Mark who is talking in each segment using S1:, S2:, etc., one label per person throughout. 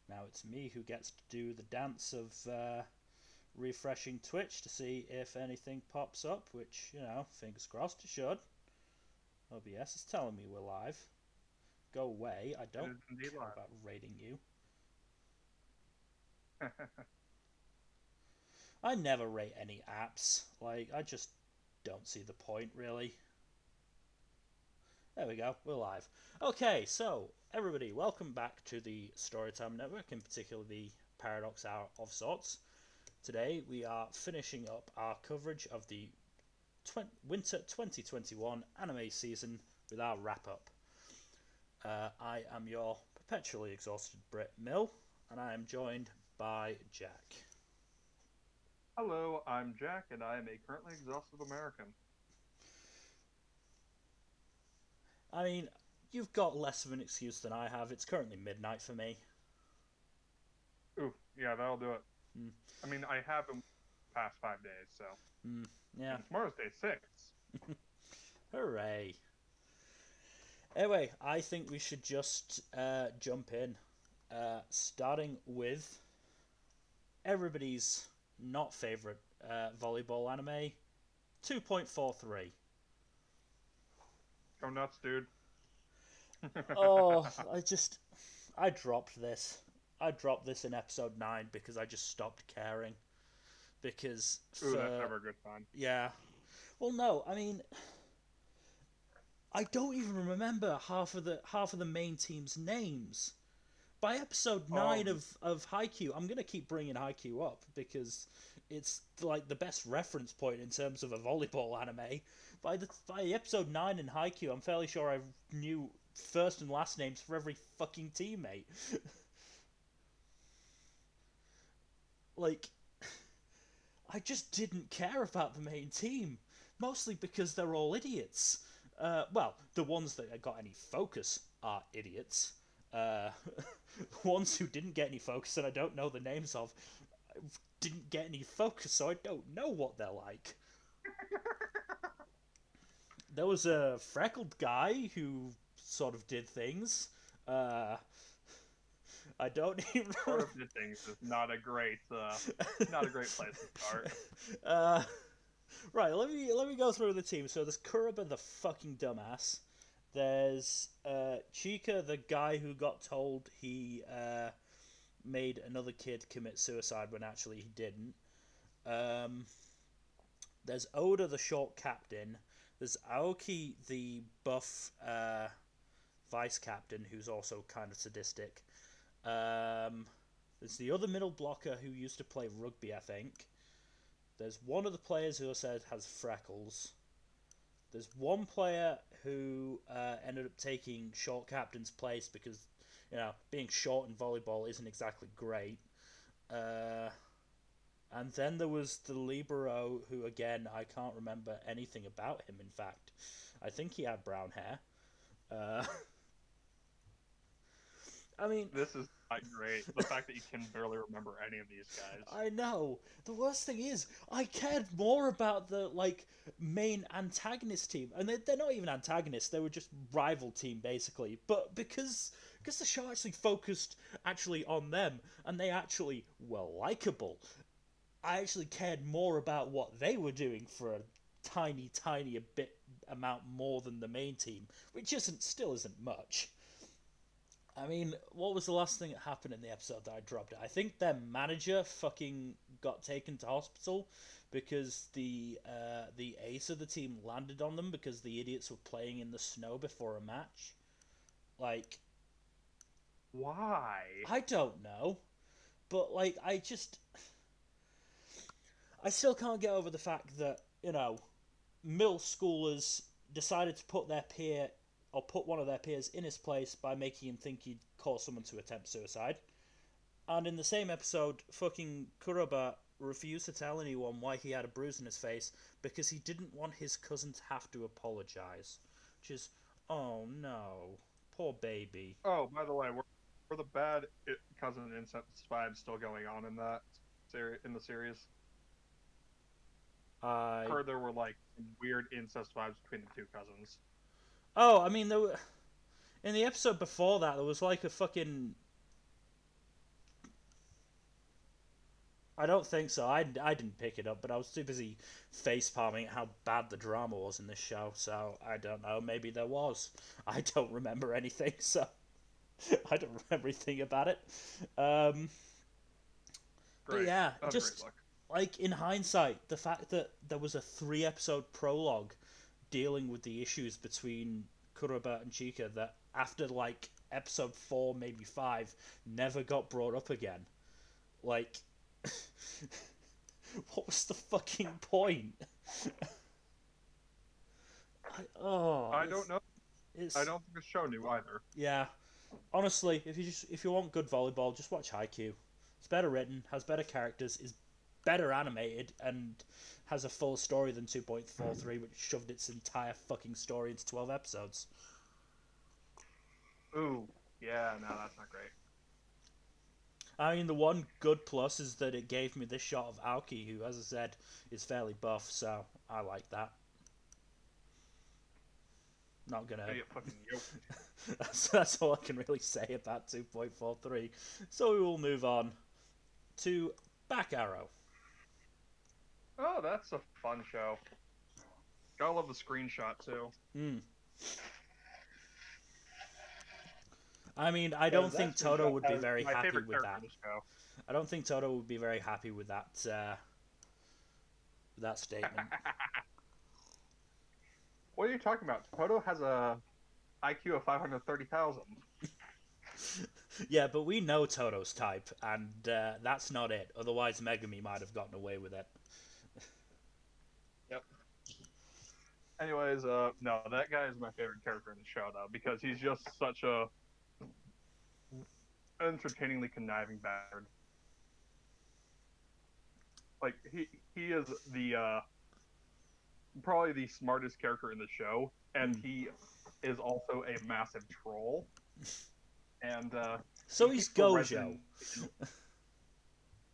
S1: Now it's me who gets to do the dance of refreshing Twitch to see if anything pops up, which, fingers crossed it should. OBS is telling me we're live. Go away, I
S2: It
S1: don't
S2: is indeed
S1: care
S2: live.
S1: about rating you. I never rate any apps. I just don't see the point, really. There we go, we're live. Okay, so, everybody, welcome back to the Storytime Network, in particular the Paradox Hour of sorts. Today we are finishing up our coverage of the Winter 2021 anime season with our wrap up. I am your perpetually exhausted Brit Mill, and I am joined by Jack.
S2: Hello, I'm Jack, and I am a currently exhausted American.
S1: I mean, you've got less of an excuse than I have. It's currently midnight for me.
S2: Ooh, yeah, that'll do it.
S1: Mm,
S2: I mean, I have been the past 5 days, so.
S1: yeah,
S2: And tomorrow's day 6.
S1: hooray. Anyway, I think we should just jump in, starting with everybody's not favourite volleyball anime, 2.43.
S2: Go nuts, dude.
S1: Oh, I dropped this. I dropped this in episode 9 because I just stopped caring. Because
S2: Ooh, that's
S1: for,
S2: never a good sign.
S1: yeah. Well, no, I mean, I don't even remember half of the main team's names. By episode 9
S2: Um,
S1: of Haikyuu, I'm gonna keep bringing Haikyuu up because it's like the best reference point in terms of a volleyball anime. By episode 9 in Haikyuu, I'm fairly sure I knew first and last names for every fucking teammate. Like, I just didn't care about the main team, mostly because they're all idiots. Well, the ones that got any focus are idiots. Uh, ones who didn't get any focus and I don't know the names of didn't get any focus, so I don't know what they're like. There was a freckled guy who sort of did things. Uh, I don't even.
S2: sort of did things is not a great place to start.
S1: uh, right, let me go through the team. So there's Kuroba, the fucking dumbass. There's Chika, the guy who got told he made another kid commit suicide when actually he didn't. Um, there's Oda, the short captain. There's Aoki, the buff vice captain, who's also kind of sadistic. Um, there's the other middle blocker who used to play rugby, I think. There's one of the players who I said has freckles. There's one player who ended up taking short captain's place because, being short in volleyball isn't exactly great. Uh, and then there was the libero who, again, I can't remember anything about him. In fact, I think he had brown hair. Uh, I mean,
S2: This is not great. The fact that you can barely remember any of these guys.
S1: I know. The worst thing is, I cared more about the main antagonist team, and they're not even antagonists; they were just rival team basically. But because the show actually focused on them, and they actually were likable, I actually cared more about what they were doing for a tiny a bit amount more than the main team, which isn't much. I mean, what was the last thing that happened in the episode that I dropped it? I think their manager fucking got taken to hospital because the ace of the team landed on them because the idiots were playing in the snow before a match. Like,
S2: Why?
S1: I don't know, but I still can't get over the fact that middle schoolers decided to put their peer or put one of their peers in his place by making him think he'd cause someone to attempt suicide. And in the same episode, fucking Kuroba refused to tell anyone why he had a bruise in his face because he didn't want his cousin to have to apologize. Which is, oh no, poor baby.
S2: Oh, by the way, were the bad cousin incest vibes still going on in that in the series?
S1: I
S2: Heard there were like some weird incest vibes between the two cousins.
S1: I mean, in the episode before that, there was like a fucking I don't think so. I didn't pick it up, but I was too busy face palming at how bad the drama was in this show. So I don't know. Maybe there was. I don't remember anything, so I don't remember anything about it. Um, but
S2: Great.
S1: yeah,
S2: That's a great
S1: just
S2: look.
S1: like in hindsight, the fact that there was a 3 episode prologue dealing with the issues between Kuroba and Chika that after like episode 4, maybe 5, never got brought up again. Like, what was the fucking point? Oh,
S2: I don't know. I
S1: it's
S2: don't think the show knew either.
S1: yeah. Honestly, if you want good volleyball, just watch Haikyuu. It's better written, has better characters, is better animated, and has a full story than 2.43, which shoved its entire fucking story into 12 episodes.
S2: Ooh, yeah, no, that's not great.
S1: I mean, the one good plus is that it gave me this shot of Aoki, who, as I said, is fairly buff, so I like that. Not gonna.
S2: Hey, fucking yo.
S1: That's all I can really say about 2.43. So we will move on to Back Arrow.
S2: Oh, that's a fun show. Gotta love the screenshot too.
S1: Hmm. I mean, I
S2: Yeah,
S1: don't
S2: that
S1: think Toto
S2: screenshot
S1: would be
S2: has
S1: very
S2: my
S1: happy
S2: favorite
S1: with
S2: character
S1: that.
S2: in the show.
S1: I don't think Toto would be very happy with that statement.
S2: What are you talking about? Toto has a IQ of 530,000.
S1: Yeah, but we know Toto's type, and that's not it. Otherwise, Megami might have gotten away with it.
S2: Yep. Anyways, no, that guy is my favorite character in the show though, because he's just such a entertainingly conniving bastard. Like he is the probably the smartest character in the show, and he is also a massive troll. And
S1: So
S2: he
S1: he's
S2: keeps the
S1: Gojo.
S2: resident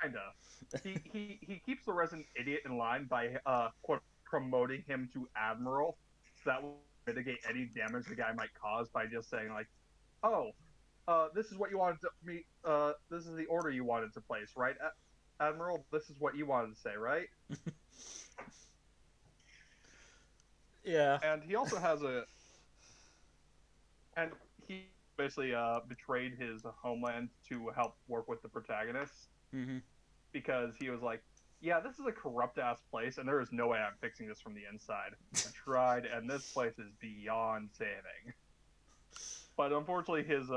S2: kinda. He keeps the resident idiot in line by quote, promoting him to admiral, so that will mitigate any damage the guy might cause by just saying like, "Oh, this is what you wanted to me. This is the order you wanted to place, right, Admiral? This is what you wanted to say, right?"
S1: Yeah.
S2: And he also has and he basically betrayed his homeland to help work with the protagonist
S1: Mm-hmm.
S2: because he was like, "Yeah, this is a corrupt ass place, and there is no way I'm fixing this from the inside. I tried, and this place is beyond saving." But unfortunately, his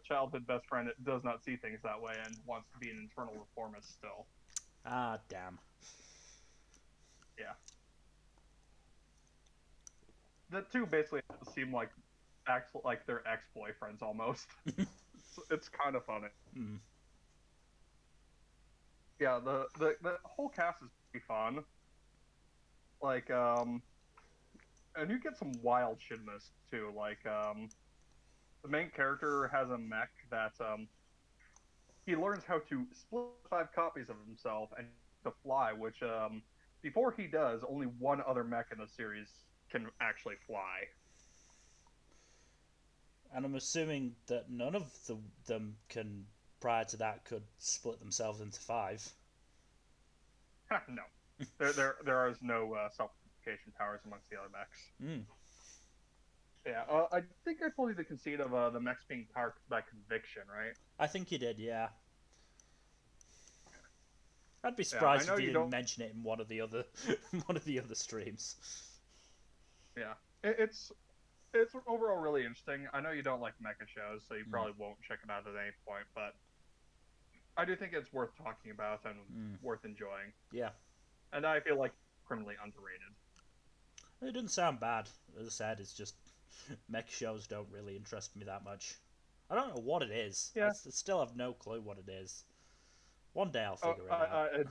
S2: childhood best friend does not see things that way and wants to be an internal reformist still.
S1: Ah, damn.
S2: Yeah, the two basically seem like act like they're ex boyfriends almost. It's kind of funny.
S1: Mm.
S2: Yeah, the whole cast is pretty fun. Like, and you get some wild shit in this too. Like, the main character has a mech that he learns how to split 5 copies of himself and to fly, which before he does, only one other mech in the series can actually fly.
S1: And I'm assuming that none of them can, prior to that, could split themselves into 5.
S2: No, there is no self-replication powers amongst the other mechs.
S1: Mm.
S2: Yeah, I think I told you the conceit of the mechs being powered by conviction, right?
S1: I think you did, yeah. I'd be
S2: Yeah,
S1: surprised
S2: I know
S1: if you
S2: you
S1: didn't
S2: don't.
S1: mention it in one of the other one of the other streams.
S2: Yeah, it's overall really interesting. I know you don't like mecha shows, so you probably won't check it out at any point, but I do think it's worth talking about and worth enjoying.
S1: Yeah.
S2: And I feel like criminally underrated.
S1: It doesn't sound bad. As I said, it's just mech shows don't really interest me that much. I don't know what it is.
S2: Yeah.
S1: I still have no clue what it is. One day I'll
S2: Oh,
S1: figure it out.
S2: I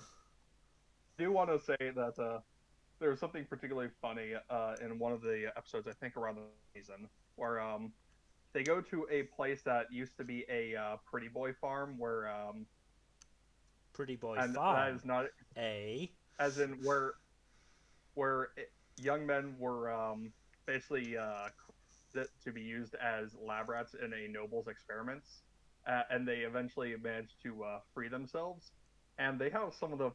S2: do want to say that there was something particularly funny in one of the episodes, I think around the season, where they go to a place that used to be a pretty boy farm where
S1: Pretty Boy
S2: and
S1: Farm.
S2: that is not as in where young men were basically to be used as lab rats in a noble's experiments, and they eventually managed to free themselves. and they have some of the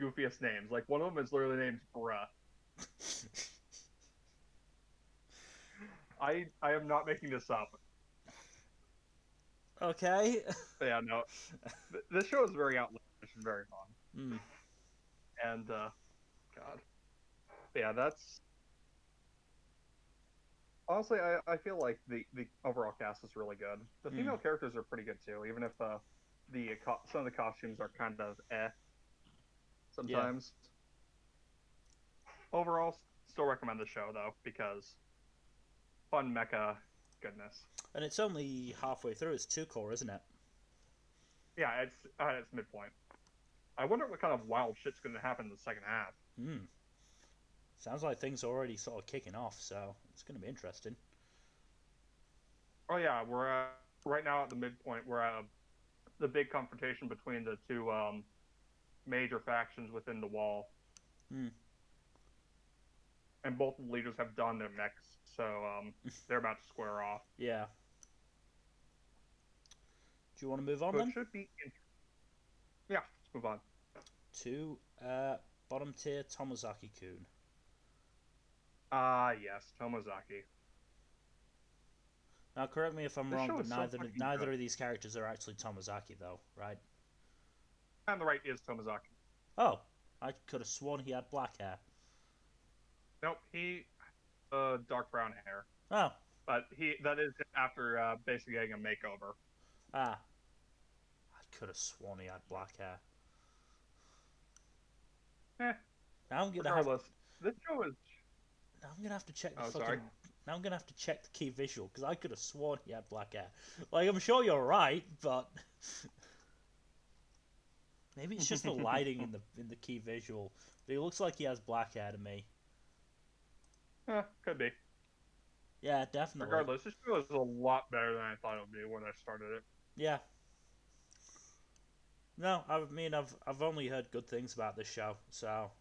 S2: goofiest names. Like one of them is literally named Bruh. I am not making this up.
S1: Okay.
S2: Yeah, no. This show is very outlandish and very fun.
S1: Hmm.
S2: And God, yeah, that's honestly, I feel like the overall cast is really good. The
S1: Hmm.
S2: female characters are pretty good too, even if some of the costumes are kind of
S1: Yeah.
S2: sometimes. Overall, still recommend the show though because fun mecha goodness.
S1: And it's only halfway through. It's two core, isn't it?
S2: Yeah, it's at its midpoint. I wonder what kind of wild shit's going to happen in the second half.
S1: Hmm. Sounds like things are already sort of kicking off, so it's going to be interesting.
S2: Oh yeah, we're right now at the midpoint. We're at the big confrontation between the two major factions within the wall,
S1: Hmm.
S2: and both the leaders have donned their mechs, so they're about to square off.
S1: Yeah. Do you want to move on
S2: So it
S1: then?
S2: should be. Yeah, let's move on.
S1: To bottom tier Tomozaki-kun.
S2: Ah, yes, Tomozaki.
S1: Now, correct me if I'm
S2: This
S1: wrong,
S2: show
S1: but
S2: is so fucking
S1: neither
S2: good.
S1: of these characters are actually Tomozaki, though, right?
S2: On the right is Tomozaki.
S1: Oh, I could have sworn he had black hair.
S2: Nope, he dark brown hair,
S1: Oh,
S2: but he that is after basically getting a makeover.
S1: ah, I could have sworn he had black hair.
S2: Eh,
S1: Now I'm gonna have
S2: regardless, this show is.
S1: now I'm gonna have to check the
S2: Oh,
S1: fucking.
S2: sorry.
S1: Now I'm gonna have to check the key visual because I could have sworn he had black hair. Like I'm sure you're right, but maybe it's just the lighting in the key visual. But he looks like he has black hair to me.
S2: Could be.
S1: Yeah, definitely.
S2: Regardless, this show is a lot better than I thought it would be when I started it.
S1: Yeah. No, I mean I've only heard good things about this show, so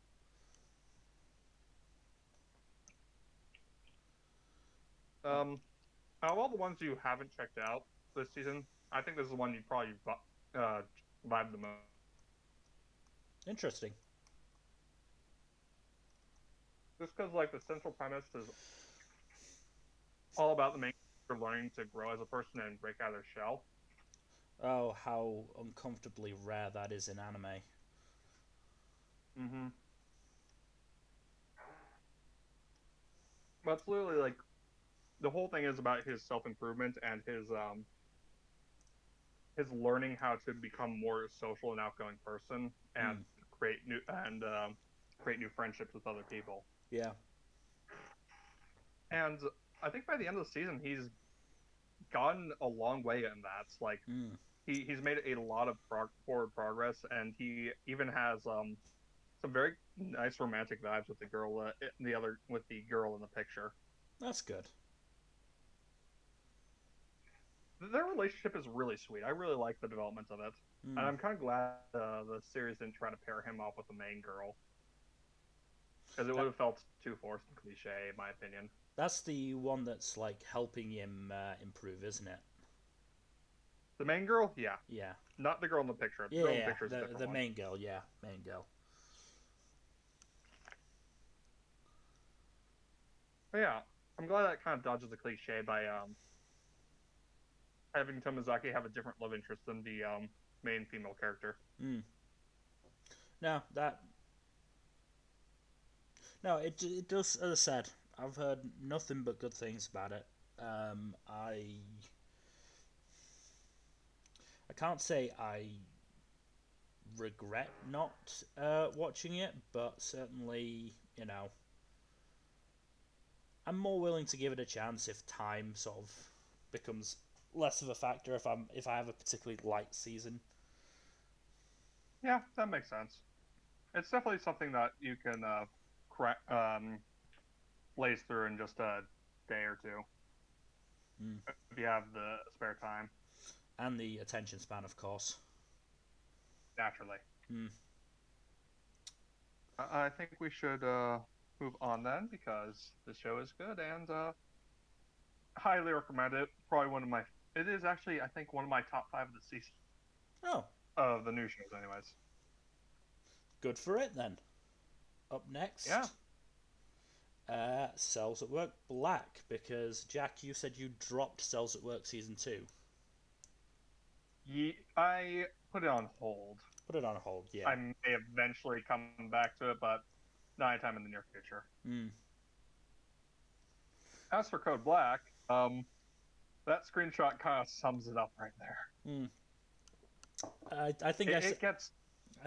S2: Out of all the ones you haven't checked out this season, I think this is the one you probably vibe the most.
S1: interesting.
S2: Just because, like, the central premise is all about the main character learning to grow as a person and break out of their shell.
S1: Oh, how uncomfortably rare that is in anime.
S2: Mm-hmm. But it's literally like the whole thing is about his self improvement and his learning how to become more social and outgoing person and
S1: Mm,
S2: create new and create new friendships with other people.
S1: yeah.
S2: And I think by the end of the season, he's gotten a long way in that. Like
S1: Mm,
S2: he's made a lot of forward progress, and he even has some very nice romantic vibes with the girl, with the girl in the picture.
S1: that's good.
S2: Their relationship is really sweet. I really like the development of it, and
S1: Mm.
S2: I'm kind of glad the series didn't try to pair him up with the main girl because it would
S1: That
S2: have felt too forced and cliche, in my opinion.
S1: that's the one that's like helping him improve, isn't it?
S2: The main girl, yeah,
S1: Yeah.
S2: not the girl in the picture. The
S1: Yeah,
S2: girl
S1: yeah,
S2: in the
S1: yeah.
S2: picture is a different
S1: The
S2: one.
S1: main girl, yeah, main girl.
S2: But yeah, I'm glad that kind of dodges the cliche by having Tomazaki have a different love interest than the main female character.
S1: Mm. No, that no, it does. As I said, I've heard nothing but good things about it. I can't say I regret not watching it, but certainly, I'm more willing to give it a chance if time sort of becomes less of a factor if I have a particularly light season.
S2: Yeah, that makes sense. It's definitely something that you can blaze through in just a day or two
S1: Mm.
S2: if you have the spare time.
S1: And the attention span, of course.
S2: Naturally.
S1: Mm.
S2: I think we should move on then because the show is good and highly recommend it. Probably one of my. It is actually, I think, one of my top 5 of the season
S1: Oh,
S2: of the new shows, anyways.
S1: Good for it then. Up next,
S2: Yeah.
S1: Cells at Work Black, because Jack, you said you dropped Cells at Work season 2.
S2: I put it on hold.
S1: Put it on hold, yeah.
S2: I may eventually come back to it, but not anytime in the near future.
S1: Mm.
S2: As for Code Black, that screenshot kind of sums it up right there.
S1: Mm. I think I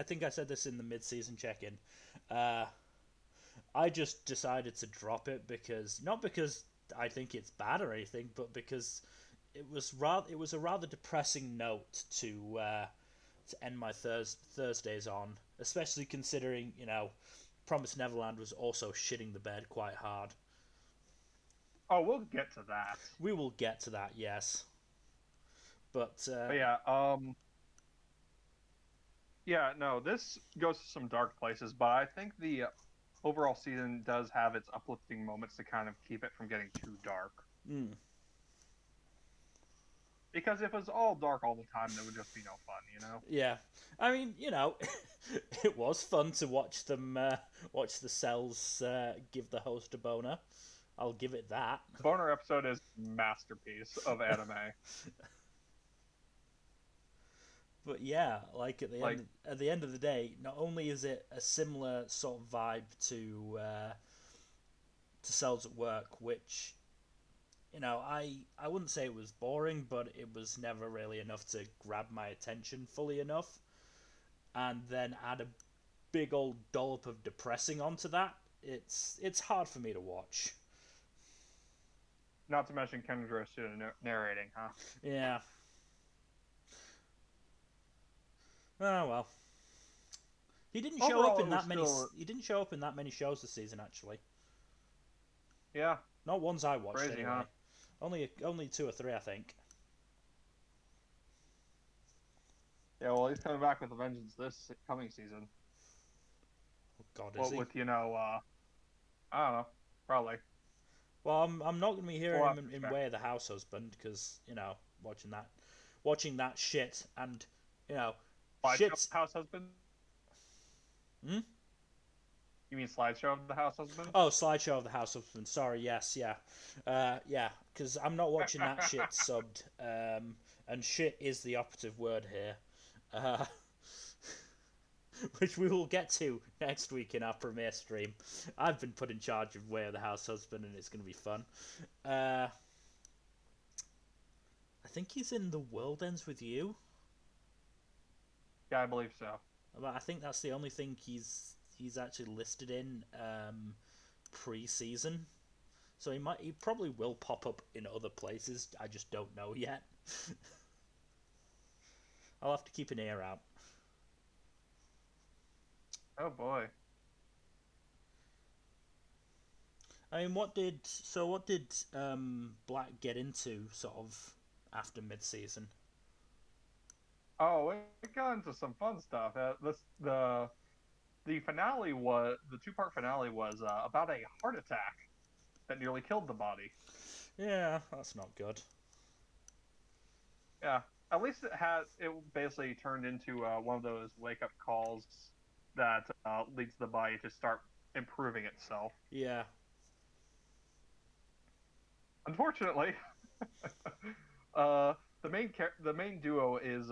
S1: think I said this in the mid-season check-in. I just decided to drop it not because I think it's bad or anything, but because it was a rather depressing note to end my Thursdays on, especially considering Promised Neverland was also shitting the bed quite hard.
S2: Oh, we'll get to that.
S1: We will get to that, yes. But
S2: yeah, no, this goes to some dark places, but I think the overall season does have its uplifting moments to kind of keep it from getting too dark.
S1: Mm.
S2: Because if it was all dark all the time, there would just be no fun,
S1: Yeah, I mean, it was fun to watch them watch the cells give the host a boner. I'll give it that.
S2: The boner episode is a masterpiece of anime.
S1: But yeah, like at the end of the day, not only is it a similar sort of vibe to Cells at Work, which I wouldn't say it was boring, but it was never really enough to grab my attention fully enough. And then add a big old dollop of depressing onto that, it's hard for me to watch.
S2: Not to mention Kendra narrating, huh?
S1: Yeah. Oh well. He didn't show up in that many. He didn't show up in that many shows this season, actually.
S2: Yeah.
S1: Not ones I watched.
S2: Crazy,
S1: anyway.
S2: huh?
S1: Only 2 or 3, I think.
S2: Yeah, well, he's coming back with a vengeance this coming season.
S1: Oh God, is he?
S2: With I don't know, probably.
S1: Well, I'm not going to be hearing him in Way of the House Husband because watching that shit and shit's
S2: House Husband.
S1: Hmm?
S2: You mean Slideshow of the House Husband?
S1: Oh, Slideshow of the House Husband. Sorry, yes, yeah, yeah. Because I'm not watching that shit subbed. And shit is the operative word here. Which we will get to next week in our premiere stream. I've been put in charge of Way of the House Husband, and it's going to be fun. I think he's in The World Ends With You.
S2: Yeah, I believe so.
S1: But I think that's the only thing he's actually listed in pre-season. So he probably will pop up in other places. I just don't know yet. I'll have to keep an ear out.
S2: Oh boy.
S1: I mean, what did Black get into sort of after mid-season?
S2: Oh, it got into some fun stuff. The finale was the 2-part finale was about a heart attack that nearly killed the body.
S1: Yeah, that's not good.
S2: Yeah, at least it basically turned into one of those wake up calls that leads the body to start improving itself.
S1: Yeah.
S2: Unfortunately, the main duo is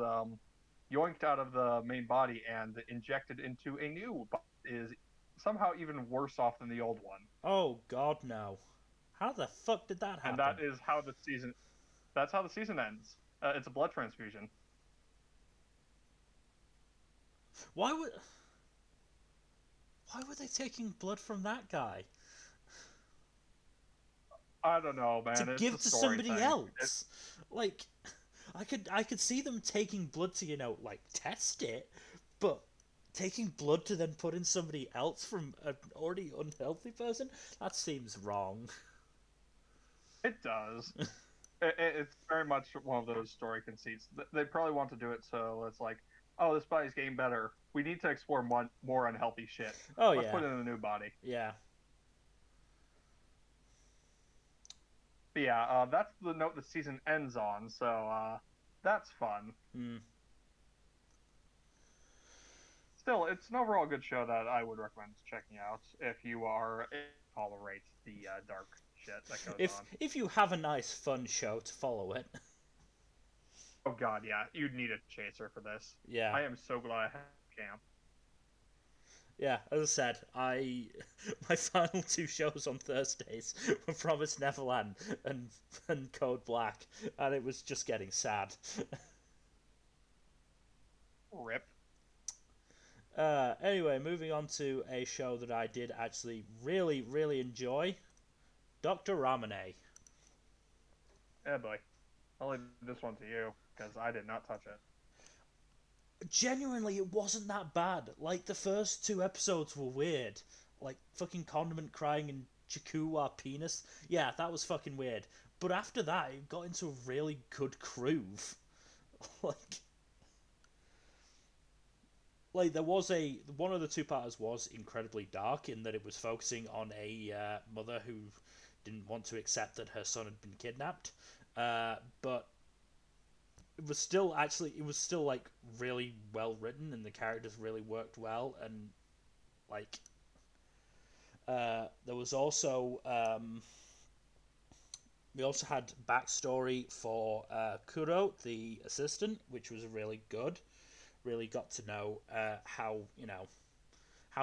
S2: yoinked out of the main body and injected into a new body. Is somehow even worse off than the old one.
S1: Oh God, no! How the fuck did that happen?
S2: And that is how the season. That's how the season ends. It's a blood transfusion.
S1: Why were they taking blood from that guy?
S2: I don't know, man.
S1: To give to somebody else. Like, I could see them taking blood to test it, but taking blood to then put in somebody else from an already unhealthy person, that seems wrong.
S2: It does. It's very much one of those story conceits. They probably want to do it so it's like, oh, this body's getting better. We need to explore more unhealthy shit.
S1: Oh,
S2: Let's
S1: yeah.
S2: put it in a new body.
S1: Yeah.
S2: But yeah, that's the note the season ends on, so that's fun.
S1: Hmm.
S2: still, it's an overall good show that I would recommend checking out if you are tolerate the dark shit that goes on.
S1: If you have a nice fun show to follow it.
S2: Oh god, yeah, you'd need a chaser for this.
S1: Yeah.
S2: I am so glad I have camp.
S1: Yeah, as I said, my final two shows on Thursdays were Promised Neverland and Code Black, and it was just getting sad.
S2: Rip.
S1: Anyway, moving on to a show that I did actually really, really enjoy, Dr. Ramune.
S2: Yeah, boy. I'll leave this one to you, because I did not touch it.
S1: Genuinely, it wasn't that bad. Like, the first two episodes were weird. Like, fucking Condiment crying and Chikuwa penis. Yeah, that was fucking weird. But after that, it got into a really good groove. like there was one of the two parters was incredibly dark in that it was focusing on a mother who didn't want to accept that her son had been kidnapped, but it was still like really well written and the characters really worked well, and like there was also we also had backstory for Kuro, the assistant, which was really good. Really got to know how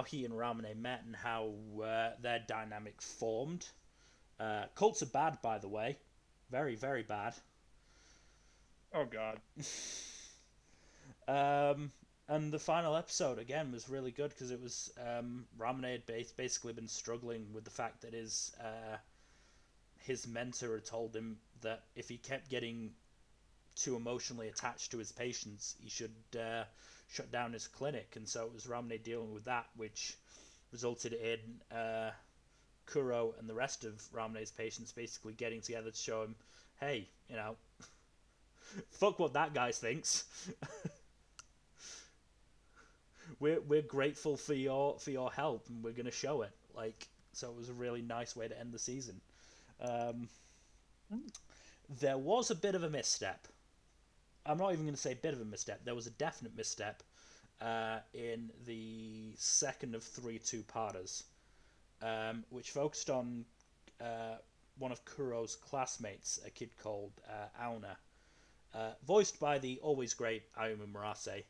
S1: he and Ramune met and how their dynamic formed. Cults are bad, by the way, very, very bad.
S2: Oh god.
S1: And the final episode again was really good because it was Ramune had basically been struggling with the fact that his mentor had told him that if he kept getting too emotionally attached to his patients, he should shut down his clinic, and so it was Ramune dealing with that, which resulted in Kuro and the rest of Ramune's patients basically getting together to show him, hey, fuck what that guy thinks. we're grateful for your help, and we're gonna show it. So it was a really nice way to end the season. There was a bit of a misstep. I'm not even going to say bit of a misstep. There was a definite misstep in the second of 3 two-parters, which focused on one of Kuro's classmates, a kid called Auna, voiced by the always great Ayumi Murase.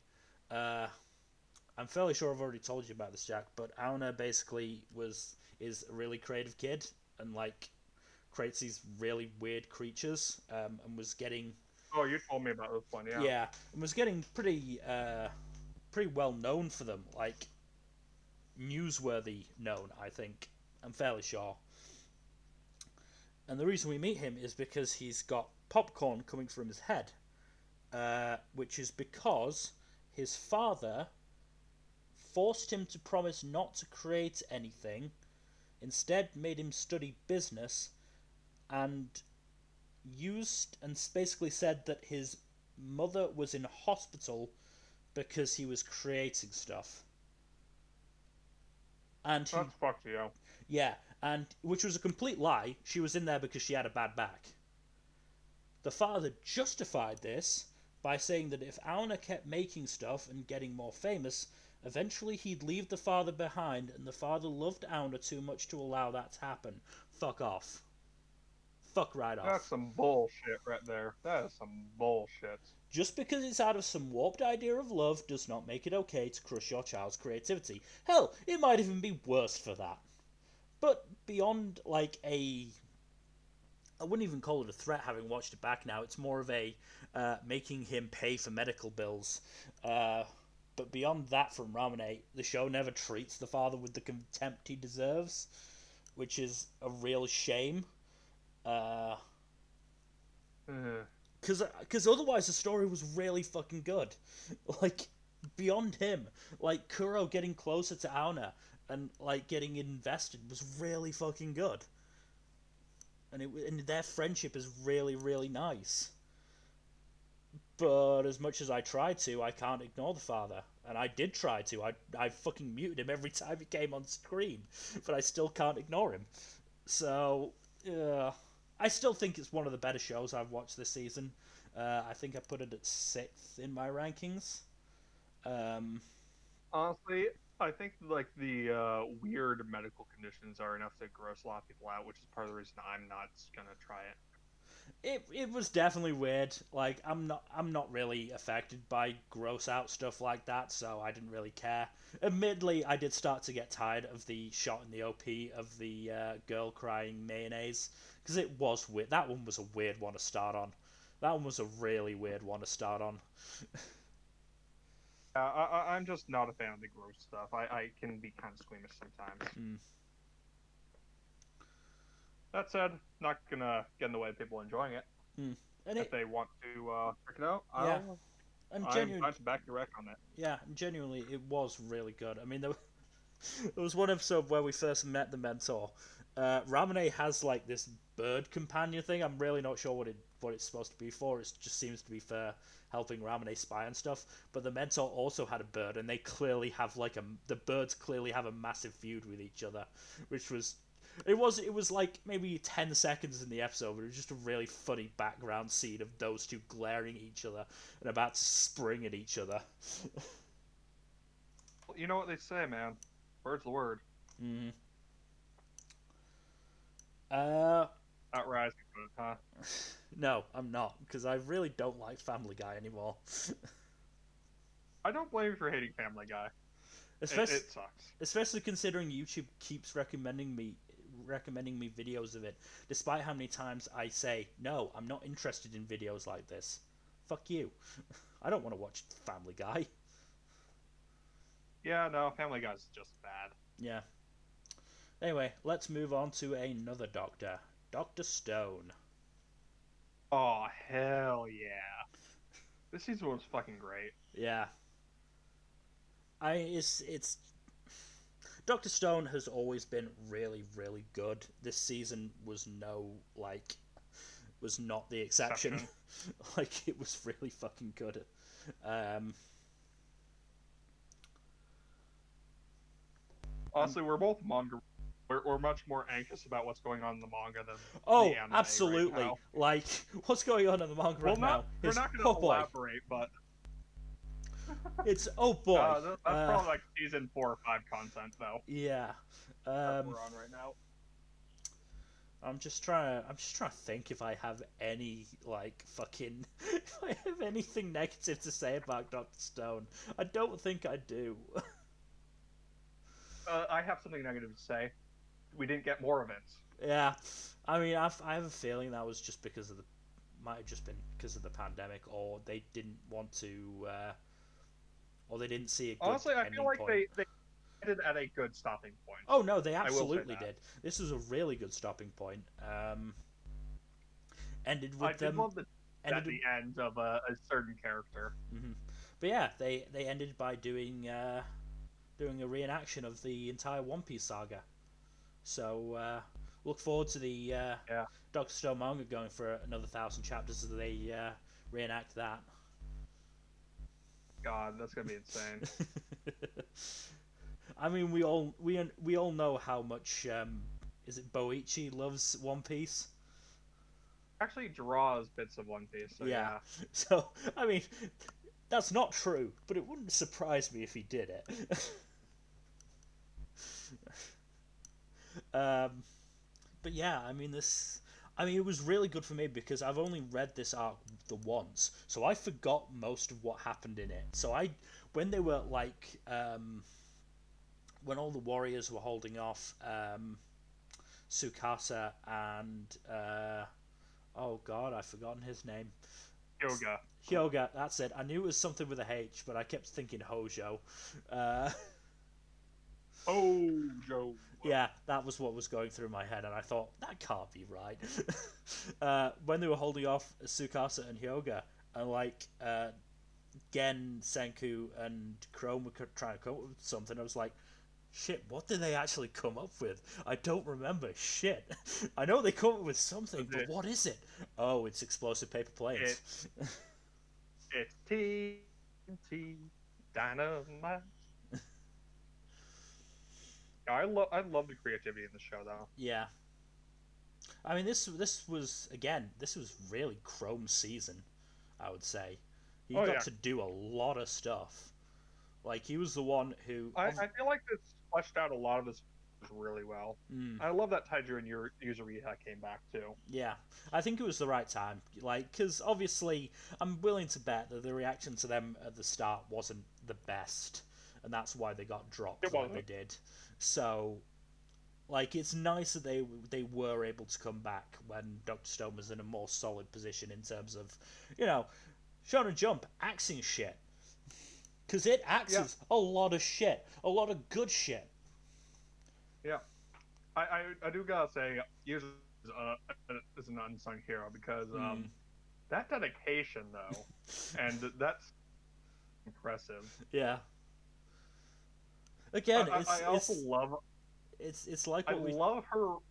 S1: I'm fairly sure I've already told you about this, Jack, but Auna basically is a really creative kid and creates these really weird creatures, and was getting...
S2: Oh, you told me about this one, yeah.
S1: Yeah, and was getting pretty well known for them, newsworthy known, I think. I'm fairly sure. And the reason we meet him is because he's got popcorn coming from his head, which is because his father forced him to promise not to create anything, instead made him study business, and basically said that his mother was in hospital because he was creating stuff. And
S2: that's fucked you.
S1: Yeah, and which was a complete lie. She was in there because she had a bad back. The father justified this by saying that if Auna kept making stuff and getting more famous, eventually he'd leave the father behind, and the father loved Auna too much to allow that to happen. Fuck off. Fuck right off.
S2: That's some bullshit right there. That is some bullshit.
S1: Just because it's out of some warped idea of love does not make it okay to crush your child's creativity. Hell, it might even be worse for that. But beyond I wouldn't even call it a threat having watched it back now. It's more of a making him pay for medical bills. But beyond that from Ramune, the show never treats the father with the contempt he deserves, which is a real shame. Because otherwise the story was really fucking good. Beyond him, Kuro getting closer to Auna and getting invested was really fucking good. And their friendship is really, really nice. But as much as I tried to, I can't ignore the father. And I did try to. I fucking muted him every time he came on screen. But I still can't ignore him. So, I still think it's one of the better shows I've watched this season. I think I put it at 6th in my rankings.
S2: Honestly, I think like the weird medical conditions are enough to gross a lot of people out, which is part of the reason I'm not gonna try it.
S1: It was definitely weird. Like I'm not really affected by gross out stuff like that, so I didn't really care. Admittedly, I did start to get tired of the shot in the OP of the girl crying mayonnaise because it was weird. That one was a weird one to start on. That one was a really weird one to start on.
S2: I'm just not a fan of the gross stuff. I can be kind of squeamish sometimes.
S1: Mm.
S2: That said, not gonna get in the way of people enjoying it.
S1: Mm. And
S2: If
S1: it,
S2: they want to check it out,
S1: yeah, and
S2: I'm fine to back your rec on that.
S1: yeah, genuinely, it was really good. I mean, there was one episode where we first met the mentor. Ramune has like this bird companion thing. I'm really not sure what it's supposed to be for. It just seems to be for helping Ramune spy and stuff. But the mentor also had a bird, and they clearly have like the birds clearly have a massive feud with each other, which was. It was like maybe 10 seconds in the episode, but it was just a really funny background scene of those two glaring at each other and about to spring at each other.
S2: You know what they say, man. Word's the word.
S1: Mm. Uh,
S2: Not rising from it, huh?
S1: No, I'm not, because I really don't like Family Guy anymore.
S2: I don't blame you for hating Family Guy.
S1: especially,
S2: It sucks.
S1: especially considering YouTube keeps recommending me videos of it, despite how many times I say no, I'm not interested in videos like this. Fuck you. I don't want to watch Family Guy.
S2: Yeah, no, Family Guy's just bad.
S1: Yeah. Anyway, let's move on to another Doctor, Doctor Stone.
S2: Oh hell yeah! This season was fucking great.
S1: Yeah. It's Doctor Stone has always been really, really good. This season was was not the exception. Like it was really fucking good. Um,
S2: Honestly, we're both manga. We're much more anxious about what's going on in the manga than
S1: oh,
S2: the anime
S1: absolutely!
S2: right now.
S1: Like what's going on in the manga right now?
S2: We're not going to elaborate, but
S1: it's oh boy.
S2: that's probably like season 4 or 5 content, though.
S1: Yeah.
S2: That we're on right now.
S1: I'm just trying to think if I have any like fucking if I have anything negative to say about Doctor Stone. I don't think I do.
S2: I have something negative to say. We didn't get more events.
S1: Yeah, I mean, I have a feeling that was just because of the might have just been because of the pandemic, or they didn't want to, or they didn't see a good
S2: Honestly, I feel like
S1: point.
S2: they ended at a good stopping point.
S1: Oh no, they absolutely did. This was a really good stopping point. Ended with
S2: I did
S1: them.
S2: love at the end of a certain character.
S1: Mm-hmm. But yeah, they ended by doing doing a reenaction of the entire One Piece saga. So look forward to the Doctor Stone manga going for another 1,000 chapters as they reenact that.
S2: God, that's gonna be insane.
S1: I mean, we all know how much is it Boichi loves One Piece.
S2: Actually, draws bits of One Piece. So yeah.
S1: So I mean, that's not true, but it wouldn't surprise me if he did it. But yeah, I mean it was really good for me because I've only read this arc the once, so I forgot most of what happened in it. So when they were like, when all the warriors were holding off Tsukasa and oh god, I've forgotten his name. Hyoga, that's it. I knew it was something with a H, but I kept thinking Hojo.
S2: Hojo.
S1: Yeah, that was what was going through my head, and I thought, that can't be right. When they were holding off Tsukasa and Hyoga, and like Gen, Senku, and Chrome were trying to come up with something, I was like, shit, what did they actually come up with? I don't remember shit. I know they come up with something, but what is it? Oh, it's explosive paper planes.
S2: It's TNT Dynamite. I love the creativity in the show, though.
S1: Yeah. I mean, this was really Chrome's season, I would say. He got to do a lot of stuff. Like he was the one who.
S2: I feel like this fleshed out a lot of this really well.
S1: Mm,
S2: I love that Taiju and Yuzuriha came back too.
S1: yeah, I think it was the right time. Like, because obviously, I'm willing to bet that the reaction to them at the start wasn't the best, and that's why they got dropped
S2: It
S1: the way they
S2: wasn't.
S1: did. So, like, it's nice that they were able to come back when Doctor Stone was in a more solid position in terms of, you know, Shonen Jump axing shit. Because it axes a lot of shit, a lot of good shit.
S2: Yeah. I do gotta say, Yuzu is an unsung hero because
S1: Mm,
S2: that dedication though, and that's impressive.
S1: yeah. Again,
S2: I also love
S1: it's like
S2: I
S1: what we
S2: love her
S1: go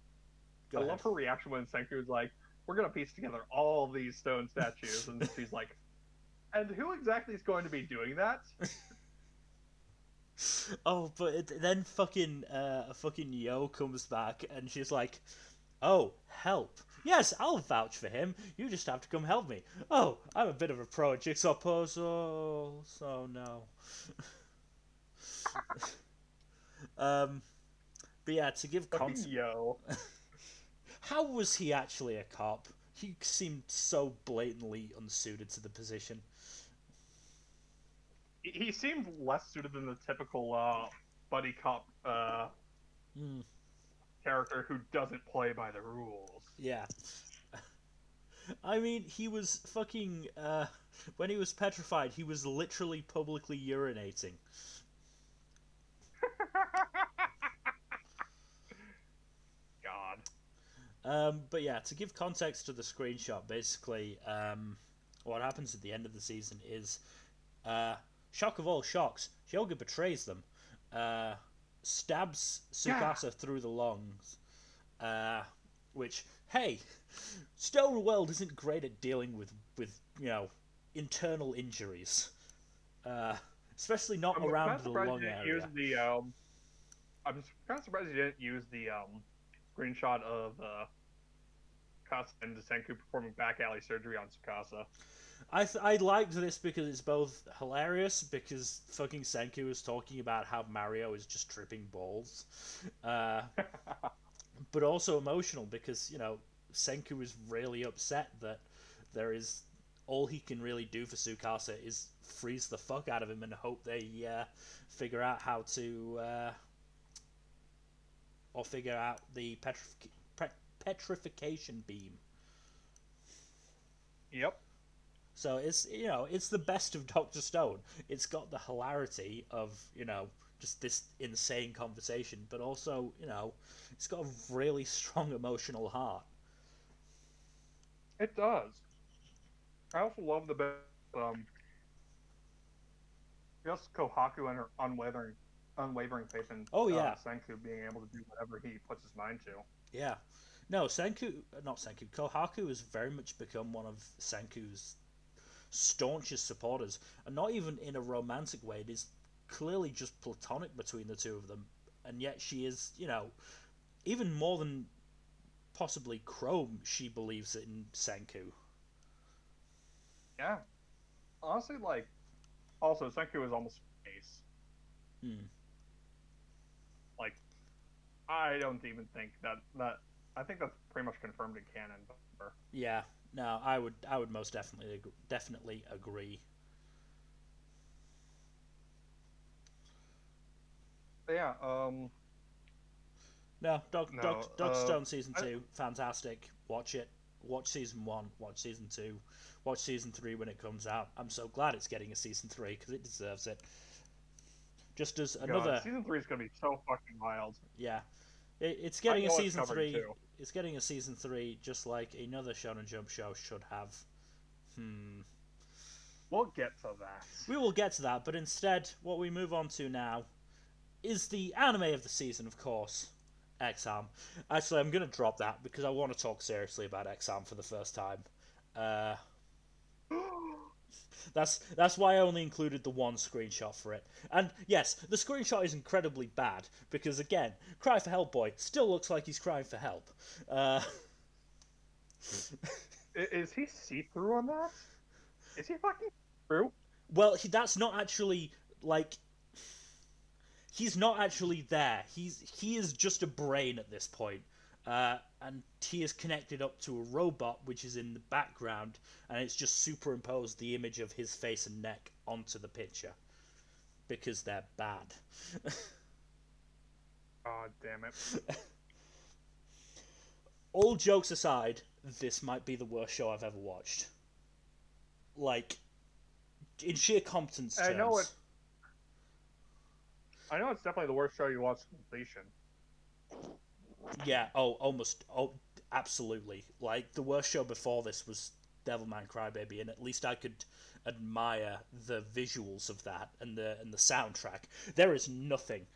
S2: I
S1: ahead.
S2: love her reaction when Senku's like, "We're gonna piece together all these stone statues," and she's like, "And who exactly is going to be doing that?"
S1: Oh, but then fucking Yo comes back and she's like, "Oh, help! Yes, I'll vouch for him. You just have to come help me. Oh, I'm a bit of a pro at jigsaw puzzles. So no." Um, but yeah, to give
S2: Fucking
S1: context,
S2: yo.
S1: how was he actually a cop? He seemed so blatantly unsuited to the position.
S2: He seemed less suited than the typical buddy cop
S1: Hmm.
S2: character who doesn't play by the rules.
S1: Yeah. I mean, he was fucking. When he was petrified, he was literally publicly urinating.
S2: God.
S1: But yeah, to give context to the screenshot, basically, what happens at the end of the season is, shock of all shocks, Hyoga betrays them, uh, stabs
S2: Yeah.
S1: Tsukasa through the lungs, which, hey, Stone World isn't great at dealing with internal injuries, especially not
S2: I'm kind
S1: around
S2: of
S1: the
S2: surprised
S1: lung
S2: you didn't use
S1: area.
S2: the I'm kind of surprised you didn't use the screenshot of Kasa and Senku performing back alley surgery on Tsukasa.
S1: I liked this because it's both hilarious because fucking Senku is talking about how Mario is just tripping balls, uh, but also emotional because Senku is really upset that there is all he can really do for Tsukasa is freeze the fuck out of him and hope they figure out how to or figure out the petrification beam.
S2: Yep.
S1: So it's the best of Doctor Stone. It's got the hilarity of just this insane conversation, but also it's got a really strong emotional heart.
S2: It does. I also love the bit just Kohaku and her unwavering faith in
S1: Oh yeah,
S2: Senku being able to do whatever he puts his mind to.
S1: yeah. No, not Senku. Kohaku has very much become one of Senku's staunchest supporters, and not even in a romantic way. It is clearly just platonic between the two of them, and yet she is, even more than possibly Chrome. She believes in Senku.
S2: Yeah. Honestly, like, also Senku is almost ace.
S1: Hmm.
S2: Like, I don't even think that. I think that's pretty much confirmed in canon. But,
S1: Yeah, no, I would most definitely agree.
S2: yeah.
S1: No,
S2: No.
S1: Doctor Stone season
S2: I,
S1: 2, fantastic. Watch it. Watch season 1. Watch season 2. Watch season 3 when it comes out. I'm so glad it's getting a season 3 because it deserves it. Just as
S2: God,
S1: another,
S2: season 3 is gonna be so fucking wild.
S1: yeah, it's
S2: I
S1: getting a
S2: know it's
S1: season
S2: covered
S1: 3.
S2: too.
S1: It's getting a season 3, just like another Shonen Jump show should have. Hmm.
S2: We'll get to that.
S1: We will get to that, but instead, what we move on to now is the anime of the season, of course, Exam. Actually, I'm going to drop that because I want to talk seriously about Exam for the first time. Uh, that's why I only included the one screenshot for it. And yes, the screenshot is incredibly bad because again, Cry for Help Boy still looks like he's crying for help.
S2: Is he see-through on that? Is he fucking through?
S1: Well, that's not actually like he's not actually there. He is just a brain at this point. And he is connected up to a robot which is in the background, and it's just superimposed the image of his face and neck onto the picture because they're bad.
S2: God damn it.
S1: All jokes aside, this might be the worst show I've ever watched. Like, in sheer competence terms.
S2: I know it's definitely the worst show you watched to completion.
S1: Yeah, absolutely. Like, the worst show before this was Devilman Crybaby, and at least I could admire the visuals of that and the soundtrack. There is nothing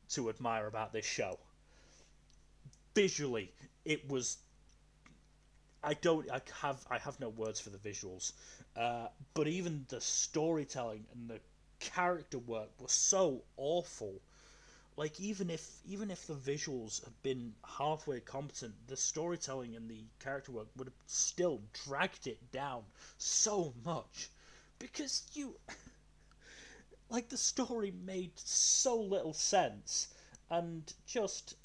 S1: to admire about this show. Visually, it was... I have no words for the visuals, but even the storytelling and the character work was so awful. Like, even if the visuals had been halfway competent, the storytelling and the character work would have still dragged it down so much, because like, the story made so little sense, and just,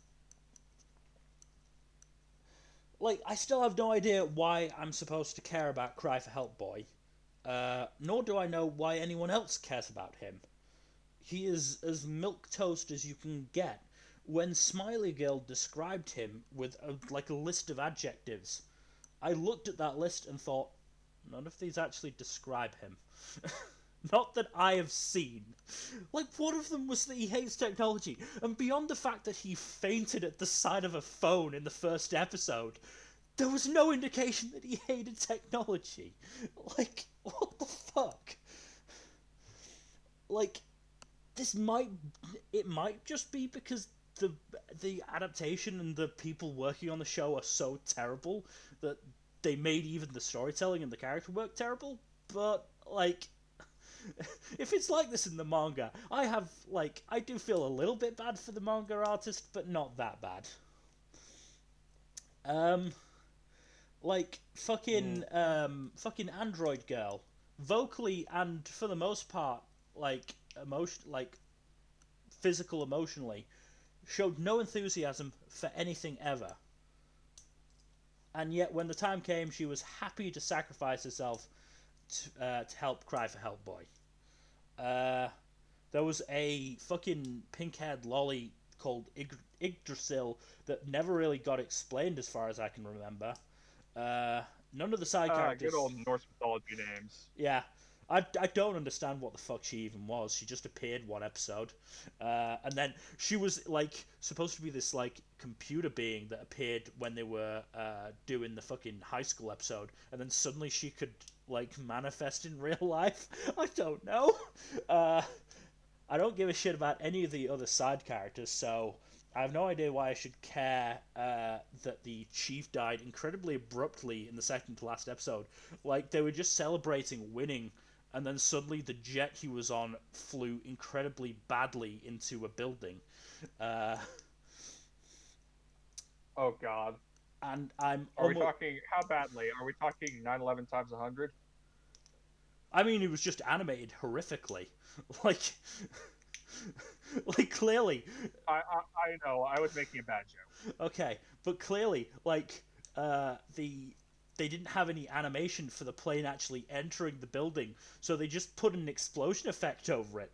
S1: like, I still have no idea why I'm supposed to care about Cry for Help Boy, nor do I know why anyone else cares about him. He is as milquetoast as you can get. When Smiley Girl described him with a list of adjectives, I looked at that list and thought, none of these actually describe him. Not that I have seen. Like, one of them was that he hates technology, and beyond the fact that he fainted at the side of a phone in the first episode, there was no indication that he hated technology. Like, what the fuck? Like, it might just be because the adaptation and the people working on the show are so terrible that they made even the storytelling and the character work terrible, but, like, if it's like this in the manga, I do feel a little bit bad for the manga artist, but not that bad. Like, fucking Android Girl, vocally and for the most part, like, physical emotionally, showed no enthusiasm for anything ever. And yet, when the time came, she was happy to sacrifice herself to help Cry for Help Boy. There was a fucking pink-haired lolly called Yggdrasil that never really got explained as far as I can remember. None of the side characters...
S2: Good old Norse mythology names.
S1: Yeah. I don't understand what the fuck she even was. She just appeared one episode. And then she was, like, supposed to be this, like, computer being that appeared when they were doing the fucking high school episode. And then suddenly she could, like, manifest in real life. I don't know. I don't give a shit about any of the other side characters, so I have no idea why I should care that the chief died incredibly abruptly in the second to last episode. Like, they were just celebrating winning, and then suddenly the jet he was on flew incredibly badly into a building.
S2: Oh, God.
S1: And I'm
S2: Are we talking... How badly? Are we talking 9/11 times 100?
S1: I mean, it was just animated horrifically. Like... like, clearly...
S2: I know, I was making a bad joke.
S1: Okay, but clearly, like, they didn't have any animation for the plane actually entering the building, so they just put an explosion effect over it.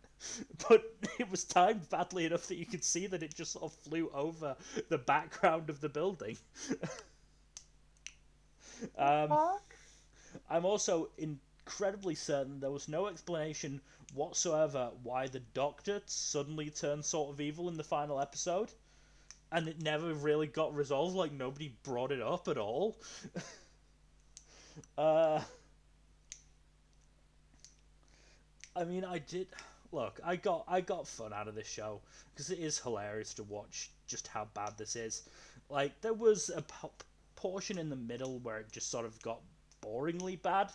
S1: But it was timed badly enough that you could see that it just sort of flew over the background of the building. I'm also incredibly certain there was no explanation whatsoever why the Doctor suddenly turned sort of evil in the final episode, and it never really got resolved. Like, nobody brought it up at all. I mean, I got fun out of this show because it is hilarious to watch just how bad this is. Like, there was a portion in the middle where it just sort of got boringly bad,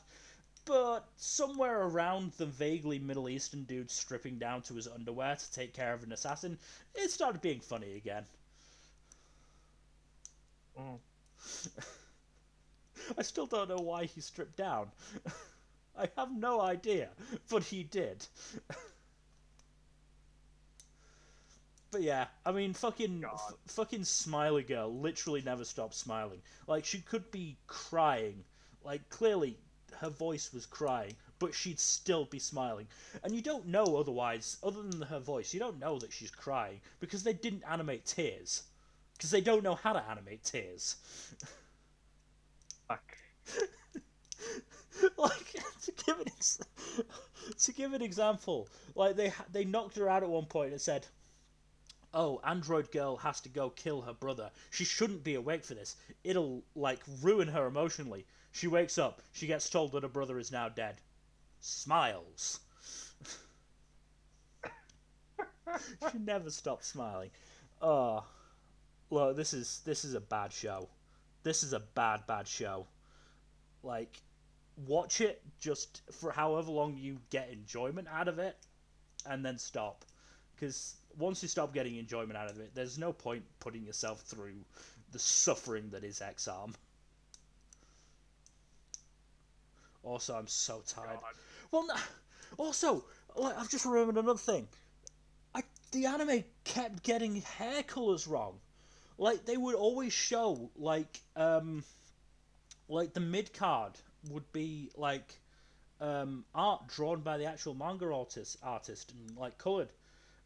S1: but somewhere around the vaguely Middle Eastern dude stripping down to his underwear to take care of an assassin, it started being funny again. I still don't know why he stripped down. I have no idea, but he did. But yeah, I mean, fucking,
S2: God.
S1: fucking Smiley Girl literally never stopped smiling. Like, she could be crying. Like, clearly, her voice was crying, but she'd still be smiling. And you don't know otherwise, other than her voice, you don't know that she's crying because they didn't animate tears. Because they don't know how to animate tears.
S2: Fuck.
S1: Like, to give an example, like they knocked her out at one point and said, "Oh, Android Girl has to go kill her brother. She shouldn't be awake for this. It'll, like, ruin her emotionally." She wakes up. She gets told that her brother is now dead. Smiles. She never stopped smiling. Oh, look, this is a bad show. This is a bad show. Like, watch it just for however long you get enjoyment out of it, and then stop. Because once you stop getting enjoyment out of it, there's no point putting yourself through the suffering that is X-Arm. Also, I'm so tired.
S2: God.
S1: Well, no, also, like, I've just remembered another thing. The anime kept getting hair colors wrong. Like, they would always show, like the mid card would be like art drawn by the actual manga artist and like colored,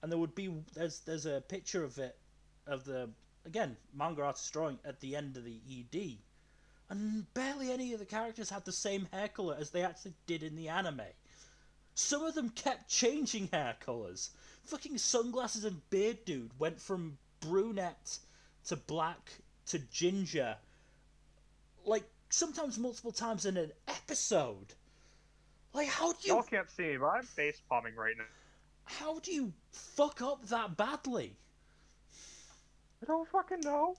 S1: and there would be there's a picture of it, of the, again, manga artist drawing at the end of the ED, and barely any of the characters had the same hair color as they actually did in the anime. Some of them kept changing hair colors. Fucking Sunglasses and Beard Dude went from brunette to black to ginger, like sometimes multiple times in an episode. Like,
S2: Y'all can't see me, but I'm face palming right now.
S1: how do you fuck up that badly?
S2: I don't fucking know.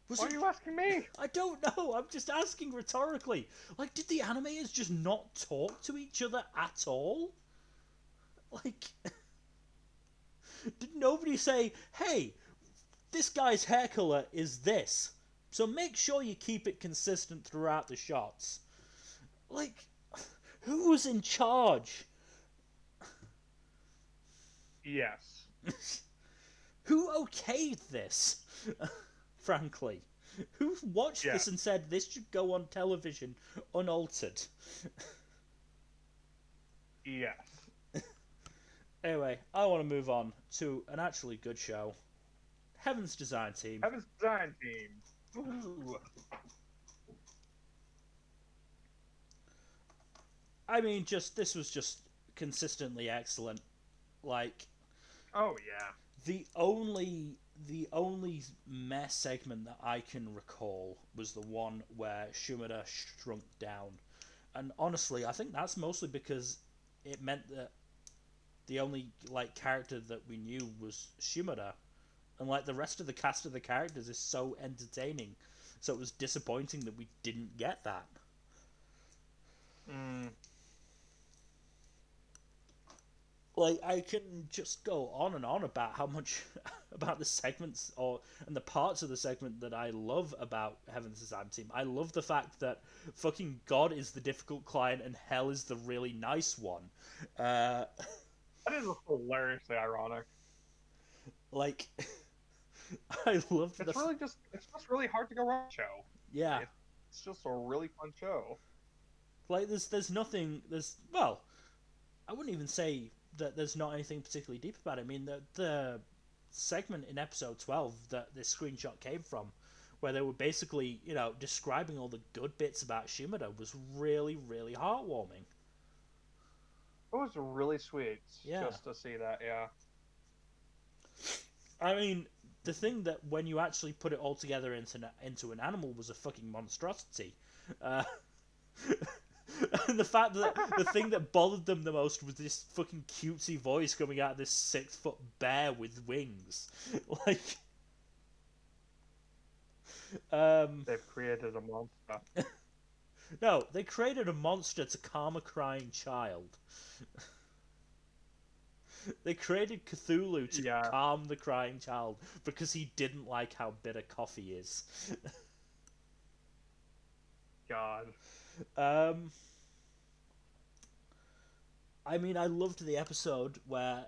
S1: Was
S2: Why
S1: it?
S2: are you asking me?
S1: I don't know. I'm just asking rhetorically. Like, did the animators just not talk to each other at all? Like, did nobody say, "Hey, this guy's hair color is this, so make sure you keep it consistent throughout the shots"? Like, who was in charge?
S2: Yes.
S1: Who okayed this? Frankly, who watched
S2: Yeah.
S1: this and said this should go on television unaltered?
S2: Yes.
S1: Anyway, I want to move on to an actually good show, Heaven's Design Team.
S2: Heaven's Design Team. Ooh.
S1: I mean, this was just consistently excellent. Like,
S2: Oh yeah.
S1: the only meh segment that I can recall was the one where Shumida shrunk down, and honestly, I think that's mostly because it meant that the only, like, character that we knew was Shumida, and like the rest of the cast of the characters is so entertaining, so it was disappointing that we didn't get that.
S2: Mm.
S1: Like, I can just go on and on about how much about the segments and the parts of the segment that I love about Heaven's Design Team. I love the fact that fucking God is the difficult client and Hell is the really nice one.
S2: That is hilariously ironic.
S1: Like, I love
S2: It's just really hard to go wrong show.
S1: yeah.
S2: It's just a really fun show.
S1: Like, there's nothing, well, I wouldn't even say that there's not anything particularly deep about it. I mean, the segment in episode 12 that this screenshot came from, where they were basically, describing all the good bits about Shumida, was really, really heartwarming.
S2: It was really sweet
S1: Yeah.
S2: just to see that, yeah.
S1: I mean, the thing that when you actually put it all together into an animal was a fucking monstrosity. And the fact that the thing that bothered them the most was this fucking cutesy voice coming out of this 6-foot bear with wings. Like,
S2: They've created a monster.
S1: no, they created a monster to calm a crying child. They created Cthulhu to
S2: Yeah.
S1: calm the crying child because he didn't like how bitter coffee is.
S2: God.
S1: I mean, I loved the episode where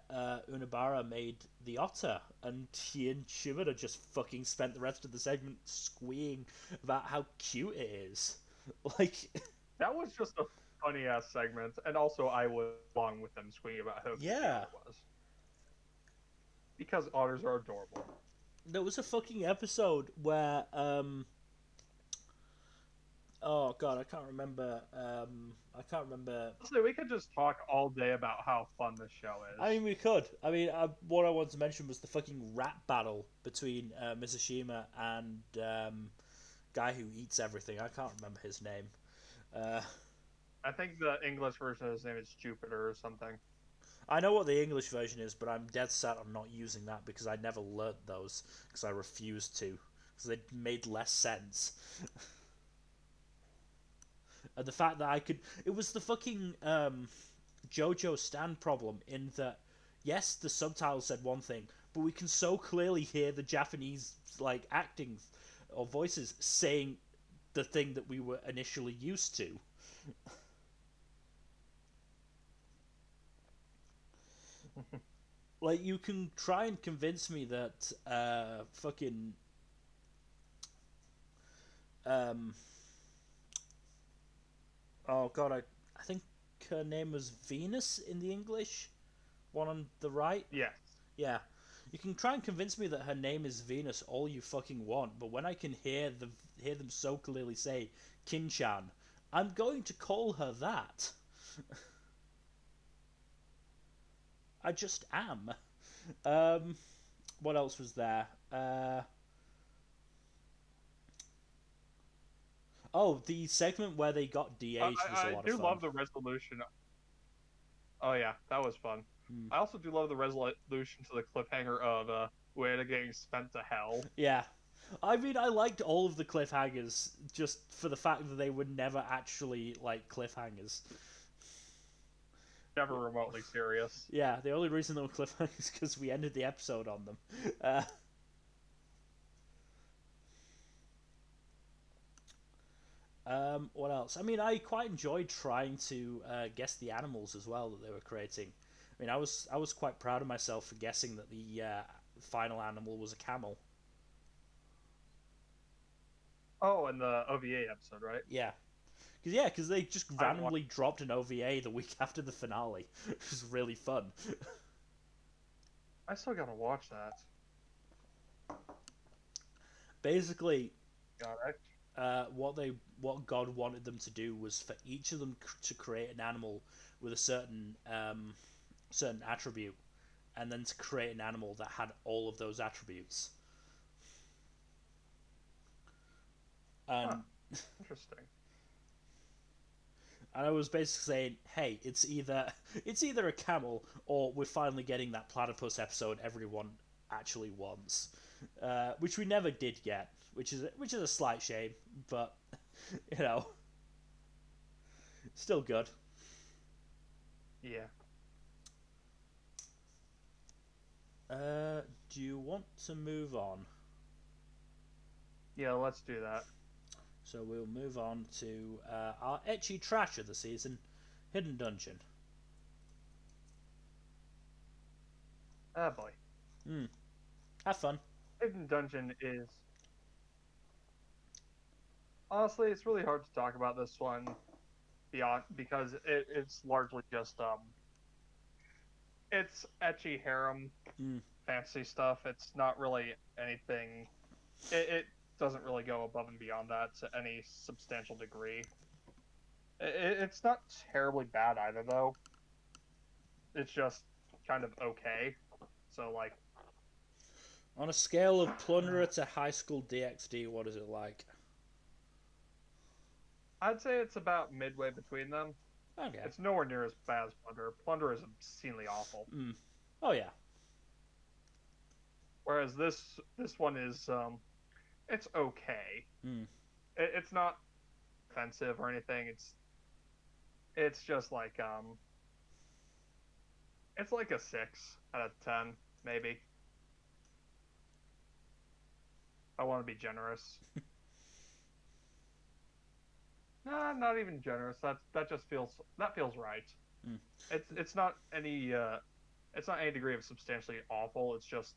S1: Unibara made the otter, and he and Shimada just fucking spent the rest of the segment squeeing about how cute it is. Like,
S2: That was just a funny ass segment, and also I was along with them screaming about how cute the
S1: yeah,
S2: otter was because otters are adorable.
S1: there was a fucking episode where oh god, I can't remember.
S2: Honestly, we could just talk all day about how fun this show
S1: I
S2: is.
S1: mean, we could. I mean, what I wanted to mention was the fucking rap battle between Mizushima and guy who eats everything. I can't remember his name. Uh,
S2: I think the English version of his name is Jupiter or something.
S1: I know what the English version is, but I'm dead set on not using that because I never learnt those because I refused to because they made less sense. And the fact that I could, it was the fucking JoJo stand problem in that, yes, the subtitles said one thing, but we can so clearly hear the Japanese like acting or voices saying the thing that we were initially used to. Like you can try and convince me that fucking um oh god, I think her name was Venus in the English one on the right.
S2: Yes.
S1: Yeah. You can try and convince me that her name is Venus all you fucking want, but when I can hear them so clearly say Kinchan, I'm going to call her that. I just am. Um, what else was there? Oh, the segment where they got DH was a
S2: I
S1: lot of
S2: do
S1: fun.
S2: love the resolution. Oh yeah, that was fun.
S1: Hmm.
S2: I also do love the resolution to the cliffhanger of Ueda getting sent to hell.
S1: Yeah. I mean, I liked all of the cliffhangers just for the fact that they were never actually like cliffhangers.
S2: Never remotely serious.
S1: Yeah, the only reason they were cliffhangers is because we ended the episode on them. What else? I mean, I quite enjoyed trying to guess the animals as well that they were creating. I mean, I was quite proud of myself for guessing that the final animal was a camel.
S2: Oh, and the OVA episode, right?
S1: Yeah, because they just
S2: I haven't
S1: randomly dropped an OVA the week after the finale. It was really fun.
S2: I still gotta watch that.
S1: Basically,
S2: God,
S1: what God wanted them to do was for each of them to create an animal with a certain attribute, and then to create an animal that had all of those attributes.
S2: huh,
S1: And
S2: interesting.
S1: I was basically saying, hey, it's either a camel or we're finally getting that platypus episode everyone actually wants, which we never did get, which is a slight shame, but you know, still good.
S2: Yeah.
S1: Do you want to move on?
S2: Yeah, let's do that.
S1: So we'll move on to our etchy trash of the season, Hidden Dungeon.
S2: Ah, boy.
S1: Have fun.
S2: Hidden Dungeon is. Honestly, it's really hard to talk about this one beyond because it's largely just it's etchy harem
S1: Mm.
S2: fantasy stuff. It's not really anything. It doesn't really go above and beyond that to any substantial degree. It's not terribly bad either, though. It's just kind of okay. So like,
S1: On a scale of Plunderer to High School DxD, what is it like?
S2: I'd say it's about midway between them.
S1: Okay.
S2: It's nowhere near as bad as Plunder. Plunder is obscenely awful.
S1: Oh yeah.
S2: Whereas this one is it's okay.
S1: Mm.
S2: It's not offensive or anything. It's just like it's like a 6 out of 10 maybe. I want to be generous. Nah, not even generous. That feels right.
S1: Mm.
S2: It's not any it's not any degree of substantially awful. It's just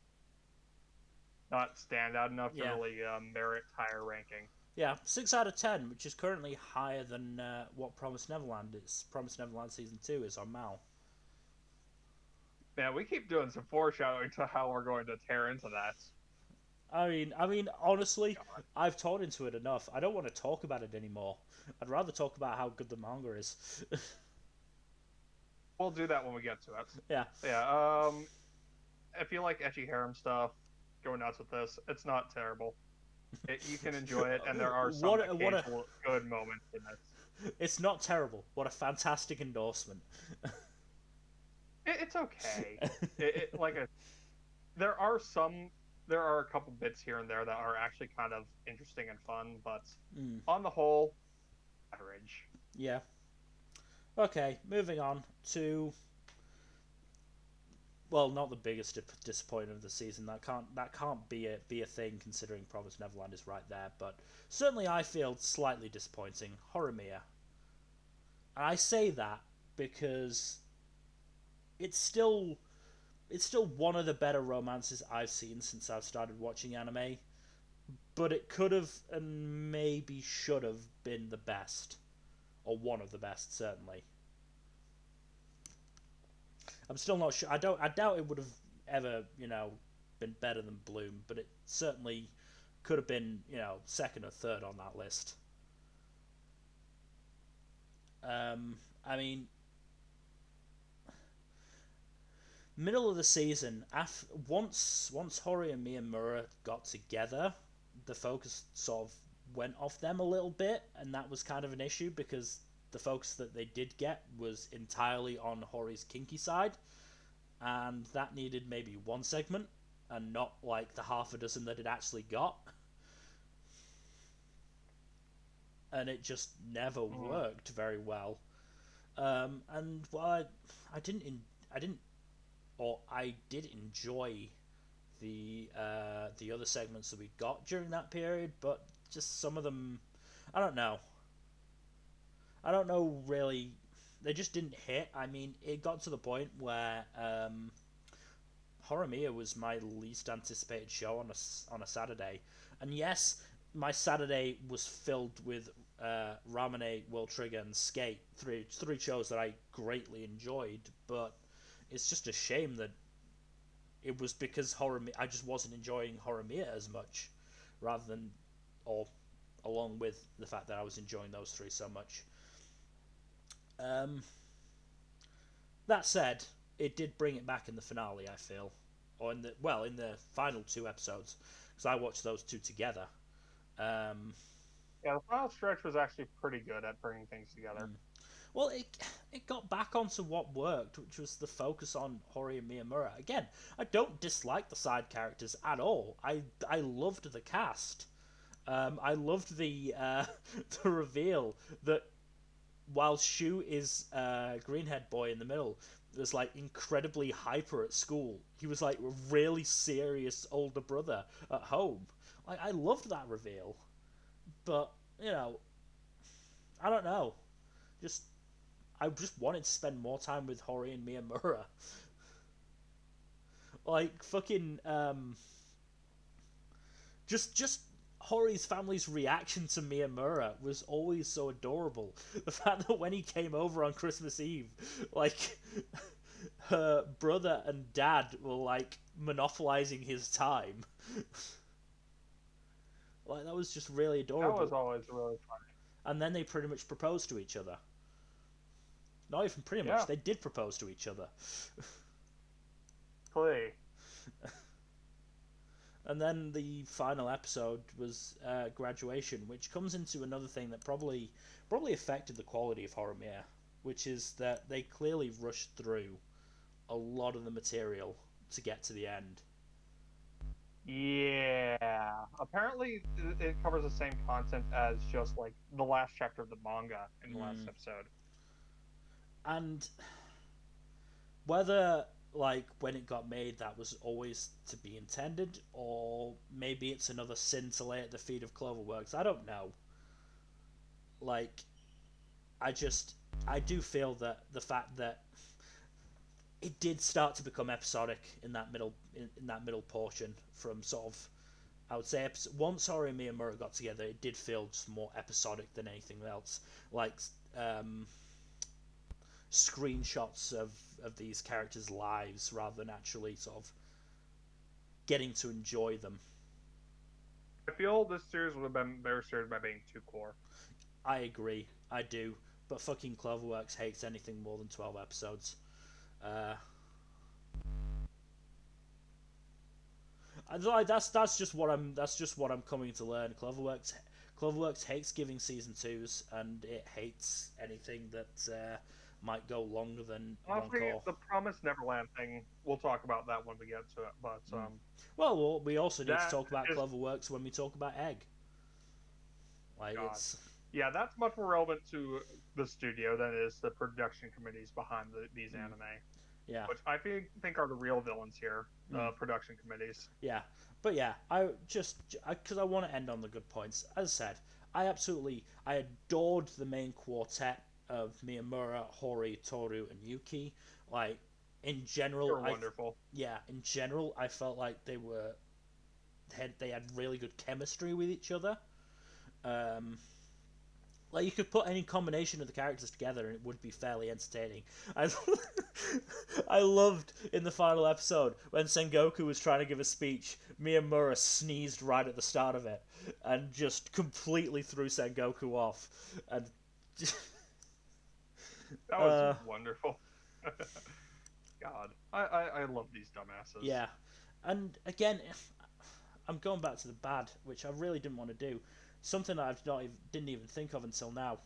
S2: not stand out enough to
S1: Yeah.
S2: really merit higher ranking.
S1: Yeah, 6 out of 10, which is currently higher than what Promised Neverland is. Promised Neverland season 2 is on Mal.
S2: Man, we keep doing some foreshadowing to how we're going to tear into that.
S1: Honestly,
S2: God.
S1: I've torn into it enough. I don't want to talk about it anymore. I'd rather talk about how good the manga is.
S2: We'll do that when we get to it.
S1: Yeah.
S2: Yeah. If you like ecchi harem stuff, go nuts with this. It's not terrible. You can enjoy it, and there are some occasional good moments in it.
S1: It's not terrible. What a fantastic endorsement.
S2: It's okay. There are a couple bits here and there that are actually kind of interesting and fun, but on the whole, average.
S1: Yeah. Okay, moving on to, well, not the biggest disappointment of the season. That can't be a thing considering Promised Neverland is right there, but certainly I feel slightly disappointing. Horimiya. And I say that because it's still one of the better romances I've seen since I've started watching anime, but it could have and maybe should have been the best, or one of the best certainly. I'm still not sure. I doubt it would have ever been better than Bloom, but it certainly could have been second or third on that list. I mean, middle of the season, once Hori and Miyamura got together, the focus sort of went off them a little bit, and that was kind of an issue because the focus that they did get was entirely on Hori's kinky side, and that needed maybe one segment and not like the half a dozen that it actually got. And it just never worked very well. And while I did enjoy the other segments that we got during that period, but just some of them, I don't know. I don't know really. They just didn't hit. I mean, it got to the point where Horimiya was my least anticipated show on a Saturday, and yes, my Saturday was filled with Ramune, World Trigger, and Skate, three shows that I greatly enjoyed. But it's just a shame that it was because I just wasn't enjoying Horimiya as much, rather than, or along with the fact that I was enjoying those three so much. That said, it did bring it back in the finale. I feel, or in the final two episodes, because I watched those two together.
S2: Yeah, the final stretch was actually pretty good at bringing things together.
S1: Well, it got back onto what worked, which was the focus on Hori and Miyamura. Again, I don't dislike the side characters at all. I loved the cast. I loved the the reveal that while Shu is Greenhead Boy in the middle, was like incredibly hyper at school. He was like a really serious older brother at home. I loved that reveal, but I don't know. Just I just wanted to spend more time with Hori and Miyamura. Like fucking just Hori's family's reaction to Miyamura was always so adorable. The fact that when he came over on Christmas Eve, like her brother and dad were like monopolizing his time. Like that was just really adorable.
S2: That was always really funny.
S1: And then they pretty much proposed to each other. Not even pretty much, they did propose to each other.
S2: Play.
S1: And then the final episode was graduation, which comes into another thing that probably affected the quality of Horimiya, which is that they clearly rushed through a lot of the material to get to the end.
S2: Yeah. Apparently, it covers the same content as just like the last chapter of the manga in the last episode.
S1: And whether like when it got made that was always to be intended, or maybe it's another sin to lay at the feet of Cloverworks, I don't know. Like, I just I do feel that the fact that it did start to become episodic in that middle portion from sort of, I would say, once Ori and Miyamura got together, it did feel just more episodic than anything else. Like um, screenshots of these characters' lives rather than actually sort of getting to enjoy them.
S2: I feel this series would have been better served by being too core.
S1: I agree, I do, but fucking Cloverworks hates anything more than 12 episodes. Uh, that's just what I'm coming to learn. Cloverworks hates giving season twos, and it hates anything that might go longer than
S2: Honestly,
S1: one core.
S2: the Promised Neverland thing, we'll talk about that when we get to it. But
S1: Well, we also need to
S2: that
S1: talk about
S2: is,
S1: Cloverworks when we talk about Egg. Like
S2: God.
S1: it's
S2: Yeah, that's much more relevant to the studio than it is the production committees behind these anime.
S1: Yeah.
S2: Which I think are the real villains here, production committees.
S1: Yeah, but yeah, because I want to end on the good points. As I said, I adored the main quartet of Miyamura, Hori, Toru, and Yuki. Like in general,
S2: They're wonderful.
S1: In general, I felt like they had really good chemistry with each other. Like you could put any combination of the characters together and it would be fairly entertaining. I, I loved in the final episode when Sengoku was trying to give a speech, Miyamura sneezed right at the start of it and just completely threw Sengoku off. And
S2: that was wonderful. God, I love these dumbasses.
S1: Yeah, and again, I'm going back to the bad, which I really didn't want to do. Something that didn't even think of until now.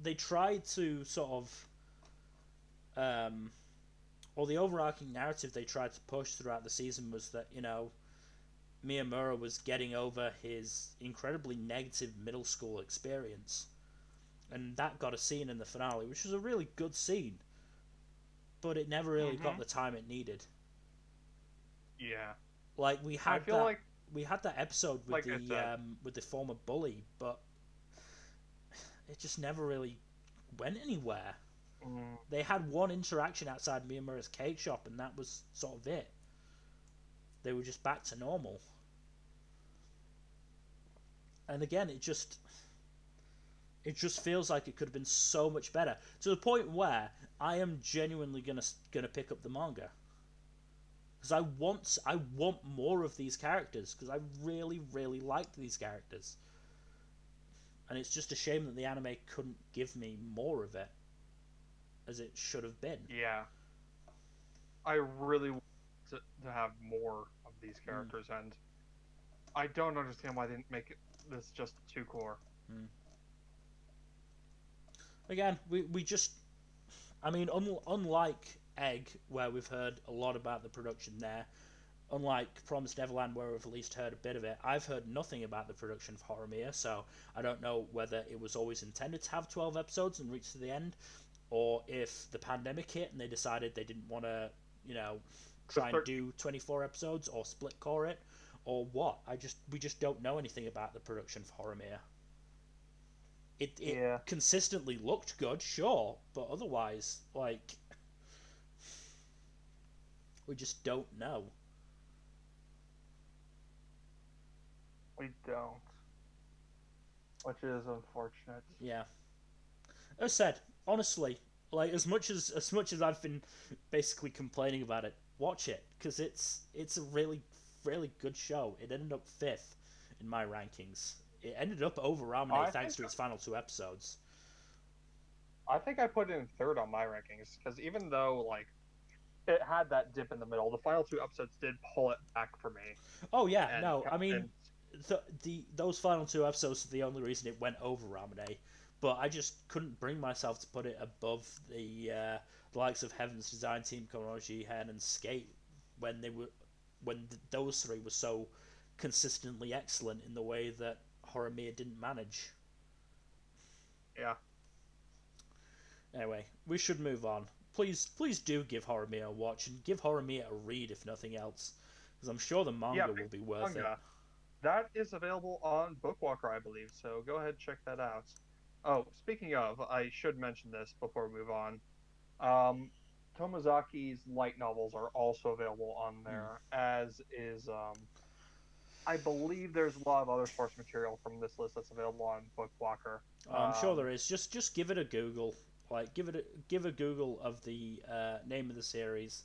S1: They tried to sort of, or the overarching narrative they tried to push throughout the season was that Miyamura was getting over his incredibly negative middle school experience, and that got a scene in the finale, which was a really good scene, but it never really got the time it needed.
S2: Yeah,
S1: like we had that episode with with the former bully, but it just never really went anywhere. They had one interaction outside Miyamura's cake shop, and that was sort of it. They were just back to normal. And again, it just feels like it could have been so much better, to the point where I am genuinely gonna pick up the manga. Because I want more of these characters, because I really, really liked these characters. And it's just a shame that the anime couldn't give me more of it, as it should have been.
S2: Yeah. I really want to have more of these characters, and I don't understand why they didn't make this just 2 core.
S1: Again, we just... I mean, unlike Egg, where we've heard a lot about the production there, unlike Promised Neverland, where we've at least heard a bit of it, I've heard nothing about the production of Horimiya, so I don't know whether it was always intended to have 12 episodes and reach to the end, or if the pandemic hit and they decided they didn't want to, try and do 24 episodes or split core it, or what. We just don't know anything about the production of Horimiya. It consistently looked good, sure, but otherwise, like, we just don't know.
S2: We don't. Which is unfortunate.
S1: Yeah. As said, honestly, like as much as I've been basically complaining about it, watch it, because it's a really, really good show. It ended up 5th in my rankings. It ended up over Ramune thanks to its final 2 episodes.
S2: I think I put it in 3rd on my rankings, because even though like it had that dip in the middle, the final 2 episodes did pull it back for me.
S1: Oh yeah, no, I mean those final 2 episodes are the only reason it went over Ramune, but I just couldn't bring myself to put it above the likes of Heaven's Design Team, Konoji Hen, and Skate when those 3 were so consistently excellent in the way that Horimiya didn't manage.
S2: Yeah.
S1: Anyway, we should move on. Please do give Horimiya a watch, and give Horimiya a read if nothing else, because I'm sure the manga will be worth it.
S2: That is available on Bookwalker, I believe, so go ahead and check that out. Oh, speaking of, I should mention this before we move on. Um, Tomozaki's light novels are also available on
S1: Hmm.
S2: there, as is I believe there's a lot of other source material from this list that's available on Bookwalker.
S1: I'm sure there is. Just give it a Google. Like give a Google of the name of the series,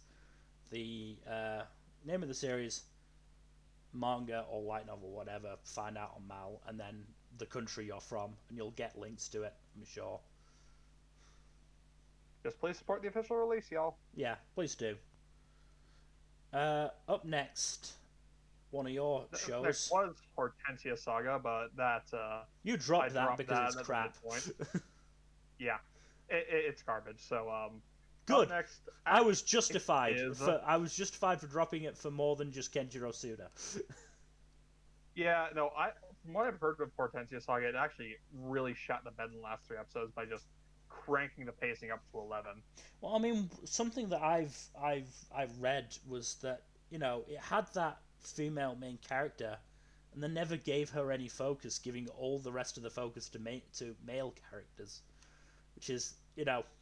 S1: the name of the series, manga or light novel, whatever. Find out on Mal, and then the country you're from, and you'll get links to it. I'm sure.
S2: Just please support the official release, y'all.
S1: Yeah, please do. Up next, one of your
S2: Up next
S1: shows.
S2: was Hortensia Saga, but that
S1: You
S2: I
S1: dropped that
S2: dropped
S1: because
S2: that
S1: it's
S2: at the
S1: crap.
S2: midpoint. Yeah, it's garbage. So up
S1: Good.
S2: next
S1: I was justified.
S2: is
S1: I was justified for dropping it for more than just Kenjiro Suda.
S2: yeah, no, I from what I've heard of Hortensia Saga, it actually really shot the bed in the last 3 episodes by just cranking the pacing up to 11.
S1: Well, I mean, something that I've read was that it had that female main character, and they never gave her any focus, giving all the rest of the focus to male characters, which is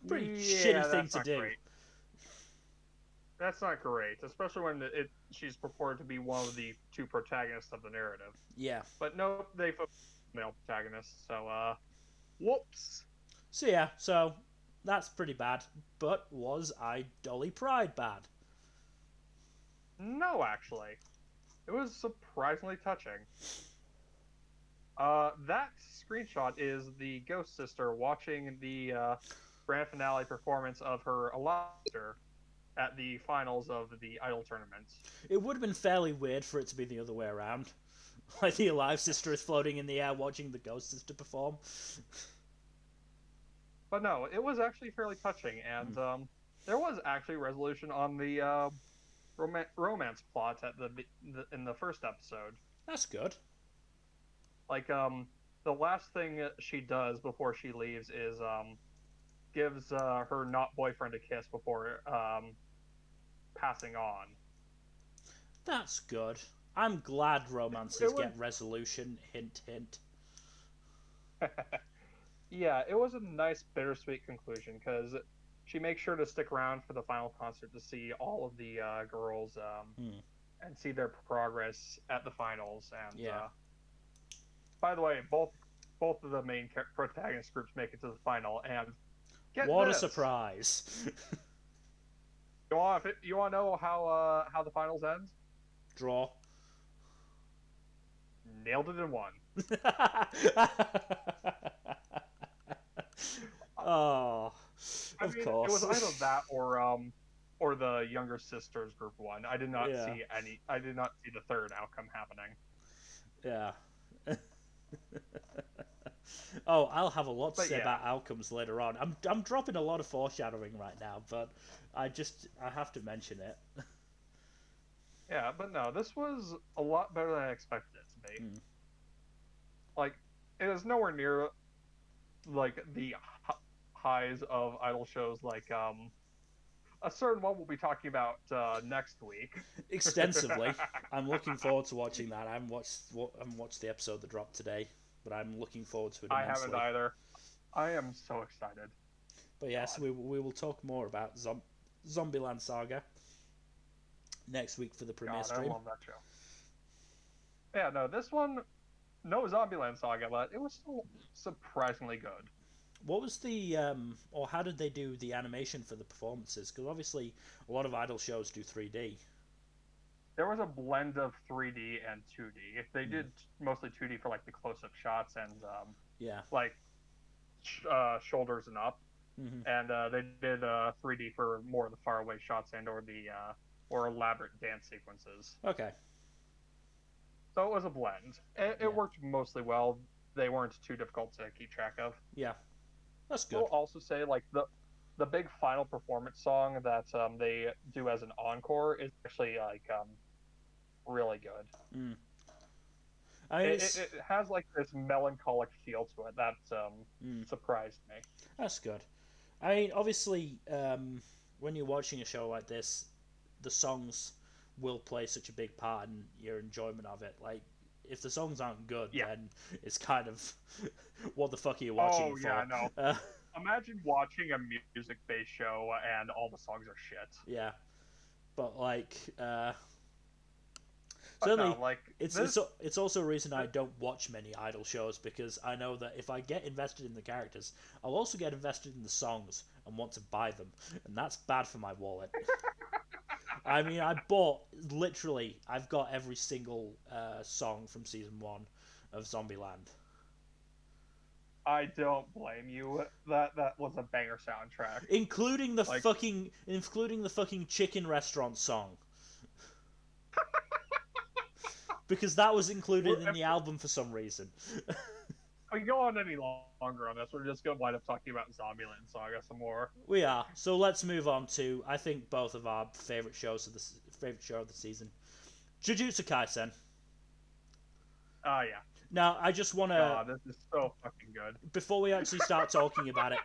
S1: pretty
S2: Yeah,
S1: shitty thing
S2: that's
S1: to
S2: not
S1: do.
S2: great. That's not great, especially when she's purported to be one of the two protagonists of the narrative.
S1: Yeah.
S2: But no, they focus on male protagonists. So whoops.
S1: So yeah, so that's pretty bad. But was I Dolly Pride bad?
S2: No, actually, it was surprisingly touching. That screenshot is the Ghost Sister watching the grand finale performance of her Alaster at the finals of the Idol tournaments.
S1: It would have been fairly weird for it to be the other way around. Like the Alive Sister is floating in the air watching the Ghost Sister perform.
S2: But no, it was actually fairly touching, and there was actually resolution on the romance plot at in the first episode.
S1: That's good.
S2: Like the last thing she does before she leaves is gives her not boyfriend a kiss before passing on.
S1: That's good. I'm glad romances
S2: It was
S1: get resolution. Hint, hint.
S2: yeah, it was a nice bittersweet conclusion because she makes sure to stick around for the final concert to see all of the girls and see their progress at the finals. And
S1: Yeah.
S2: by the way, both of the main protagonist groups make it to the final. And get
S1: What
S2: this,
S1: a surprise!
S2: you want to know how the finals ends?
S1: Draw.
S2: Nailed it in one.
S1: Oh,
S2: I
S1: of
S2: mean,
S1: course.
S2: it was either that or the younger sisters group one. I did not
S1: Yeah.
S2: see any. I did not see the third outcome happening.
S1: Yeah. Oh, I'll have a lot to
S2: But
S1: say
S2: yeah.
S1: about outcomes later on. I'm dropping a lot of foreshadowing right now, but I have to mention it.
S2: Yeah, but no, this was a lot better than I expected it to be.
S1: Mm.
S2: Like, it is nowhere near like the highs of idol shows like a certain one we'll be talking about next week.
S1: Extensively. I'm looking forward to watching that. I haven't watched the episode that dropped today, but I'm looking forward to it
S2: I
S1: immensely.
S2: haven't either. I am so excited.
S1: But yes, we will talk more about Zombieland Saga next week for the premiere
S2: God,
S1: stream.
S2: I love that show. Yeah, no, this one, no Zombieland Saga, but it was still surprisingly good.
S1: What was the or how did they do the animation for the performances? Because obviously a lot of idol shows do 3D.
S2: There was a blend of 3D and 2D. If they did mostly 2D for like the close-up shots and
S1: Yeah.
S2: like shoulders and up, and they did 3D for more of the faraway shots and or the or elaborate dance sequences.
S1: Okay.
S2: So it was a blend. It worked mostly well. They weren't too difficult to keep track of.
S1: Yeah, that's good.
S2: We'll also say like the big final performance song that they do as an encore is actually like really good.
S1: I mean,
S2: It has like this melancholic feel to it that surprised me.
S1: That's good. I mean, obviously, when you're watching a show like this, the songs will play such a big part in your enjoyment of it. Like, if the songs aren't good,
S2: Yeah.
S1: then it's kind of what the fuck are you watching
S2: Oh
S1: it
S2: yeah,
S1: for?
S2: no.
S1: Uh,
S2: Imagine watching a music-based show and all the songs are shit.
S1: yeah, but like
S2: But
S1: certainly
S2: no, like
S1: it's
S2: this.
S1: it's also a reason I don't watch many idol shows, because I know that if I get invested in the characters, I'll also get invested in the songs and want to buy them, and that's bad for my wallet. I mean, I bought literally. I've got every single song from season 1 of Zombieland,
S2: I don't blame you. That was a banger soundtrack.
S1: including the
S2: Like,
S1: fucking chicken restaurant song, because that was included in
S2: if
S1: the album for some reason.
S2: we go on any longer on this, we're just gonna wind up talking about Zombieland Saga some more.
S1: We are. So let's move on to, I think, both of our favorite show of the season, Jujutsu Kaisen.
S2: Yeah.
S1: Now, I just want to,
S2: God, this is so fucking good.
S1: before we actually start talking about it,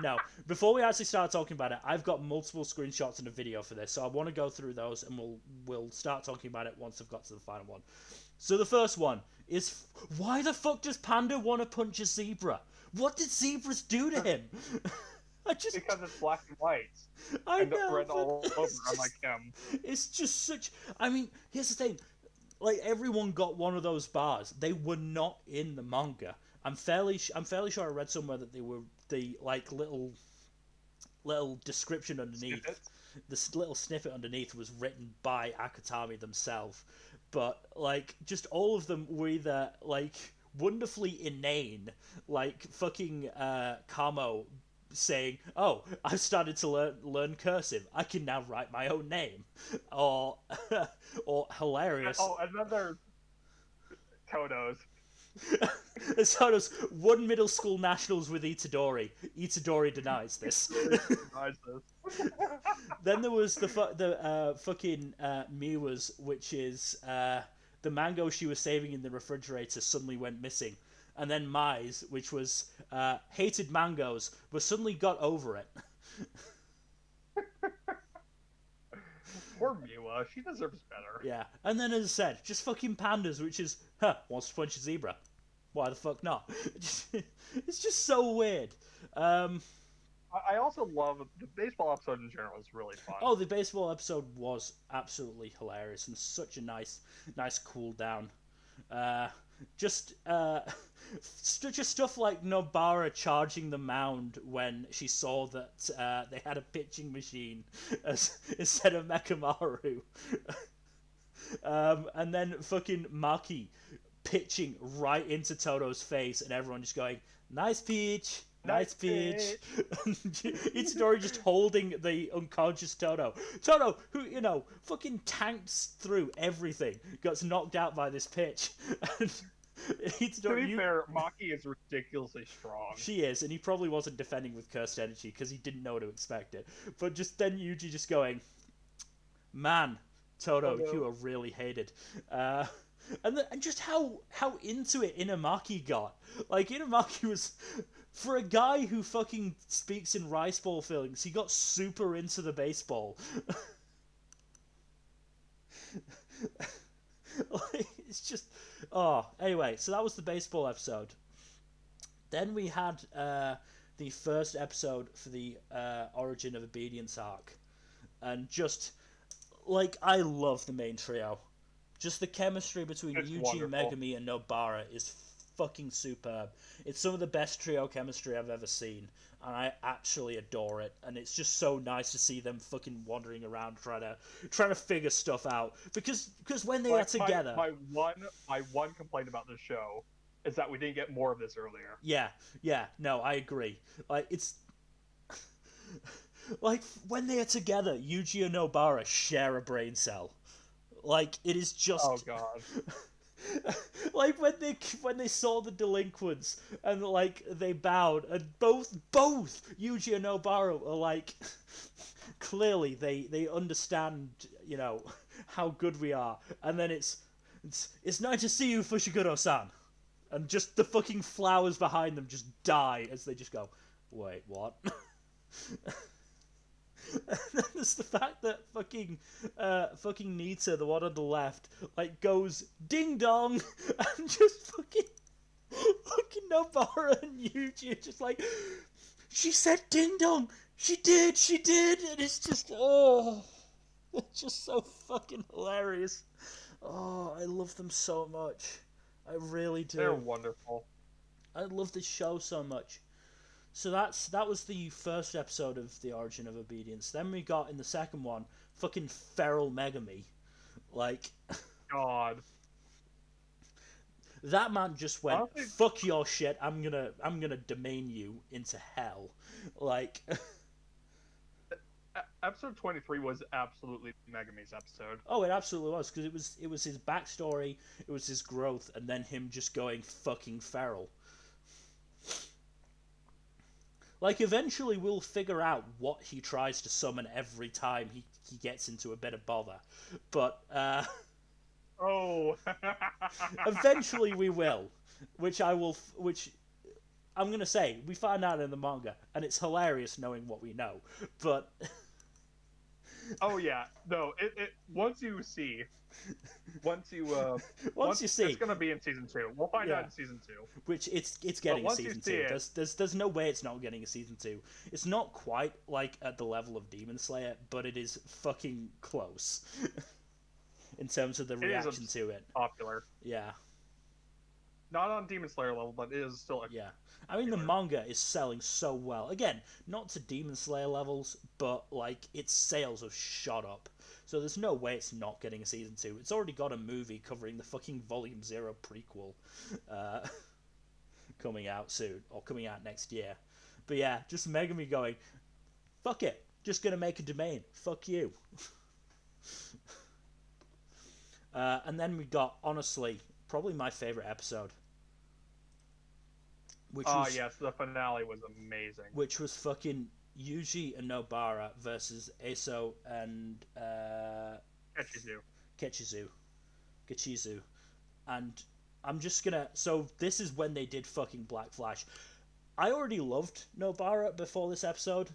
S1: no. Before we actually start talking about it, I've got multiple screenshots and a video for this, so I want to go through those, and we'll start talking about it once I've got to the final one. So the first one is, why the fuck does Panda want to punch a zebra? What did zebras do to him?
S2: Because it's black and white.
S1: I
S2: And
S1: know,
S2: red
S1: but
S2: all over,
S1: it's
S2: unlike
S1: just-
S2: him.
S1: It's just such. I mean, here's the thing. Like, everyone got one of those bars. They were not in the manga. I'm fairly sure I read somewhere that they were the like little description underneath.
S2: Snippets?
S1: This little snippet underneath was written by Akutami themselves, but like just all of them were either like wonderfully inane, like fucking Kamo saying, "Oh, I've started to learn cursive. I can now write my own name," or or hilarious.
S2: Oh, and then there's Todos.
S1: It's sort of one middle school nationals with Itadori. Itadori denies this.
S2: Denies this.
S1: Then there was the fucking Miwa's, which is the mango she was saving in the refrigerator suddenly went missing, and then Mai's, which was hated mangoes but suddenly got over it.
S2: Poor Miwa, she deserves better.
S1: Yeah, and then as I said, just fucking pandas, which is wants to punch a zebra. Why the fuck not? It's just so weird.
S2: I also love the baseball episode in general is really fun.
S1: Oh, the baseball episode was absolutely hilarious and such a nice cool down. Just stuff like Nobara charging the mound when she saw that they had a pitching machine instead of Mekamaru. And then fucking Maki pitching right into Toto's face and everyone just going, "Nice pitch! Nice pitch!" Itadori just holding the unconscious Toto. Toto, who, fucking tanks through everything, gets knocked out by this pitch.
S2: To be fair, Maki is ridiculously strong.
S1: She is, and he probably wasn't defending with cursed energy because he didn't know to expect it. But just then Yuji just going, "Man, Toto, you are really hated." And just how into it Inamaki got. Like, Inamaki was, for a guy who fucking speaks in rice ball fillings, he got super into the baseball. Like, it's just, anyway, so that was the baseball episode. Then we had the first episode for the Origin of Obedience arc, and just like, I love the main trio. Just the chemistry between
S2: It's
S1: Yuji,
S2: wonderful.
S1: Megumi, and Nobara is fucking superb. It's some of the best trio chemistry I've ever seen, and I actually adore it. And it's just so nice to see them fucking wandering around trying to figure stuff out. Because when they are together,
S2: my one complaint about this show is that we didn't get more of this earlier.
S1: yeah, no, I agree. Like, it's like when they are together, Yuji and Nobara share a brain cell. Like, it is just.
S2: Oh god.
S1: Like when they saw the delinquents and like they bowed, and both Yuji and Nobara are like, clearly they understand, how good we are, and then it's nice to see you, Fushiguro-san, and just the fucking flowers behind them just die as they just go, "Wait, what?" And then there's the fact that fucking Nita, the one on the left, like goes ding dong, and just fucking Nobara and Yuji are just like, she said ding dong, she did, and it's just it's just so fucking hilarious. Oh, I love them so much. I really do.
S2: They're wonderful.
S1: I love this show so much. So that was the first episode of The Origin of Obedience. Then we got in the second one, fucking Feral Megami. Like,
S2: God.
S1: that man just went,
S2: Honestly,
S1: fuck your shit, I'm gonna domain you into hell. Like,
S2: episode 23 was absolutely Megami's episode.
S1: oh, it absolutely was, because it was his backstory, it was his growth, and then him just going fucking feral. Like, eventually we'll figure out what he tries to summon every time he gets into a bit of bother. But,
S2: Oh.
S1: eventually we will. Which I'm going to say, we find out in the manga, and it's hilarious knowing what we know. But...
S2: Oh, yeah. No, it once you see... Once you see, it's gonna be in season 2. We'll find out in season 2.
S1: Which it's getting a season 2. There's no way it's not getting a season 2. It's not quite like at the level of Demon Slayer, but it is fucking close in terms of the reaction to it.
S2: Popular.
S1: Yeah.
S2: Not on Demon Slayer level, but it is still.
S1: Yeah. I mean, the manga is selling so well. Again, not to Demon Slayer levels, but like its sales have shot up. So there's no way it's not getting a season 2. It's already got a movie covering the fucking Volume 0 prequel coming out soon, or coming out next year. But yeah, just Megami going, fuck it, just gonna make a domain, fuck you. And then we got, honestly, probably my favourite episode.
S2: Yes, the finale was amazing.
S1: Which was fucking Yuji and Nobara versus Eso and Kechizu. And I'm just gonna... So this is when they did fucking Black Flash. I already loved Nobara before this episode.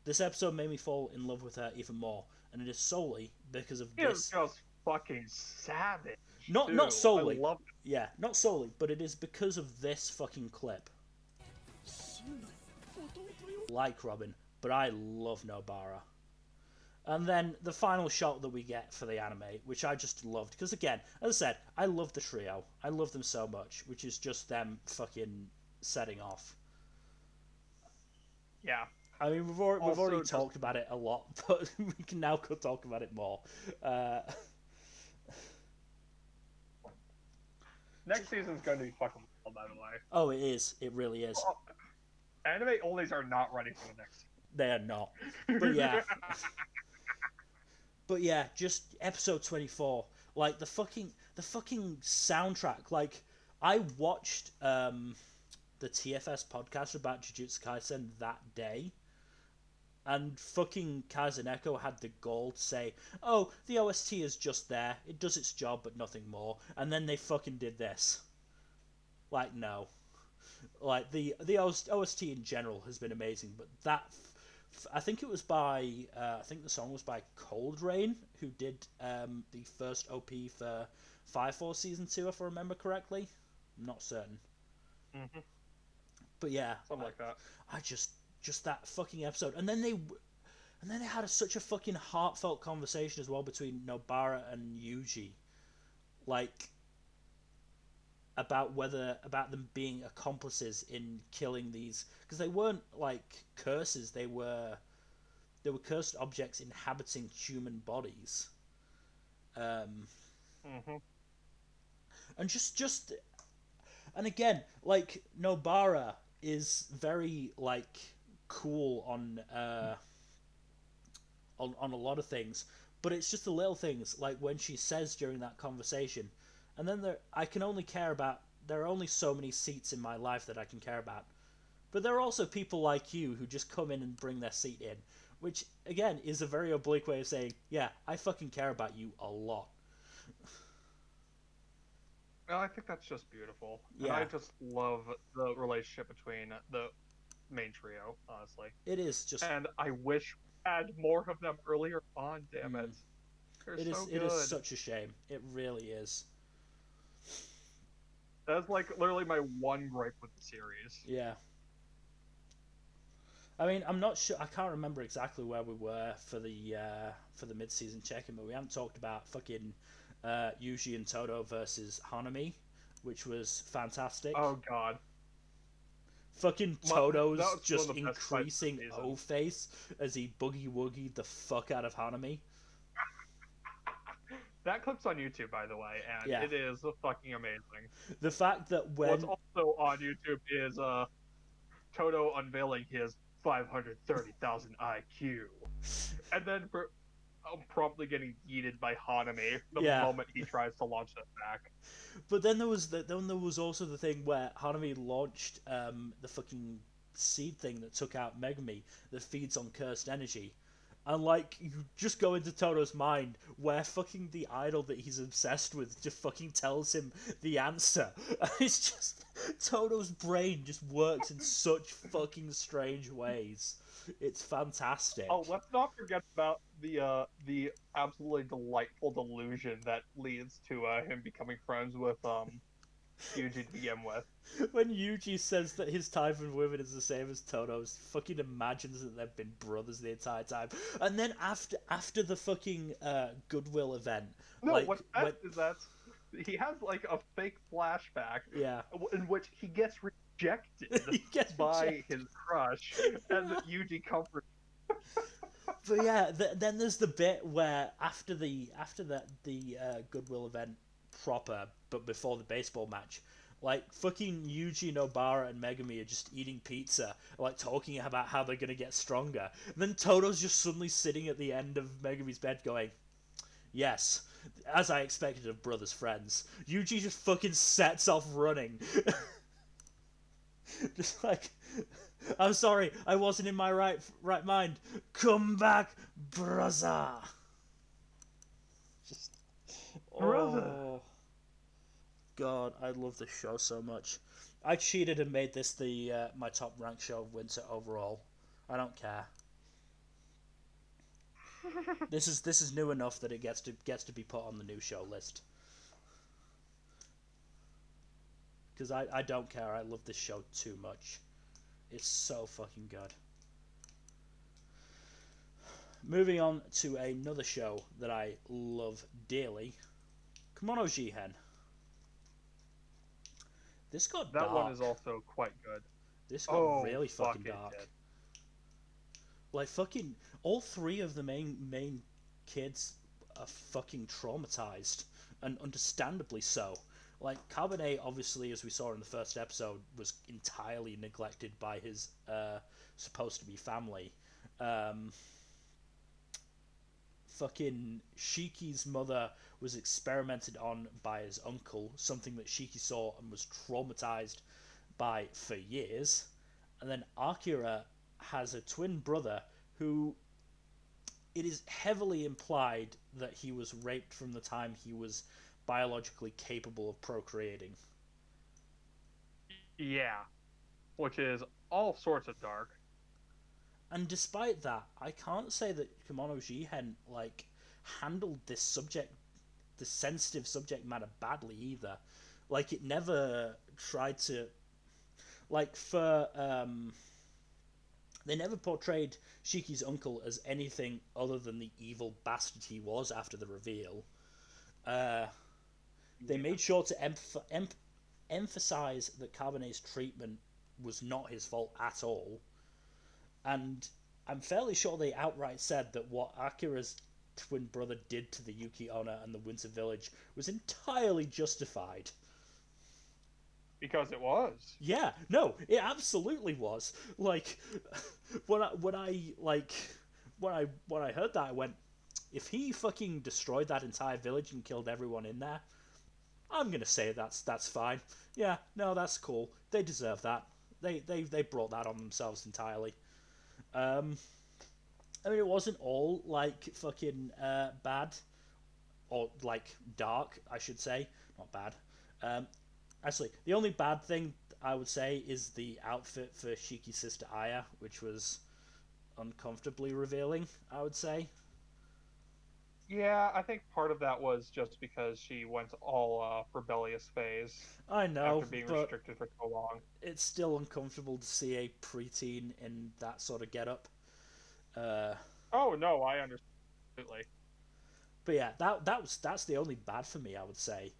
S1: This episode made me fall in love with her even more. And it is solely because of this.
S2: It was fucking savage.
S1: Not solely.
S2: I loved it.
S1: Yeah, not solely, but it is because of this fucking clip. Like Robin, but I love Nobara. And then the final shot that we get for the anime, which I just loved, because again, as I said, I love the trio. I love them so much, which is just them fucking setting off.
S2: Yeah.
S1: I mean, we've already talked about it a lot, but we can now talk about it more.
S2: Next season's going to be fucking wild, by the way.
S1: Oh, it is. It really is.
S2: Oh, anime onlys are not ready for the next.
S1: They are not. But yeah. But yeah, just episode 24. Like, the fucking soundtrack. Like, I watched the TFS podcast about Jujutsu Kaisen that day. And fucking Kazuneko had the gall to say, oh, the OST is just there. It does its job, but nothing more. And then they fucking did this. Like, no. Like, the OST in general has been amazing, but that... I think it was by... I think the song was by Cold Rain, who did the first OP for Fire Force Season 2, if I remember correctly. I'm not certain.
S2: Mm-hmm.
S1: But yeah.
S2: Something like that.
S1: I just that fucking episode. And then they had such a fucking heartfelt conversation as well between Nobara and Yuji. Like... about them being accomplices in killing these, because they weren't like curses, they were cursed objects inhabiting human bodies,
S2: mm-hmm.
S1: And just and again, like, Nobara is very like cool on a lot of things, but it's just the little things, like when she says during that conversation. And then there are only so many seats in my life that I can care about. But there are also people like you who just come in and bring their seat in. Which, again, is a very oblique way of saying, yeah, I fucking care about you a lot.
S2: Well, I think that's just beautiful.
S1: Yeah.
S2: And I just love the relationship between the main trio, honestly.
S1: It is just...
S2: And I wish had more of them earlier on. Damn it, they're so
S1: It is
S2: good.
S1: such a shame. It really is.
S2: That's like literally my one gripe with the series.
S1: Yeah. I mean, I'm not sure. I can't remember exactly where we were for the mid-season check-in, but we haven't talked about fucking Yuji and Todo versus Hanami, which was fantastic.
S2: Oh god,
S1: Fucking
S2: that
S1: Todo's
S2: was one
S1: just
S2: of the best fights of
S1: increasing
S2: the season.
S1: O face as he boogie woogied the fuck out of Hanami.
S2: That clip's on YouTube, by the way, and
S1: Yeah.
S2: it is fucking amazing.
S1: The fact that
S2: What's
S1: when
S2: also on YouTube is Toto unveiling his 530,000 IQ, and then promptly getting yeeted by Hanami the
S1: Yeah.
S2: moment he tries to launch that back.
S1: But then there was also the thing where Hanami launched the fucking seed thing that took out Megami that feeds on cursed energy. And like you just go into Todo's mind where fucking the idol that he's obsessed with just fucking tells him the answer. And it's just Todo's brain just works in such fucking strange ways. It's fantastic.
S2: Oh, let's not forget about the absolutely delightful delusion that leads to him becoming friends with Yuji to begin with.
S1: When Yuji says that his time with women is the same as Todo's, fucking imagines that they've been brothers the entire time. And then after the fucking Goodwill event,
S2: No,
S1: like,
S2: what's best is that he has like a fake flashback
S1: yeah,
S2: in which he gets rejected
S1: he gets
S2: by
S1: rejected.
S2: his crush, and Yuji comforts.
S1: But yeah, then there's the bit where after the Goodwill event proper, but before the baseball match, like fucking Yuji, Nobara, and Megami are just eating pizza, like talking about how they're gonna get stronger. And then Toto's just suddenly sitting at the end of Megami's bed, going, "Yes, as I expected of brothers' friends." Yuji just fucking sets off running, just like, "I'm sorry, I wasn't in my right mind. Come back, brother." Just
S2: Brother.
S1: oh god, I love this show so much. I cheated and made this the my top ranked show of winter overall. I don't care. This is new enough that it gets to be put on the new show list. Because I don't care. I love this show too much. It's so fucking good. Moving on to another show that I love dearly, Kemono Jihen. This got
S2: That
S1: dark.
S2: one is also quite good.
S1: This got really fucking
S2: fuck it
S1: dark.
S2: did.
S1: Like fucking all three of the main kids are fucking traumatized, and understandably so. Like Carbonate, obviously, as we saw in the first episode, was entirely neglected by his supposed to be family. Fucking Shiki's mother was experimented on by his uncle, something that Shiki saw and was traumatized by for years. And then Akira has a twin brother who it is heavily implied that he was raped from the time he was biologically capable of procreating.
S2: Yeah, which is all sorts of dark.
S1: And despite that, I can't say that Kemono Jihen like handled this sensitive subject matter badly either. Like it never tried to, like for they never portrayed Shiki's uncle as anything other than the evil bastard he was after the reveal. They made sure to emphasize that Carbonate's treatment was not his fault at all. And I'm fairly sure they outright said that what Akira's twin brother did to the Yuki Onna and the Winter Village was entirely justified.
S2: Because it was.
S1: Yeah, no, it absolutely was. Like, when I heard that, I went, if he fucking destroyed that entire village and killed everyone in there, I'm gonna say that's fine. Yeah, no, that's cool. They deserve that. They brought that on themselves entirely. I mean, it wasn't all like fucking bad, or like dark, I should say, not bad. Actually, the only bad thing I would say is the outfit for Shiki's sister Aya, which was uncomfortably revealing, I would say.
S2: Yeah, I think part of that was just because she went all rebellious phase
S1: I know,
S2: after being
S1: but
S2: restricted for so long.
S1: it's still uncomfortable to see a preteen in that sort of getup. Uh,
S2: Oh no, I understand completely.
S1: but yeah, that's the only bad for me, I would say.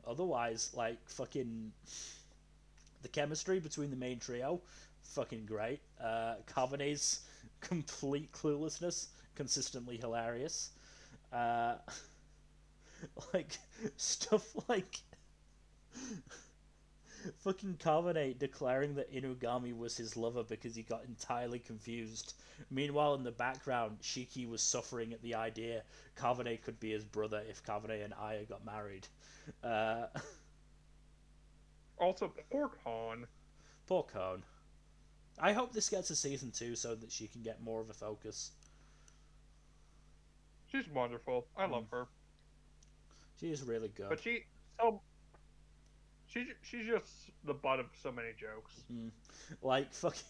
S1: Otherwise, like fucking the chemistry between the main trio, fucking great. Carbonate's complete cluelessness, consistently hilarious. Uh, like stuff like fucking Carbonate declaring that Inugami was his lover because he got entirely confused. Meanwhile, in the background, Shiki was suffering at the idea Carbonate could be his brother if Carbonate and Aya got married. Uh,
S2: Also, poor Con.
S1: poor Cone. I hope this gets a season 2 so that she can get more of a focus.
S2: She's wonderful. I love her.
S1: She is really good.
S2: But so she's just the butt of so many jokes.
S1: Like fucking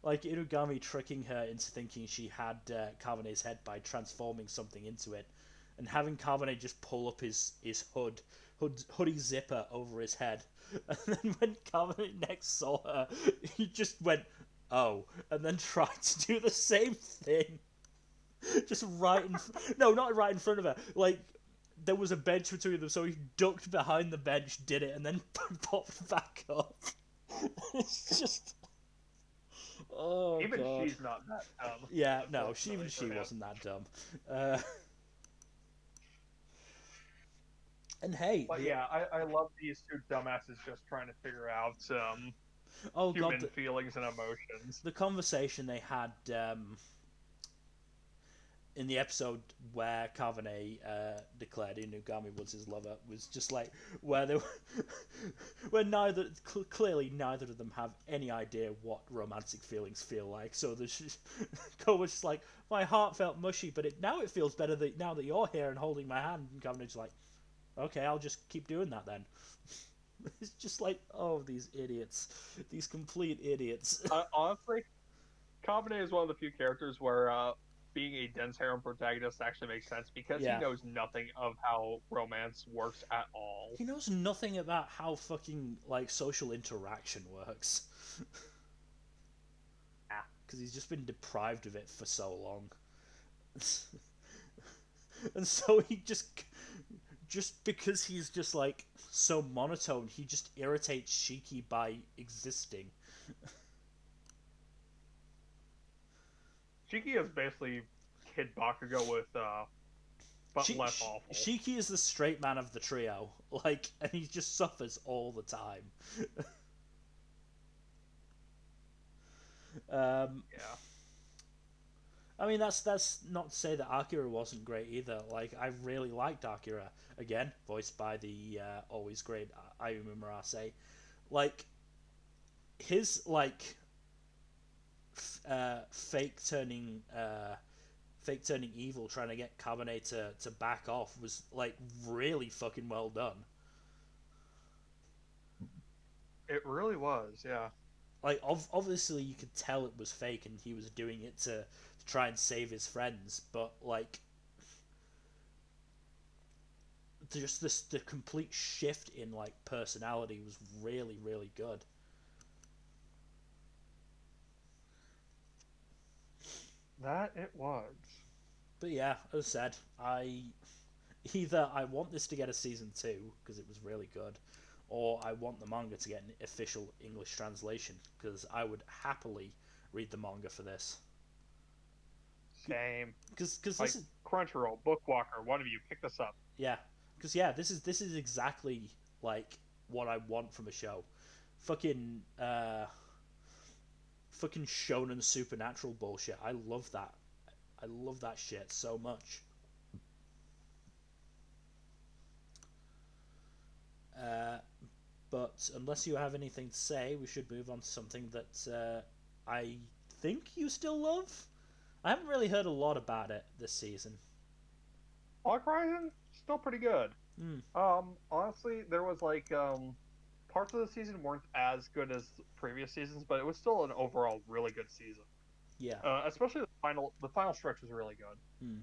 S1: like Inugami tricking her into thinking she had Carbonate's head by transforming something into it, and having Carbonate just pull up his hoodie zipper over his head, and then when Carbonate next saw her, he just went, "Oh," and then tried to do the same thing, just right in no, not right in front of her, like. There was a bench between them, so he ducked behind the bench, did it, and then popped back up. It's just, oh
S2: Even
S1: god.
S2: she's not that dumb.
S1: Yeah, no,
S2: Unfortunately
S1: she
S2: for him.
S1: wasn't that dumb. Uh, and hey,
S2: But yeah, I love these two dumbasses just trying to figure out
S1: oh god,
S2: human feelings and emotions.
S1: the conversation they had in the episode where Carbonet declared Inugami was his lover was just like where they were, where clearly neither of them have any idea what romantic feelings feel like. So the Ko was just like, my heart felt mushy, but now it feels better that now that you're here and holding my hand. And Carbonet's like, okay, I'll just keep doing that then. It's just like, oh, these idiots, these complete idiots.
S2: Honestly, Kabane is one of the few characters where being a dense harem protagonist actually makes sense because
S1: Yeah.
S2: he knows nothing of how romance works at all.
S1: He knows nothing about how fucking like social interaction works.
S2: Yeah.
S1: Because he's just been deprived of it for so long. And so he just because he's just like so monotone, he just irritates Shiki by existing.
S2: Shiki is basically Kid Bakugo with but less awful.
S1: Shiki is the straight man of the trio, like, and he just suffers all the time.
S2: Yeah.
S1: I mean, that's not to say that Akira wasn't great either. Like, I really liked Akira. Again, voiced by the always great Ayumi Murase. Like, his like fake turning evil, trying to get Carbonate to back off was like really fucking well done.
S2: It really was, yeah.
S1: Like, obviously you could tell it was fake and he was doing it to try and save his friends, but like just the complete shift in like personality was really really good.
S2: That it was.
S1: But yeah, as I said, I want this to get a season 2 because it was really good, or I want the manga to get an official English translation because I would happily read the manga for this.
S2: Same.
S1: Because
S2: like,
S1: this is
S2: Crunchyroll, Bookwalker, one of you pick this up.
S1: yeah, because yeah, this is exactly like what I want from a show. Fucking fucking shonen supernatural bullshit. I love that. I love that shit so much. Uh, but unless you have anything to say, we should move on to something that I think you still love. I haven't really heard a lot about it this season.
S2: Log Horizon, still pretty good.
S1: Mm.
S2: Honestly, there was like parts of the season weren't as good as previous seasons, but it was still an overall really good season.
S1: Yeah.
S2: Especially the final stretch was really good.
S1: Hmm.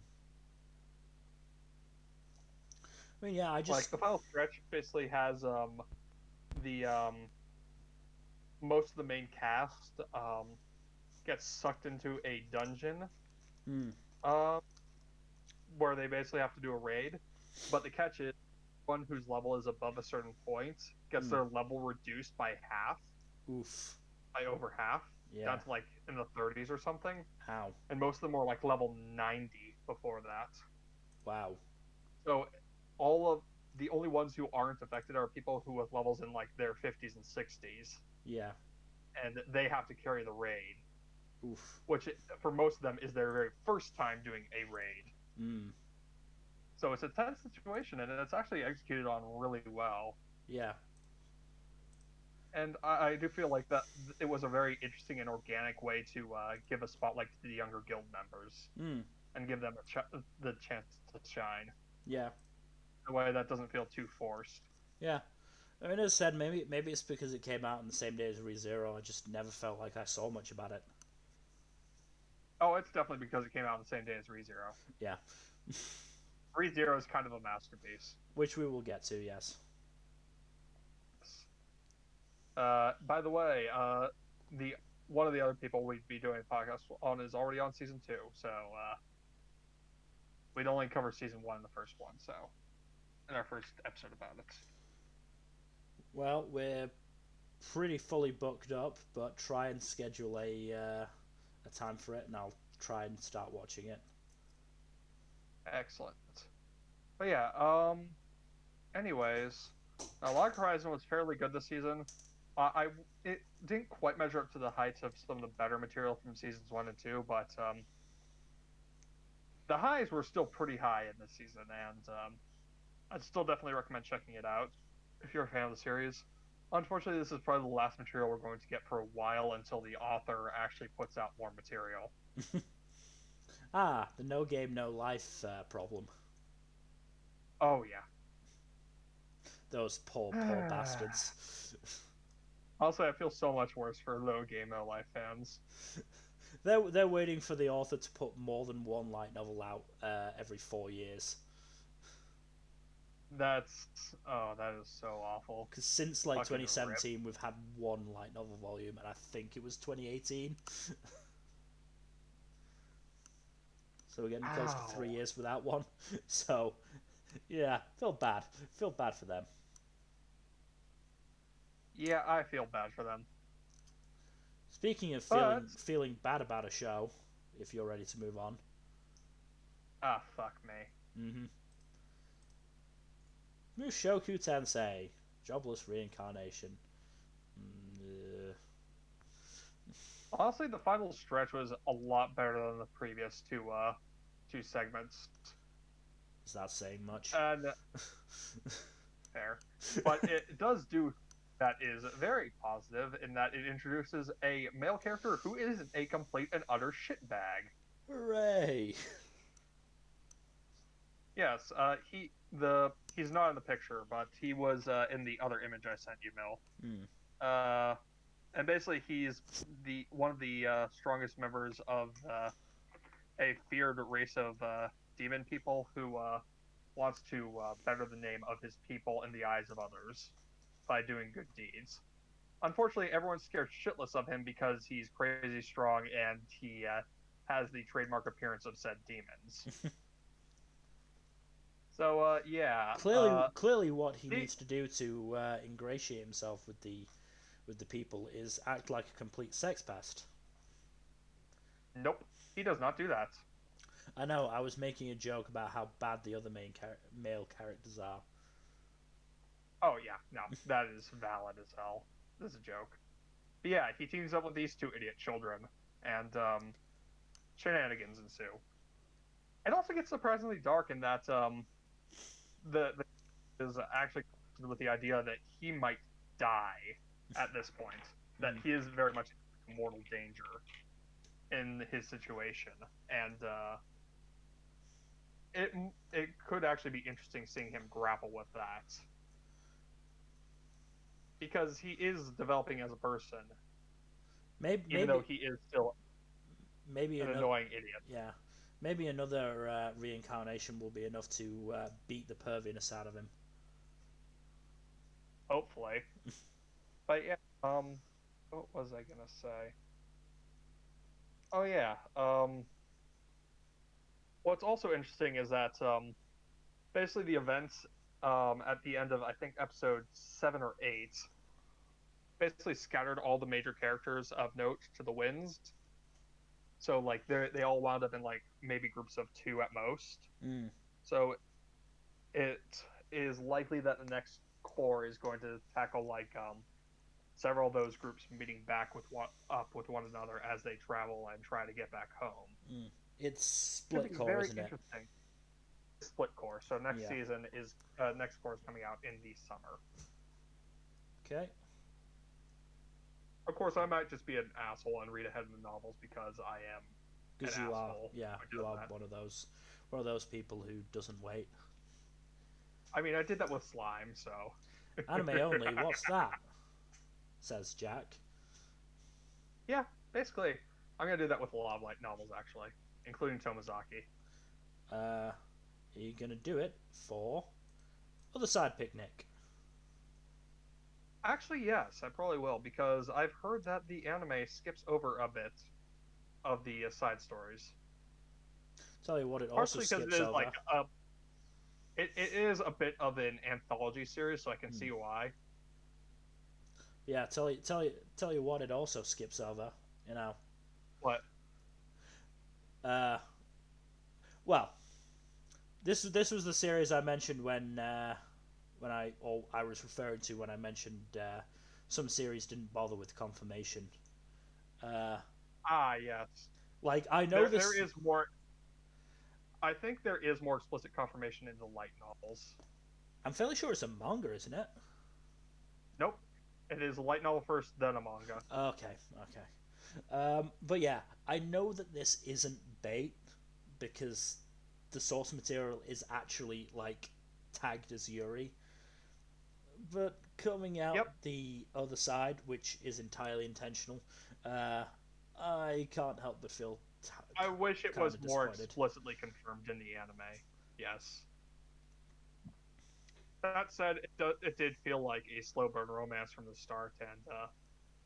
S1: I mean, yeah, I
S2: Like
S1: just.
S2: the final stretch basically has the most of the main cast gets sucked into a dungeon
S1: Hmm.
S2: um where they basically have to do a raid. But the catch is one whose level is above a certain point gets
S1: Hmm.
S2: their level reduced by half,
S1: Oof.
S2: by over half,
S1: Yeah.
S2: down to like in the 30s or something.
S1: How?
S2: And most of them were like level 90 before that.
S1: Wow.
S2: So all of the only ones who aren't affected are people who with levels in like their 50s and 60s,
S1: Yeah.
S2: and they have to carry the raid,
S1: Oof.
S2: which for most of them is their very first time doing a raid.
S1: Hmm.
S2: So it's a tense situation, and it's actually executed on really well.
S1: Yeah.
S2: And I do feel like that it was a very interesting and organic way to give a spotlight to the younger guild members
S1: Hmm.
S2: and give them the chance to shine
S1: Yeah.
S2: in a way that doesn't feel too forced.
S1: Yeah. I mean, as I said, maybe it's because it came out on the same day as ReZero. I just never felt like I saw much about it.
S2: Oh, it's definitely because it came out on the same day as ReZero.
S1: Yeah.
S2: ReZero is kind of a masterpiece.
S1: Which we will get to, yes.
S2: By the way, the one of the other people we'd be doing a podcast on is already on season 2, so we'd only cover season 1 in the first one, so in our first episode about it.
S1: Well, we're pretty fully booked up, but try and schedule a time for it, and I'll try and start watching it.
S2: Excellent. But yeah, anyways, Log Horizon was fairly good this season. It didn't quite measure up to the heights of some of the better material from seasons 1 and 2, but the highs were still pretty high in this season, and I'd still definitely recommend checking it out if you're a fan of the series. Unfortunately, this is probably the last material we're going to get for a while until the author actually puts out more material.
S1: The no game, no life problem.
S2: Oh, yeah.
S1: Those poor bastards.
S2: Also, I feel so much worse for No Game No Life fans.
S1: They're waiting for the author to put more than one light novel out every 4 years.
S2: That is so awful.
S1: Because since like
S2: Fucking
S1: 2017,
S2: rip.
S1: we've had one light novel volume, and I think it was 2018. So we're getting close to 3 years without one. So, yeah, feel bad. Feel bad for them.
S2: Yeah, I feel bad for them.
S1: Speaking of feeling bad about a show, if you're ready to move on.
S2: Fuck me.
S1: Mm-hmm. Mushoku Tensei, Jobless Reincarnation.
S2: Honestly, the final stretch was a lot better than the previous two segments.
S1: Is that saying much?
S2: And fair, but it does do that is very positive in that it introduces a male character who is a complete and utter shitbag.
S1: Hooray!
S2: Yes, he's not in the picture, but he was in the other image I sent you, Mil. And basically, he's one of the strongest members of a feared race of demon people who wants to better the name of his people in the eyes of others by doing good deeds. Unfortunately, everyone's scared shitless of him because he's crazy strong and he has the trademark appearance of said demons. So yeah.
S1: Clearly, what he needs to do to ingratiate himself with the people is act like a complete sex pest.
S2: Nope, he does not do that.
S1: I know. I was making a joke about how bad the other male characters are.
S2: Oh yeah, no, that is valid as hell. This is a joke. But yeah, he teams up with these two idiot children, and shenanigans ensue. It also gets surprisingly dark in that the is actually with the idea that he might die at this point. That he is very much in mortal danger in his situation, and it could actually be interesting seeing him grapple with that. because he is developing as a person,
S1: Maybe
S2: even though he is still
S1: maybe
S2: an
S1: another
S2: annoying idiot.
S1: yeah, maybe another reincarnation will be enough to beat the perviness out of him.
S2: Hopefully. But yeah, what was I gonna say? Oh yeah, what's also interesting is that basically the events at the end of I think episode 7 or 8 basically scattered all the major characters of note to the winds. So like they all wound up in like maybe groups of 2 at most.
S1: Mm.
S2: So it is likely that the next core is going to tackle like several of those groups meeting back with one another as they travel and try to get back home.
S1: Mm. It's
S2: Should
S1: split
S2: be
S1: core,
S2: very
S1: isn't it?
S2: interesting. Split core. So next
S1: Yeah.
S2: season is next core is coming out in the summer.
S1: Okay.
S2: Of course, I might just be an asshole and read ahead of the novels because I am
S1: Because
S2: an
S1: you are,
S2: asshole.
S1: yeah, you are one of those people who doesn't wait.
S2: I mean, I did that with Slime, so.
S1: Anime only. What's that? Says Jack.
S2: Yeah, basically, I'm gonna do that with a lot of light novels actually, including Tomazaki.
S1: Are you gonna do it for Other Side Picnic?
S2: Actually, yes, I probably will because I've heard that the anime skips over a bit of the side stories.
S1: Tell you what, it also
S2: Partially because it
S1: skips
S2: is
S1: over.
S2: it is a bit of an anthology series, so I can see why.
S1: Yeah, tell you what, it also skips over. You know.
S2: But
S1: Uh, well, this was the series I mentioned when I was referring to when I mentioned some series didn't bother with confirmation. Uh,
S2: yes,
S1: like I know
S2: there
S1: this.
S2: is more. I think there is more explicit confirmation in the light novels.
S1: I'm fairly sure it's a manga, isn't it?
S2: Nope, it is a light novel first, then a manga.
S1: Okay, okay. But yeah, I know that this isn't bait because the source material is actually like tagged as Yuri. But coming out
S2: Yep,
S1: the other side, which is entirely intentional, uh, I can't help but feel
S2: I wish it
S1: kind
S2: was
S1: of
S2: more
S1: disappointed.
S2: explicitly confirmed in the anime. Yes. That said, it did feel like a slow burn romance from the start, and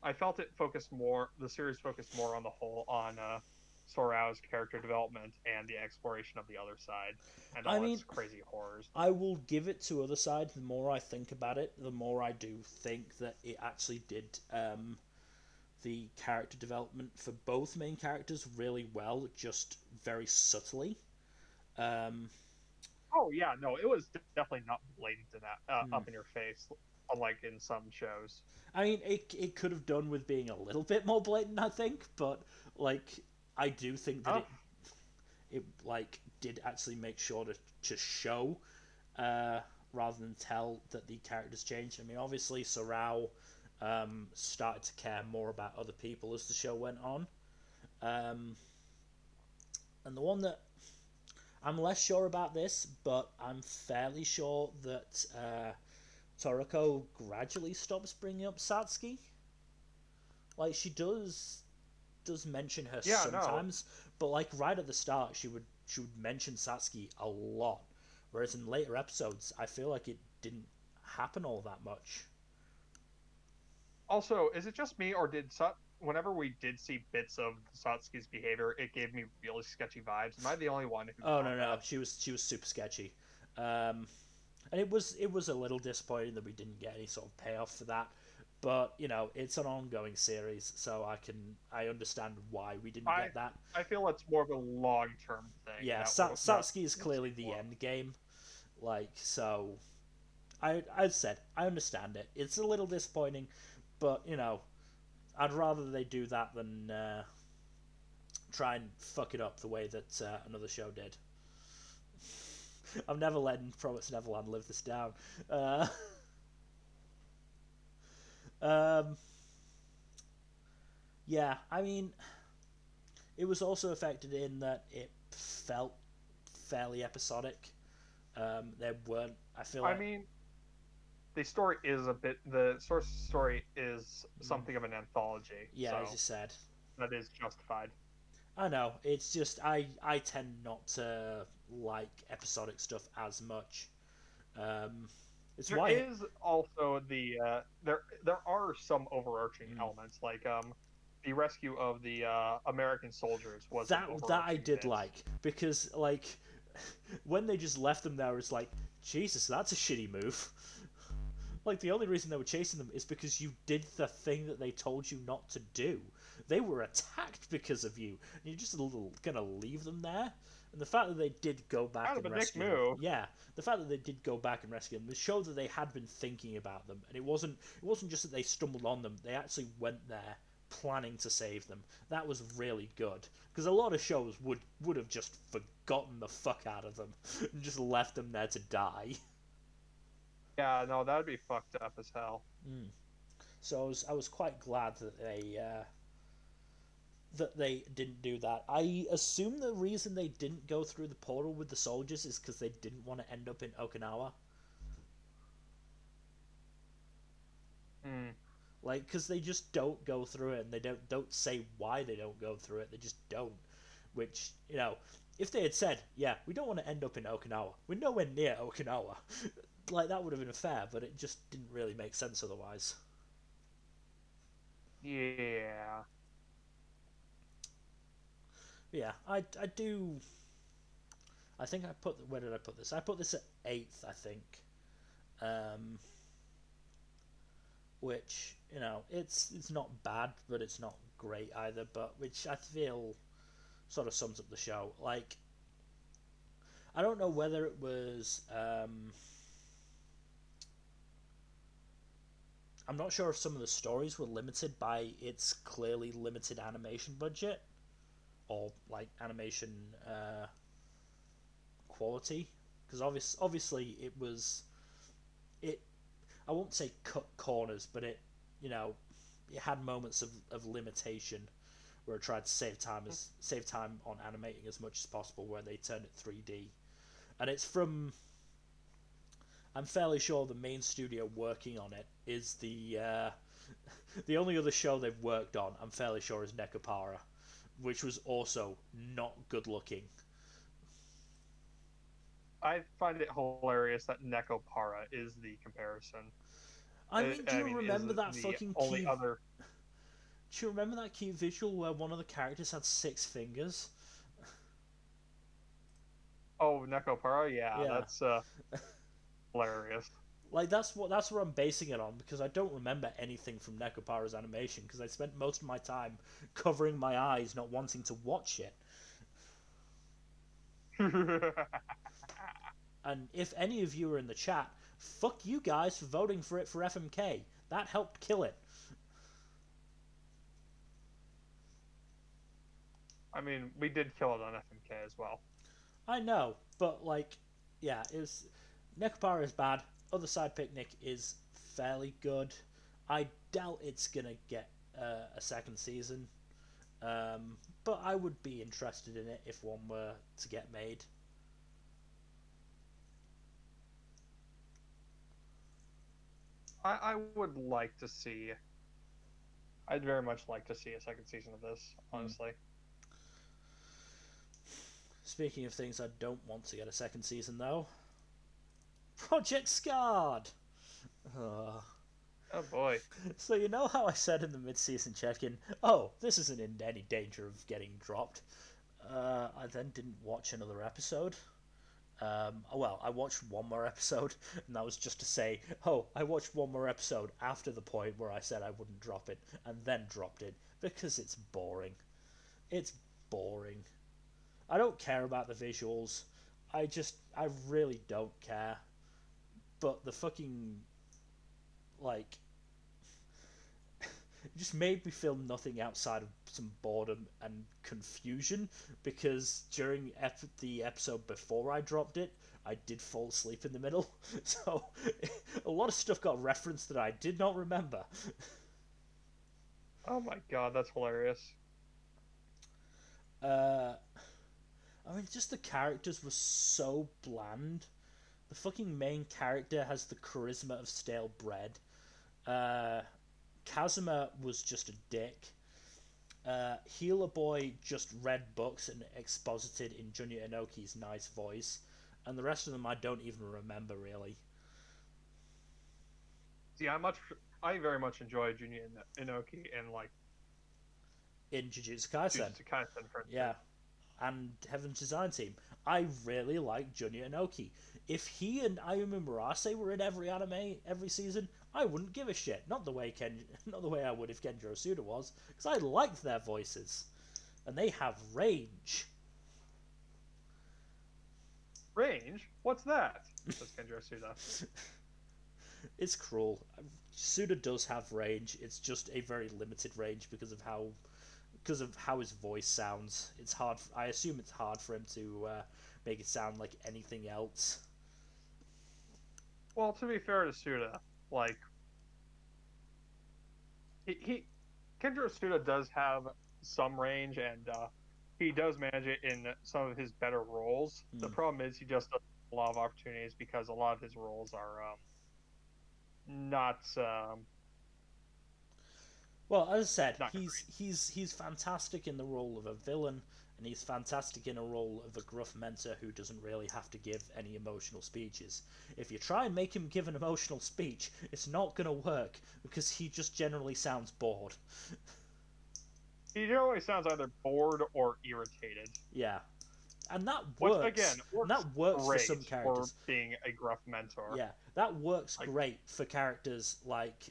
S2: I felt it focused more. The series focused more on the whole on Sorao's character development and the exploration of the other side and
S1: I
S2: all
S1: mean,
S2: its crazy horrors.
S1: I will give it to other side. The more I think about it, the more I do think that it actually did the character development for both main characters really well, just very subtly. Um,
S2: Oh yeah, no, it was definitely not blatant in that
S1: hmm.
S2: up in your face, unlike in some shows.
S1: I mean, it could have done with being a little bit more blatant, I think, but like I do think that
S2: Oh,
S1: it like did actually make sure to show rather than tell that the characters changed. I mean, obviously, Sorao started to care more about other people as the show went on, um, and the one that I'm less sure about this, but I'm fairly sure that Toriko gradually stops bringing up Satsuki. Like she does mention her
S2: yeah, no.
S1: sometimes, but like right at the start, she would mention Satsuki a lot, whereas in later episodes, I feel like it didn't happen all that much.
S2: Also, is it just me, or whenever we did see bits of Satsuki's behavior, it gave me really sketchy vibes? Am I the only one who
S1: Oh
S2: thought
S1: no, no,
S2: that?
S1: she was super sketchy, um, and it was a little disappointing that we didn't get any sort of payoff for that. But you know, it's an ongoing series, so I understand why we didn't
S2: I
S1: get that.
S2: I feel it's more of a long term thing
S1: Yeah,
S2: that that
S1: Satsuki is
S2: we'll see
S1: clearly the
S2: more of.
S1: end game. Like so, I said I understand it. It's a little disappointing, but you know, I'd rather they do that than try and fuck it up the way that another show did. I'm never letting Promise Neverland live this down. Uh, um, yeah, I mean, it was also affected in that it felt fairly episodic. There weren't. I feel
S2: I
S1: like
S2: mean, the source story is something of an anthology,
S1: Yeah, as you
S2: so
S1: said.
S2: that is justified.
S1: I know. It's just I tend not to like episodic stuff as much. Um, it's
S2: There
S1: why
S2: is also there are some overarching
S1: mm,
S2: elements like the rescue of the American soldiers was an
S1: that I
S2: overarching
S1: did
S2: bit.
S1: like because like when they just left them there, it's like Jesus, that's a shitty move. Like the only reason they were chasing them is because you did the thing that they told you not to do. They were attacked because of you, and you're just a little gonna leave them there. And the fact that they did go back
S2: Kind of
S1: and
S2: a dick
S1: rescue them,
S2: move.
S1: yeah, the fact that they did go back and rescue them showed that they had been thinking about them, and it wasn't just that they stumbled on them; they actually went there planning to save them. That was really good because a lot of shows would have just forgotten the fuck out of them and just left them there to die.
S2: Yeah, no, that'd be fucked up as hell.
S1: Mm. So I was quite glad that they didn't do that. I assume the reason they didn't go through the portal with the soldiers is because they didn't want to end up in Okinawa.
S2: Mm.
S1: Like, because they just don't go through it, and they don't say why they don't go through it. They just don't. Which, if they had said, "Yeah, we don't want to end up in Okinawa. We're nowhere near Okinawa," like that would have been fair. But it just didn't really make sense otherwise.
S2: Yeah.
S1: Yeah, I do. I think I put where did I put this? I put this at eighth, I think. Um, which it's not bad, but it's not great either. But which I feel sort of sums up the show. Like I don't know whether it was. I'm not sure if some of the stories were limited by its clearly limited animation budget or like animation quality, because obviously it. I won't say cut corners, but you know, it had moments of limitation where it tried to save time on animating as much as possible, where they turned it 3D, and it's from. I'm fairly sure the main studio working on it is the only other show they've worked on. I'm fairly sure is Nekopara, which was also not good looking.
S2: I find it hilarious that Nekopara is the comparison.
S1: I mean, do
S2: I
S1: you
S2: mean, is
S1: remember that
S2: the
S1: fucking
S2: only
S1: key?
S2: other.
S1: Do you remember that key visual where one of the characters had 6 fingers?
S2: Oh, Nekopara? Yeah,
S1: Yeah,
S2: that's hilarious.
S1: like that's what I'm basing it on because I don't remember anything from Nekopara's animation because I spent most of my time covering my eyes, not wanting to watch it. And if any of you are in the chat, fuck you guys for voting for it for FMK. That helped kill it.
S2: I mean, we did kill it on FMK as well.
S1: I know, but like, yeah, it was. Nekopara is bad. Other Side Picnic is fairly good. I doubt it's gonna get a second season, but I would be interested in it if one were to get made.
S2: I would like to see. I'd very much like to see a second season of this, honestly.
S1: Speaking of things I don't want to get a second season, though, Project Scarred. Ugh.
S2: Oh boy.
S1: So you know how I said in the mid-season check-in, "Oh, this isn't in any danger of getting dropped." I then didn't watch another episode. Well, I watched one more episode, and that was just to say, "Oh, I watched one more episode after the point where I said I wouldn't drop it, and then dropped it because it's boring. It's boring. I don't care about the visuals. I really don't care. But the fucking like it just made me feel nothing outside of some boredom and confusion because during the episode before I dropped it, I did fall asleep in the middle. So a lot of stuff got referenced that I did not remember.
S2: Oh my god, that's hilarious.
S1: Uh, I mean, just the characters were so bland. The fucking main character has the charisma of stale bread. Kazuma was just a dick. Healer Boy just read books and exposited in Junya Inoki's nice voice, and the rest of them I don't even remember really.
S2: See, I very much enjoy Junya Inoki and like
S1: In Jujutsu Kaisen,
S2: Jujutsu Kaisen, for instance.
S1: yeah, and Heaven's Design Team, I really like Junya Inoki. If he and Ayumi Murase were in every anime every season, I wouldn't give a shit. Not the way I would if Kenjiro Suda was, because I liked their voices, and they have range.
S2: Range? What's that? Says Kenjiro Suda.
S1: It's cruel. Suda does have range. It's just a very limited range because of how his voice sounds. It's hard. I assume it's hard for him to make it sound like anything else.
S2: Well, to be fair to Suda, like Kenjiro Suda does have some range, and he does manage it in some of his better roles. The problem is he just doesn't have a lot of opportunities because a lot of his roles are not.
S1: Well, as I said, he's fantastic in the role of a villain, and he's fantastic in a role of a gruff mentor who doesn't really have to give any emotional speeches. If you try and make him give an emotional speech, it's not going to work because he just generally sounds bored.
S2: He generally sounds either bored or irritated.
S1: Yeah, and that works.
S2: Which, again,
S1: works for some characters.
S2: For being a gruff mentor.
S1: Yeah, that works great for characters like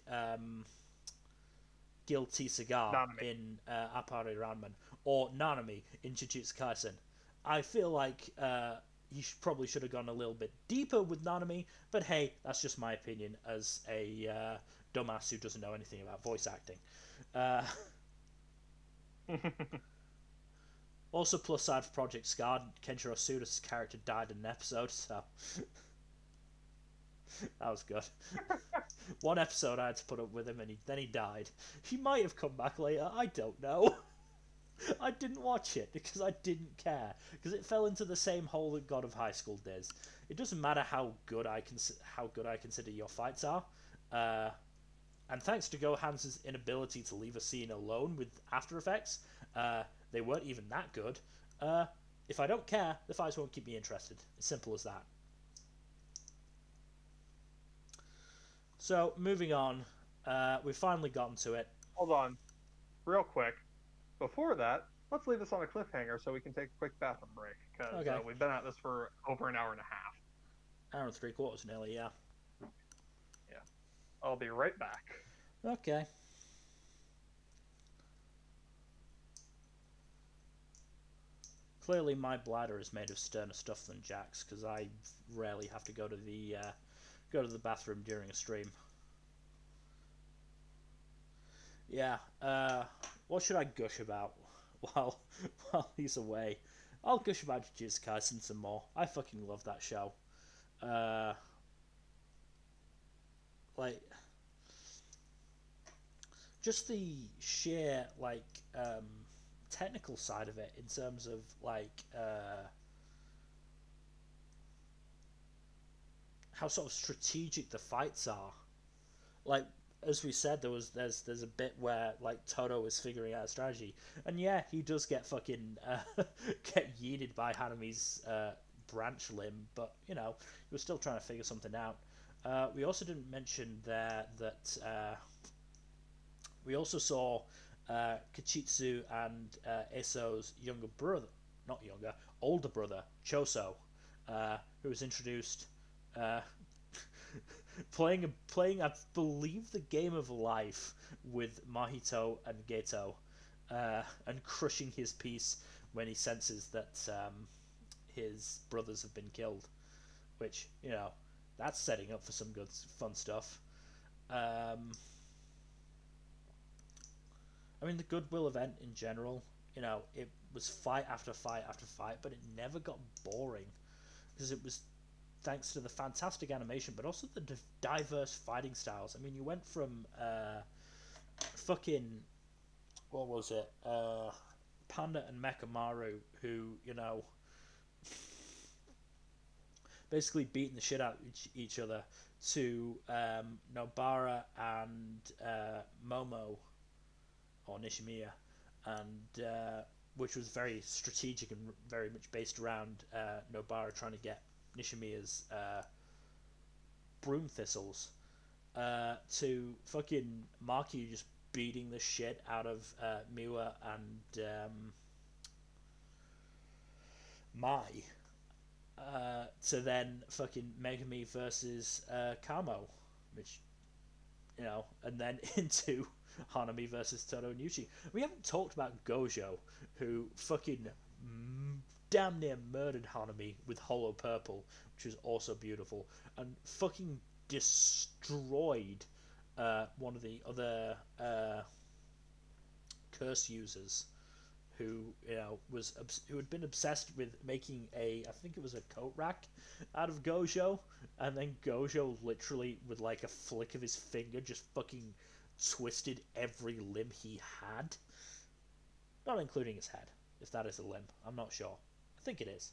S1: Guilty Cigar
S2: Nanami
S1: in Appare Ranman, or Nanami in Jujutsu Kaisen. I feel like he probably should have gone a little bit deeper with Nanami, but hey, that's just my opinion as a dumbass who doesn't know anything about voice acting. Also, plus side for Project Scar, Kenjiro Suda's character died in an episode, so that was good. One episode I had to put up with him, and then he died. He might have come back later. I don't know. I didn't watch it because I didn't care, because it fell into the same hole that God of High School did. It doesn't matter how good I consider your fights are. And thanks to Gohan's inability to leave a scene alone with After Effects, they weren't even that good. If I don't care, the fights won't keep me interested. As simple as that. So, moving on, we've finally gotten to it.
S2: Hold on, real quick. Before that, let's leave this on a cliffhanger so we can take a quick bathroom break, because we've been at this for over an hour and a half.
S1: Hour and 3/4 nearly, yeah.
S2: Yeah. I'll be right back.
S1: Okay. Clearly my bladder is made of sterner stuff than Jack's, because I rarely have to go to the bathroom during a stream. Yeah, what should I gush about while he's away? I'll gush about Jujutsu Kaisen some more. I fucking love that show. Like, just the sheer, like, technical side of it in terms of, like, how sort of strategic the fights are. Like, as we said, there's a bit where, like, Todo is figuring out a strategy, and yeah, he does get fucking get yeeted by Hanami's branch limb, but you know, he was still trying to figure something out. We also didn't mention there that we also saw Kachitsu and Eso's older brother, Choso, who was introduced playing I believe the game of life with Mahito and Geto, and crushing his peace when he senses that his brothers have been killed, which, you know, that's setting up for some good fun stuff. I mean, the Goodwill event in general, you know, it was fight after fight after fight, but it never got boring because it was thanks to the fantastic animation, but also the diverse fighting styles. I mean, you went from fucking, what was it, Panda and Mechamaru, who, you know, basically beating the shit out of each other to Nobara and Momo or Nishimiya, and which was very strategic and very much based around Nobara trying to get Nishimiya's broom thistles, to fucking Maki just beating the shit out of Miwa and Mai, to then fucking Megami versus Kamo, which, you know, and then into Hanami versus Todo Nucci. We haven't talked about Gojo, who fucking damn near murdered Hanami with Hollow Purple, which was also beautiful, and fucking destroyed one of the other curse users, who, you know, who had been obsessed with making I think it was a coat rack out of Gojo, and then Gojo literally with like a flick of his finger just fucking twisted every limb he had, not including his head, if that is a limb. I'm not sure. I think it is.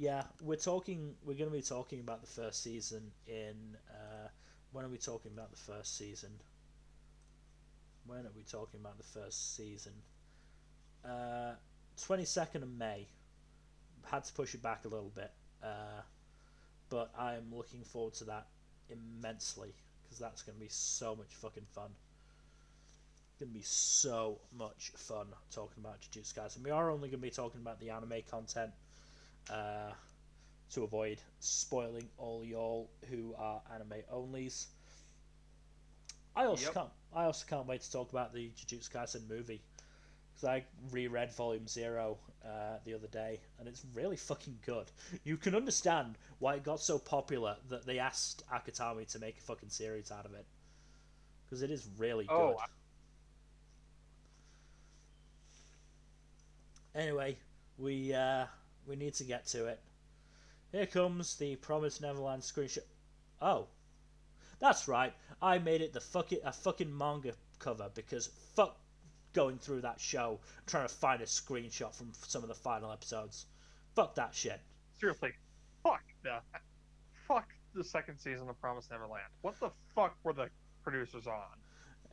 S1: Yeah, we're going to be talking about the first season in when are we talking about the first season? When are we talking about the first season? 22nd of May. Had to push it back a little bit, but I'm looking forward to that immensely, because that's going to be so much fucking fun. It's going to be so much fun talking about Jujutsu Kaisen. We are only going to be talking about the anime content, to avoid spoiling all y'all who are anime onlys. I also can't wait to talk about the Jujutsu Kaisen movie, because I reread Volume 0 the other day, and it's really fucking good. You can understand why it got so popular that they asked Akutami to make a fucking series out of it, because it is really good. Anyway, we need to get to it. Here comes the Promised Neverland screenshot. Oh, that's right. I made it a fucking manga cover, because fuck going through that show trying to find a screenshot from some of the final episodes. Fuck that shit.
S3: Seriously, fuck the second season of Promised Neverland. What the fuck were the producers on?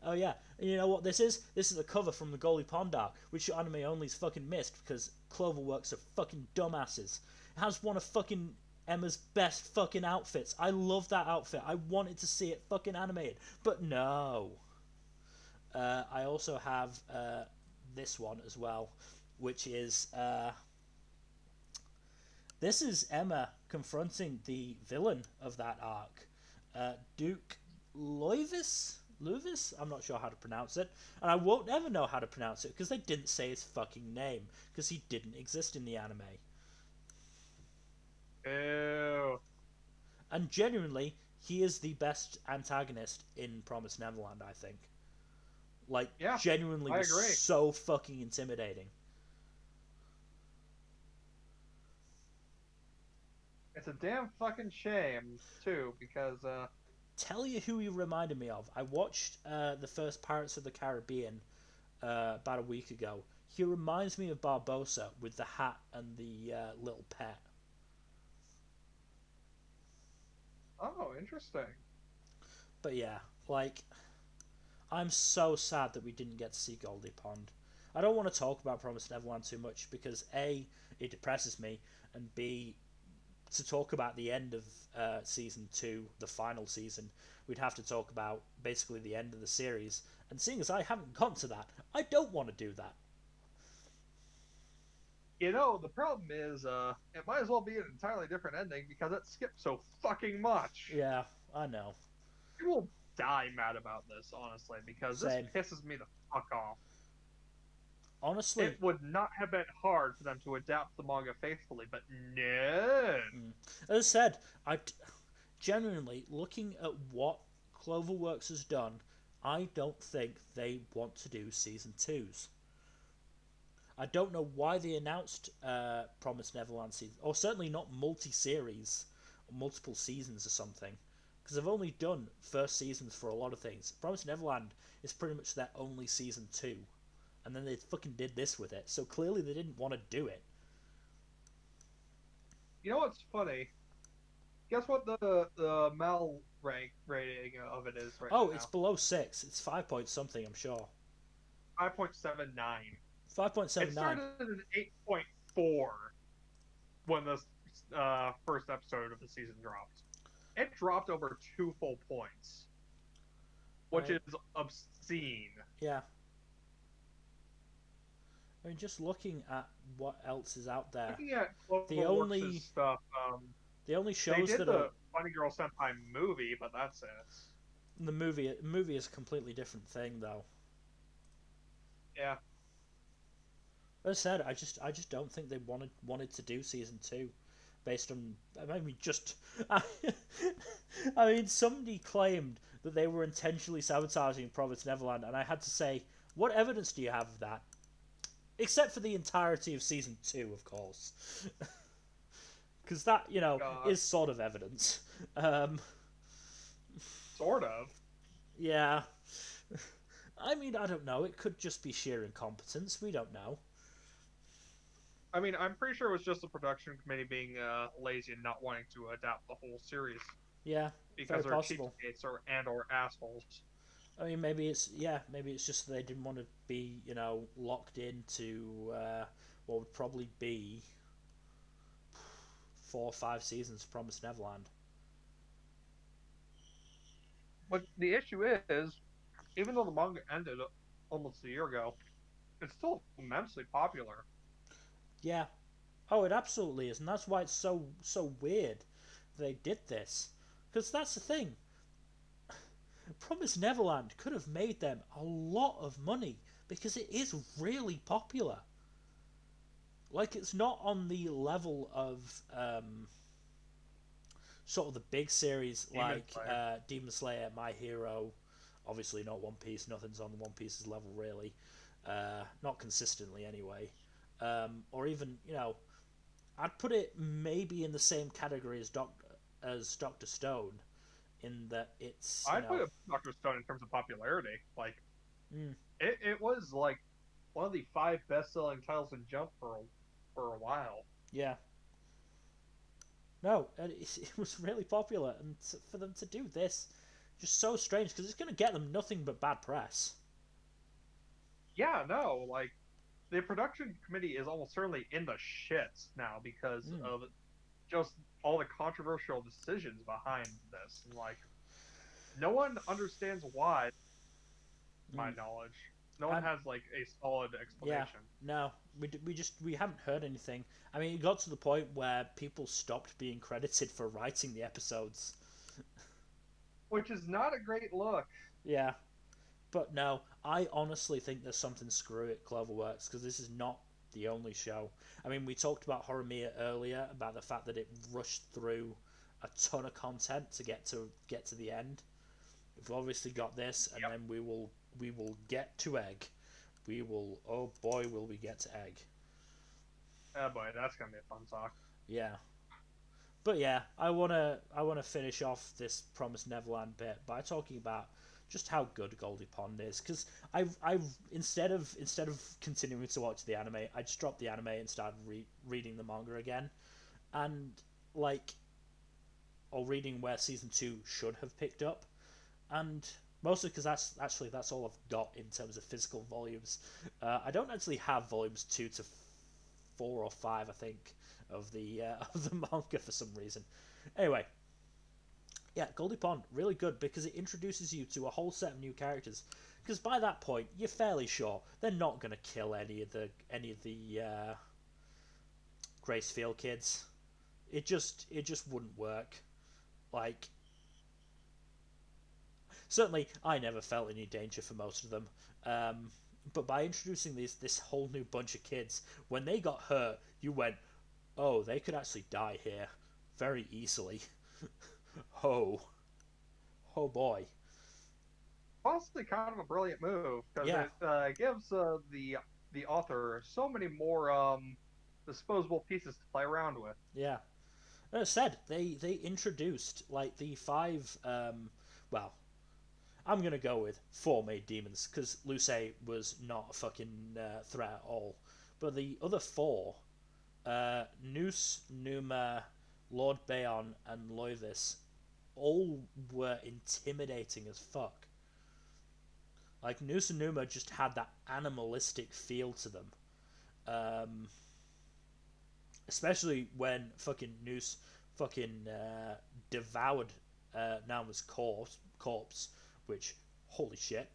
S1: Oh yeah, and you know what this is? This is a cover from the Goalie Pond arc, which anime only's fucking missed because Cloverworks are fucking dumbasses. It has one of fucking Emma's best fucking outfits. I love that outfit. I wanted to see it fucking animated, but no. I also have this one as well, which is this is Emma confronting the villain of that arc, Duke Loivis. I'm not sure how to pronounce it, and I won't ever know how to pronounce it because they didn't say his fucking name, because he didn't exist in the anime.
S3: Ew.
S1: And genuinely, he is the best antagonist in Promised Neverland, I think. Like,
S3: yeah,
S1: genuinely
S3: I
S1: was
S3: agree.
S1: So fucking intimidating.
S3: It's a damn fucking shame, too, because,
S1: Tell you who he reminded me of. I watched the first Pirates of the Caribbean about a week ago. He reminds me of Barbossa with the hat and the little pet.
S3: Oh, interesting.
S1: But yeah, like, I'm so sad that we didn't get to see Goldie Pond. I don't want to talk about Promised Neverland too much because A, it depresses me, and B, to talk about the end of season 2, the final season, we'd have to talk about basically the end of the series. And seeing as I haven't gone to that, I don't want to do that.
S3: You know, the problem is, it might as well be an entirely different ending because it skipped so fucking much.
S1: Yeah, I know.
S3: You will die mad about this, honestly, because
S1: Same.
S3: this pisses me the fuck off.
S1: Honestly,
S3: it would not have been hard for them to adapt the manga faithfully, but no.
S1: As I said, genuinely, looking at what Cloverworks has done, I don't think they want to do season 2s. I don't know why they announced Promised Neverland season, or certainly not multi-series, or multiple seasons or something, because they've only done first seasons for a lot of things. Promised Neverland is pretty much their only season 2. and then they fucking did this with it. So clearly they didn't want to do it.
S3: You know what's funny? Guess what the Mal rank rating of it is right
S1: Oh,
S3: now?
S1: it's below 6. It's 5 point something, I'm sure.
S3: 5.79.
S1: 5.79.
S3: It started at 8.4 when the first episode of the season dropped. It dropped over 2 full points, which
S1: Right.
S3: is obscene.
S1: Yeah. I mean, just looking at what else is out there,
S3: Looking at
S1: the
S3: Cloverworks'
S1: only
S3: stuff,
S1: the only
S3: they
S1: shows
S3: did
S1: that
S3: the
S1: are
S3: Funny Girl Senpai movie, but that's it.
S1: the movie is a completely different thing, though.
S3: Yeah.
S1: As I said, I just don't think they wanted to do season 2, based on, I mean, just I mean, somebody claimed that they were intentionally sabotaging Promise Neverland, and I had to say, what evidence do you have of that? Except for the entirety of season 2, of course, because that, you know,
S3: God.
S1: is sort of evidence.
S3: Sort of.
S1: Yeah. I mean, I don't know. It could just be sheer incompetence. We don't know.
S3: I mean, I'm pretty sure it was just the production committee being lazy and not wanting to adapt the whole series
S1: Yeah,
S3: because
S1: very
S3: they're
S1: possible.
S3: cheapskates or assholes.
S1: I mean, maybe it's just they didn't want to be, you know, locked into what would probably be 4 or 5 seasons of Promised Neverland.
S3: But the issue is, even though the manga ended almost a year ago, it's still immensely popular.
S1: Yeah. Oh, it absolutely is, and that's why it's so weird they did this. Because that's the thing. Promised Neverland could have made them a lot of money because it is really popular. Like, it's not on the level of sort of the big series like Demon Slayer, My Hero. Obviously, not One Piece. Nothing's on One Piece's level, really. Not consistently, anyway. Or even, you know, I'd put it maybe in the same category as Doctor Stone, in that it's.
S3: I'd put Doctor Stone in terms of popularity. Like,
S1: Mm.
S3: it was like one of the 5 best-selling titles in Jump for a while.
S1: Yeah. No, it was really popular, and for them to do this, just so strange because it's going to get them nothing but bad press.
S3: Yeah, no, like the production committee is almost certainly in the shits now because of just all the controversial decisions behind this. And like, no one understands why, to my knowledge. No one has like a solid explanation.
S1: Yeah, no, we haven't heard anything. I mean, it got to the point where people stopped being credited for writing the episodes,
S3: which is not a great look.
S1: Yeah, but no, I honestly think there's something screwy at Cloverworks because this is not the only show. I mean, we talked about Horimiya earlier about the fact that it rushed through a ton of content to get to the end. We've obviously got this, and then we will get to Egg. We will. Oh boy, will we get to Egg?
S3: Oh boy, that's gonna be a fun talk.
S1: Yeah, but yeah, I wanna finish off this Promised Neverland bit by talking about just how good Goldie Pond is, because I've instead of continuing to watch the anime, I just dropped the anime and started reading the manga again, and like, or reading where season 2 should have picked up, and mostly because that's all I've got in terms of physical volumes. I don't actually have volumes 2 to 4 or 5, I think, of the manga for some reason. Anyway, yeah, Goldie Pond, really good because it introduces you to a whole set of new characters. Because by that point, you're fairly sure they're not going to kill any of the Gracefield kids. It just wouldn't work. Like, certainly, I never felt any danger for most of them. But by introducing this whole new bunch of kids, when they got hurt, you went, oh, they could actually die here very easily. Oh boy.
S3: Honestly, kind of a brilliant move because it gives the author so many more disposable pieces to play around with.
S1: Yeah. As I said, they introduced like the 5 well, I'm gonna go with 4 made demons because Luce was not a fucking threat at all. But the other 4, Noose, Numa, Lord Bayon, and Loivis, all were intimidating as fuck. Like, Noose and Numa just had that animalistic feel to them. Especially when fucking Noose fucking devoured Nauma's corpse, which, holy shit,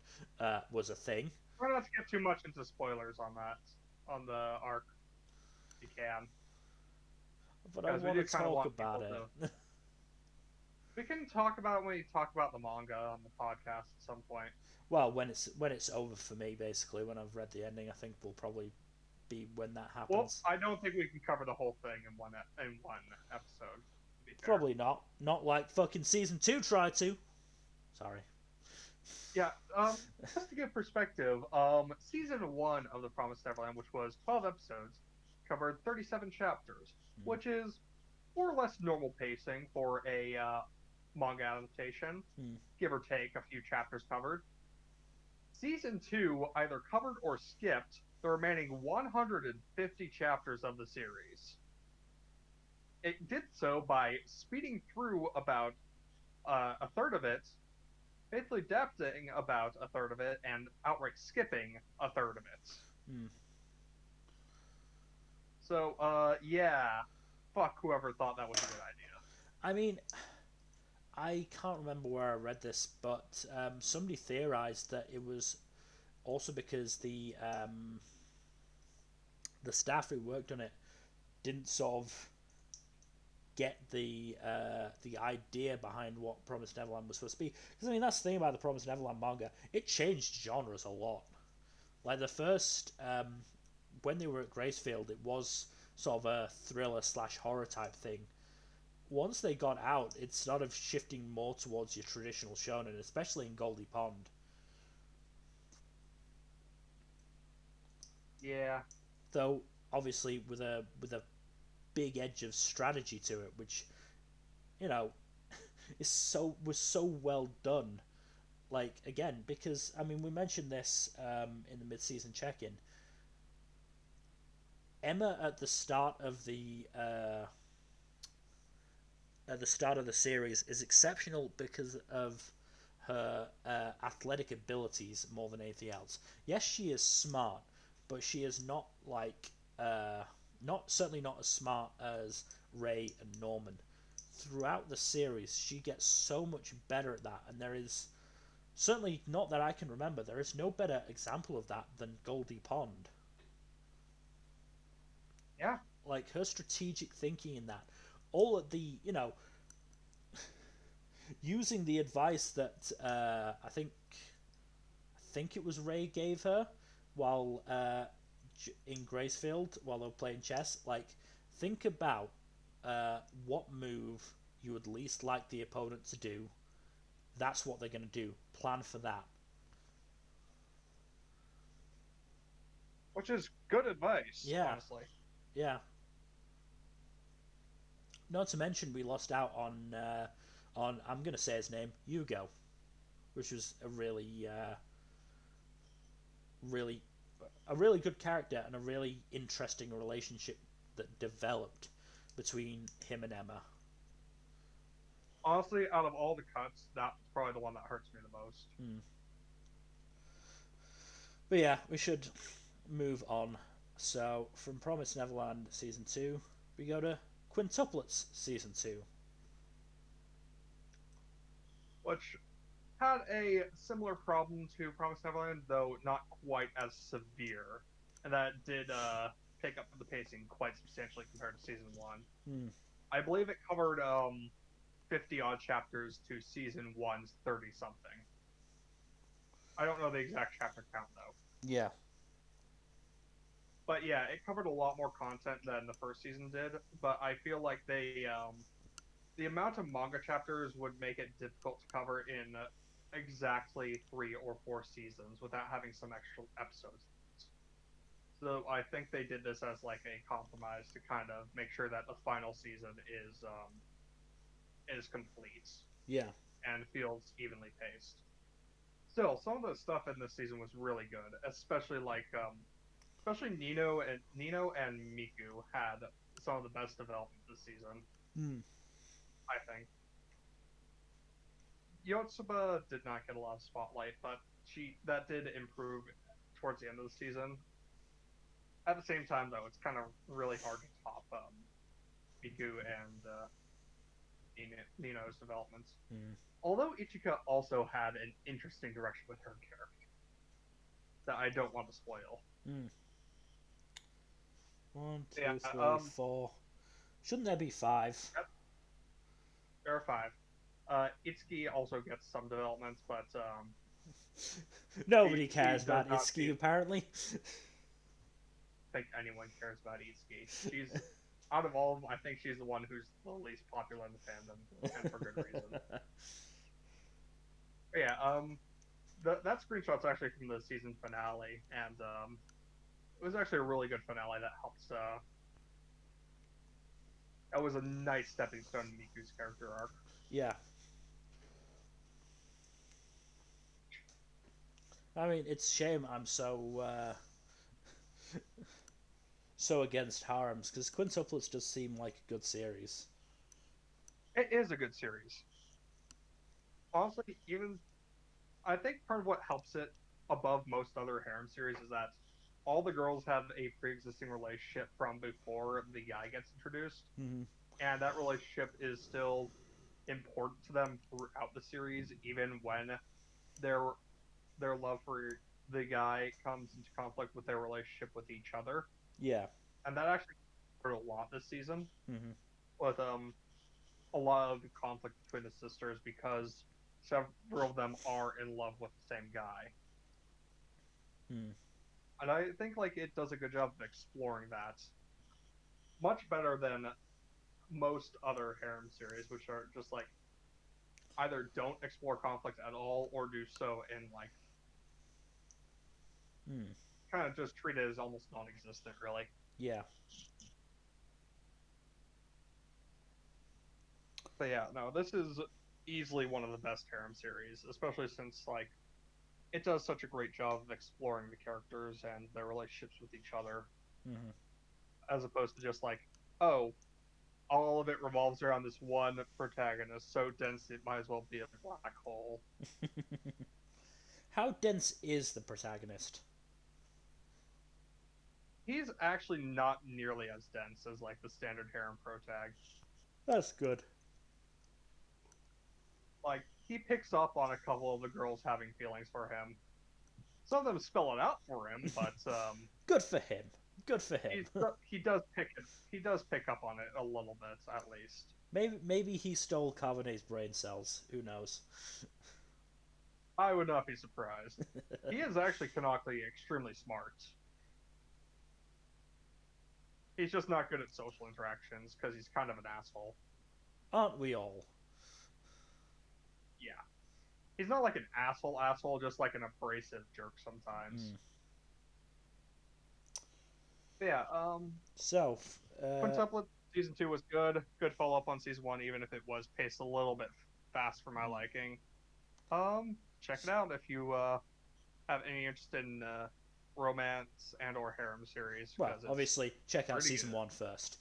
S1: was a thing.
S3: Try not to get too much into spoilers on that, on the arc, if you can.
S1: But I want to talk about it.
S3: We can talk about it when we talk about the manga on the podcast at some point.
S1: Well, when it's over for me, basically, when I've read the ending, I think will probably be when that happens.
S3: Well, I don't think we can cover the whole thing in one episode. To be fair.
S1: Probably not. Not like fucking season 2 tried to. Sorry.
S3: Yeah. Just to give perspective, season 1 of The Promised Neverland, which was 12 episodes, covered 37 chapters, which is more or less normal pacing for a manga adaptation, give or take a few chapters covered. Season 2 either covered or skipped the remaining 150 chapters of the series. It did so by speeding through about a third of it, faithfully adapting about a third of it, and outright skipping a third of it. So, yeah. Fuck whoever thought that was a good idea.
S1: I mean, I can't remember where I read this, but somebody theorized that it was also because the staff who worked on it didn't sort of get the idea behind what Promised Neverland was supposed to be. Because I mean, that's the thing about the Promised Neverland manga; it changed genres a lot. Like the first, when they were at Gracefield, it was sort of a thriller / horror type thing. Once they got out, it started shifting more towards your traditional shonen, especially in Goldie Pond.
S3: Yeah.
S1: Though obviously with a big edge of strategy to it, which, you know, was so well done. Like, again, because I mean, we mentioned this in the mid-season check-in. Emma at the start of the series is exceptional because of her athletic abilities more than anything else. Yes, she is smart, but she is not like certainly not as smart as Ray and Norman. Throughout the series, she gets so much better at that, and there is certainly not that I can remember. There is no better example of that than Goldie Pond.
S3: Yeah.
S1: Like, her strategic thinking in that. All at the, you know, using the advice that I think it was Ray gave her while in Gracefield, while they were playing chess. Like, think about what move you would least like the opponent to do. That's what they're going to do. Plan for that.
S3: Which is good advice, honestly.
S1: Yeah. Not to mention, we lost out on I'm gonna say his name, Yugo, which was a really good character and a really interesting relationship that developed between him and Emma.
S3: Honestly, out of all the cuts, that's probably the one that hurts me the most.
S1: But yeah, we should move on. So, from Promised Neverland Season 2, we go to Quintuplets Season 2.
S3: Which had a similar problem to Promised Neverland, though not quite as severe. And that did pick up the pacing quite substantially compared to Season 1. I believe it covered 50-odd chapters to Season 1's 30-something. I don't know the exact chapter count, though.
S1: Yeah.
S3: But yeah, it covered a lot more content than the first season did, but I feel like they, the amount of manga chapters would make it difficult to cover in exactly 3 or 4 seasons without having some extra episodes. So I think they did this as like a compromise to kind of make sure that the final season is complete.
S1: Yeah.
S3: And feels evenly paced. still, some of the stuff in this season was really good, especially especially Nino and Miku had some of the best development this season.
S1: Hmm.
S3: I think Yotsuba did not get a lot of spotlight, but that did improve towards the end of the season. At the same time, though, it's kind of really hard to top Miku and Nino's developments.
S1: Hmm.
S3: Although Ichika also had an interesting direction with her character that I don't want to spoil.
S1: Hmm. 1, 2,
S3: Yeah,
S1: 3, 4. Shouldn't there be 5?
S3: yep, there are 5. Itsuki also gets some developments, but
S1: Nobody
S3: he
S1: cares
S3: does
S1: about
S3: not
S1: Itsuki, apparently.
S3: think anyone cares about Itsuki. She's out of all of them, I think she's the one who's the least popular in the fandom, and for good reason. But yeah, that screenshot's actually from the season finale, and it was actually a really good finale that helps. That was a nice stepping stone to Miku's character arc.
S1: Yeah. I mean, it's a shame I'm so against harems, because Quintuplets does seem like a good series.
S3: It is a good series. Honestly, even I think part of what helps it above most other harem series is that all the girls have a pre-existing relationship from before the guy gets introduced,
S1: Mm-hmm.
S3: and that relationship is still important to them throughout the series, even when their their love for the guy comes into conflict with their relationship with each other.
S1: Yeah.
S3: And that actually hurt a lot this season
S1: Mm-hmm.
S3: with a lot of conflict between the sisters because several of them are in love with the same guy.
S1: Mm.
S3: And I think like it does a good job of exploring that much better than most other harem series, which are just like either don't explore conflict at all or do so in like
S1: Mm.
S3: kind of just treat it as almost non-existent, really.
S1: Yeah.
S3: But yeah, no, this is easily one of the best harem series, especially since like it does such a great job of exploring the characters and their relationships with each other,
S1: Mm-hmm.
S3: as opposed to just like, oh, all of it revolves around this one protagonist, so dense it might as well be a black hole.
S1: How dense is the protagonist?
S3: He's actually not nearly as dense as like the standard harem protag.
S1: That's good.
S3: Like he picks up on a couple of the girls having feelings for him. Some of them spell it out for him, but
S1: Good for him. Good for him.
S3: he does pick up on it a little bit at least.
S1: Maybe he stole Carbonate's brain cells. Who knows?
S3: I would not be surprised. He is actually canonically extremely smart. He's just not good at social interactions because he's kind of an asshole.
S1: Aren't we all?
S3: Yeah. He's not like an asshole, just like an abrasive jerk sometimes.
S1: Mm.
S3: Yeah,
S1: So,
S3: Quintuplet season 2 was good. Good follow up on season 1, even if it was paced a little bit fast for my liking. Check it out if you have any interest in romance and or harem series.
S1: well, obviously, check out season
S3: good.
S1: 1 first.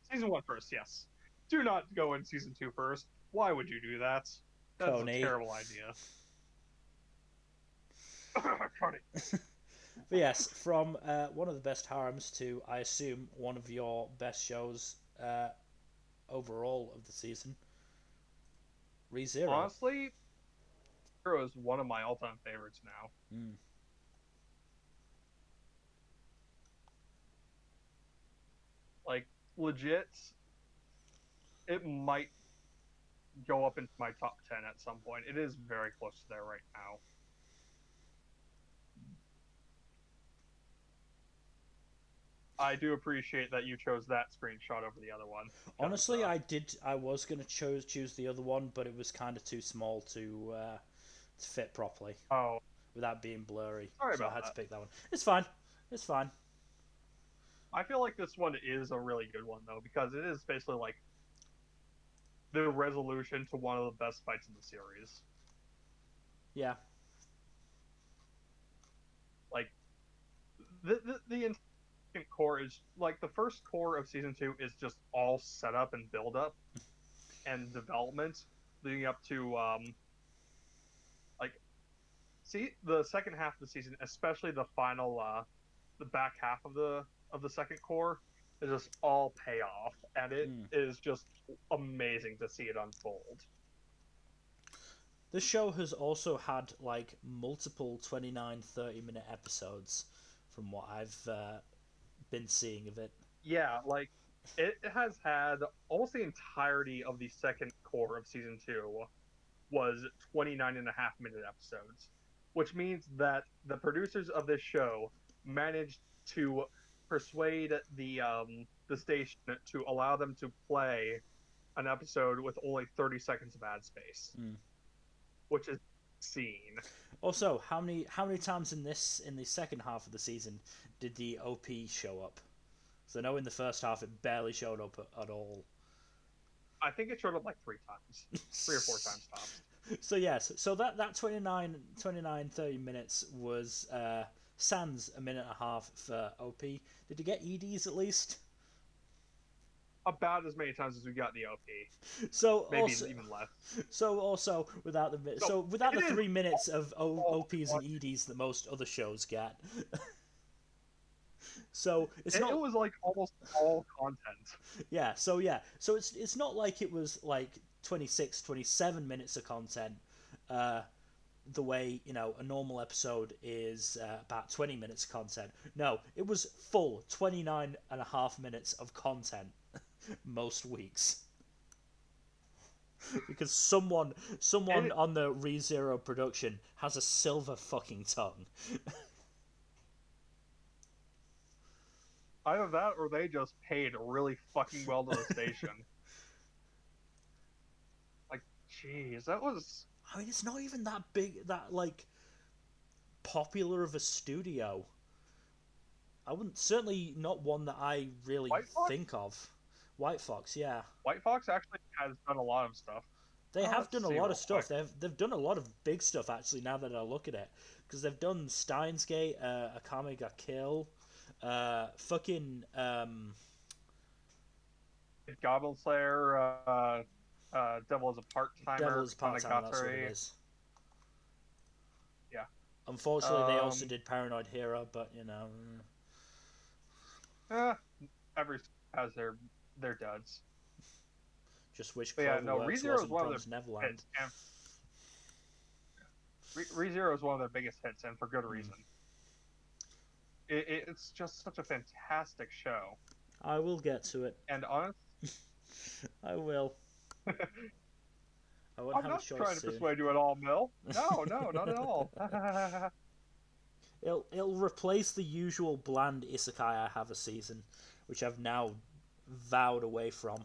S3: Season 1 first, yes. Do not go in season 2 first. Why would you do that? That's
S1: Coney.
S3: a terrible idea. Coney.
S1: But yes, from one of the best harems to, I assume, one of your best shows overall of the season, ReZero.
S3: Honestly, Zero is one of my all-time favorites now.
S1: Mm.
S3: Like, legit, it might go up into my top 10 at some point. It is very close to there right now. I do appreciate that you chose that screenshot over the other one.
S1: Honestly, I was going to choose the other one, but it was kind of too small to fit properly.
S3: Oh.
S1: Without being blurry.
S3: Sorry
S1: so
S3: about
S1: I had
S3: that.
S1: to pick that one. It's fine. It's fine.
S3: I feel like this one is a really good one, though, because it is basically like the resolution to one of the best fights in the series.
S1: Yeah.
S2: Like the entire core is like the first core of season 2 is just all set up and build up and development leading up to like see the second half of the season, especially the final the back half of the second core is just all payoff, and it
S1: Mm.
S2: is just amazing to see it unfold.
S1: This show has also had like multiple 29, 30-minute episodes from what I've been seeing of it.
S2: Yeah, like it has had almost the entirety of the second core of season 2 was 29.5 minute episodes, which means that the producers of this show managed to persuade the station to allow them to play an episode with only 30 seconds of ad space,
S1: Mm.
S2: which is insane.
S1: Also, how many times in the second half of the season did the OP show up? So I know in the first half it barely showed up at all.
S2: I think it showed up like 3 times, 3 or 4 times tops.
S1: So yes, so that 29, 30 minutes was sans a minute and a half for OP. Did you get EDs at least?
S2: About as many times as we got in the OP,
S1: So
S2: maybe
S1: also,
S2: even less.
S1: so also without the
S2: So,
S1: so without the
S2: it is
S1: 3 minutes of OPs and
S2: all-
S1: EDs that most other shows get. So it's
S2: it
S1: not
S2: was like almost all content.
S1: yeah, so it's not like it was like 26, 27 minutes of content, the way a normal episode is about 20 minutes of content. No, it was full 29.5 minutes of content most weeks. Because someone on the ReZero production has a silver fucking tongue.
S2: Either that or they just paid really fucking well to the station. Like, jeez, that was.
S1: I mean, it's not even that big, that like popular of a studio. I wouldn't, certainly not one that I really
S2: White Fox?
S1: think of. White Fox, yeah,
S2: White Fox actually has done a lot of stuff.
S1: they have
S2: Let's
S1: done a
S2: see
S1: lot
S2: real
S1: of stuff.
S2: quick.
S1: They've done a lot of big stuff actually. Now that I look at it, because they've done Steins Gate, Akame ga Kill, fucking
S2: Goblin Slayer, Devil is a part-timer,
S1: Devil's Part-Time. That's what it
S2: Monogatari.
S1: is.
S2: Yeah.
S1: Unfortunately, they also
S2: Um,
S1: did Paranoid Hero, but
S2: Every has their duds.
S1: just wish
S2: But yeah,
S1: Cloverworks
S2: no, ReZero is
S1: wasn't
S2: one of
S1: Promised
S2: their
S1: Neverland.
S2: hits, and ReZero is one of their biggest hits, and for good reason. It's just such a fantastic show,
S1: I will get to it.
S2: and honest,
S1: I will. I won't
S2: I'm
S1: have a
S2: not
S1: choice
S2: trying to
S1: soon.
S2: persuade you at all, Mill. No, not at all.
S1: It'll replace the usual bland isekai I have a season, which I've now vowed away from.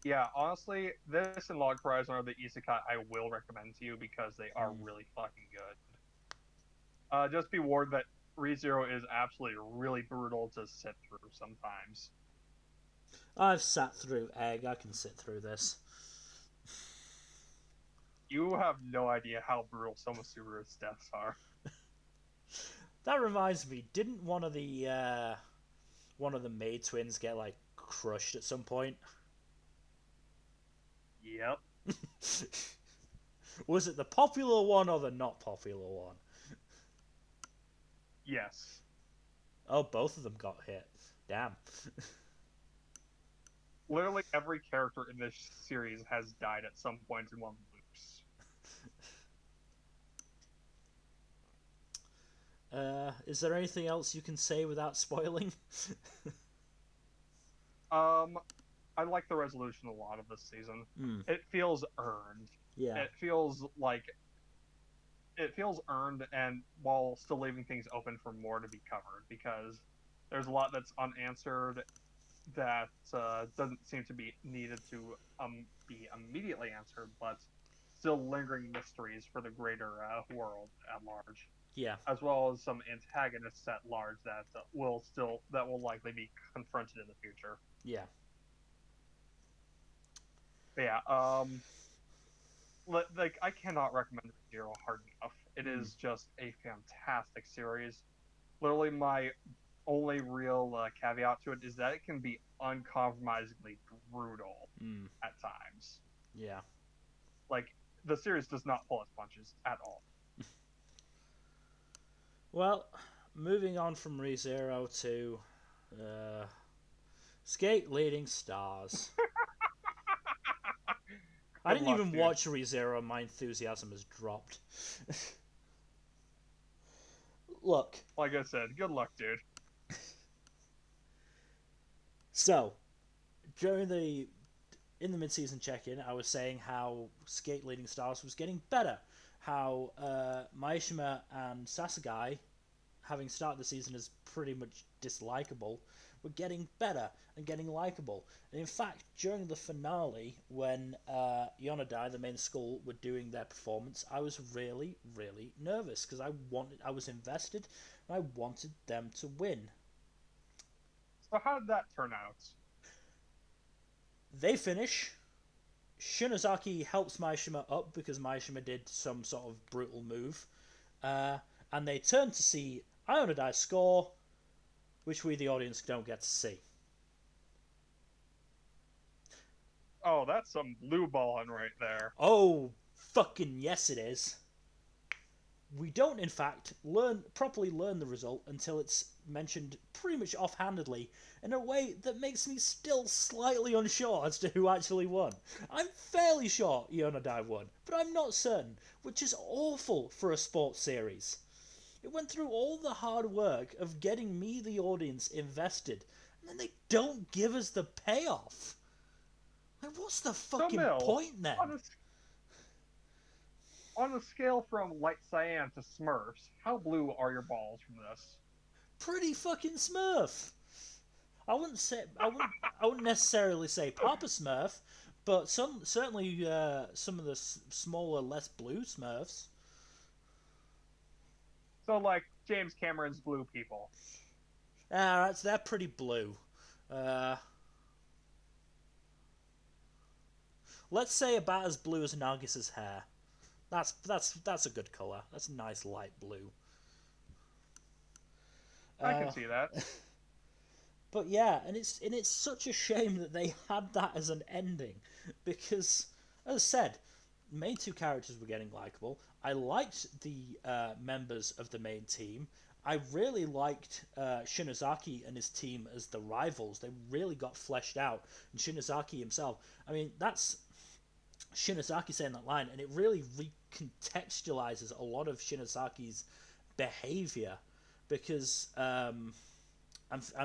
S2: Yeah, honestly, this and Log Horizon are the isekai I will recommend to you because they are really fucking good. Just be warned that ReZero is absolutely really brutal to sit through sometimes.
S1: I've sat through Egg. I can sit through this.
S2: You have no idea how brutal some of Subaru's deaths are.
S1: That reminds me. Didn't one of the maid twins get like crushed at some point?
S2: Yep.
S1: Was it the popular one or the not popular one?
S2: Yes.
S1: Oh, both of them got hit. Damn.
S2: Literally every character in this series has died at some point in one of the loops.
S1: Is there anything else you can say without spoiling?
S2: I like the resolution a lot of this season.
S1: Mm,
S2: It feels earned.
S1: yeah.
S2: It feels earned, and while still leaving things open for more to be covered, because there's a lot that's unanswered that doesn't seem to be needed to be immediately answered, but still lingering mysteries for the greater world at large,
S1: Yeah.
S2: as well as some antagonists at large that will likely be confronted in the future.
S1: Yeah.
S2: But yeah, like I cannot recommend Zero hard enough. It
S1: Mm.
S2: is just a fantastic series. Literally, my only real caveat to it is that it can be uncompromisingly brutal
S1: Mm.
S2: at times.
S1: Yeah.
S2: Like the series does not pull its punches at all.
S1: Well, moving on from ReZero to uh, Skate Leading Stars. I
S2: Good
S1: didn't
S2: luck,
S1: even
S2: dude.
S1: watch ReZero. My enthusiasm has dropped. Look,
S2: Like I said, good luck, dude.
S1: so during the in the mid-season check-in, I was saying how Skate Leading Stars was getting better. How Maishima and Sasagai, having started the season as pretty much dislikable, were getting better and getting likable. And in fact, during the finale, when Yonadai, the main school, were doing their performance, I was really, really nervous because I was invested, and I wanted them to win.
S2: So how did that turn out?
S1: They finish. Shinozaki helps Maishima up because Maishima did some sort of brutal move. And they turn to see Ionadai score, which we, the audience, don't get to see.
S2: Oh, that's some blue balling right there.
S1: Oh, fucking yes, it is. We don't, in fact, properly learn the result until it's mentioned pretty much offhandedly in a way that makes me still slightly unsure as to who actually won. I'm fairly sure Yonadai won, but I'm not certain, which is awful for a sports series. It went through all the hard work of getting me, the audience, invested, and then they don't give us the payoff. Like, what's the fucking
S2: Mill,
S1: point then?
S2: On a scale from light cyan to Smurfs, how blue are your balls from this?
S1: Pretty fucking Smurf. I wouldn't necessarily say Papa Smurf, but certainly some of the smaller, less blue Smurfs.
S2: So like James Cameron's blue people.
S1: They're pretty blue. Uh, let's say about as blue as Nargis's hair. That's a good color. That's a nice light blue.
S2: I can see that.
S1: But yeah, and it's such a shame that they had that as an ending, because, as I said, main two characters were getting likable. I liked the members of the main team. I really liked Shinozaki and his team as the rivals. They really got fleshed out. And Shinozaki himself, I mean, that's Shinozaki saying that line, and it really recontextualizes a lot of Shinozaki's behavior, because I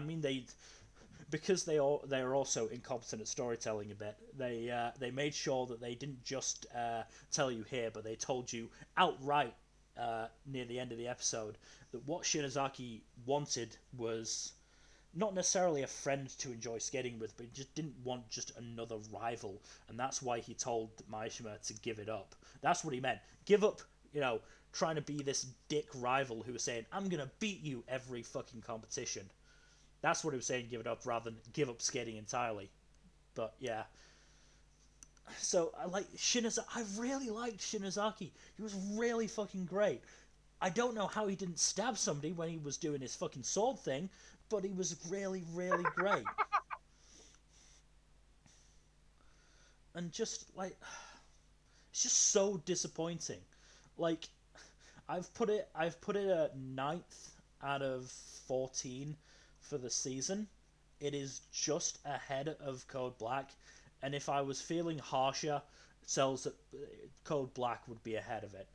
S1: mean they're also incompetent at storytelling a bit. They made sure that they didn't just tell you here, but they told you outright near the end of the episode that what Shinozaki wanted was not necessarily a friend to enjoy skating with, but he just didn't want just another rival, and that's why he told Maishima to give it up. That's what he meant. Give up, trying to be this dick rival who was saying, "I'm gonna beat you every fucking competition." That's what he was saying, give it up, rather than give up skating entirely. But yeah. So I like Shinozaki. I really liked Shinozaki. He was really fucking great. I don't know how he didn't stab somebody when he was doing his fucking sword thing, but he was really, really great. And just like, it's just so disappointing. Like, I've put it at ninth out of 14 for the season. It is just ahead of Code Black, and if I was feeling harsher, Cells that Code Black would be ahead of it,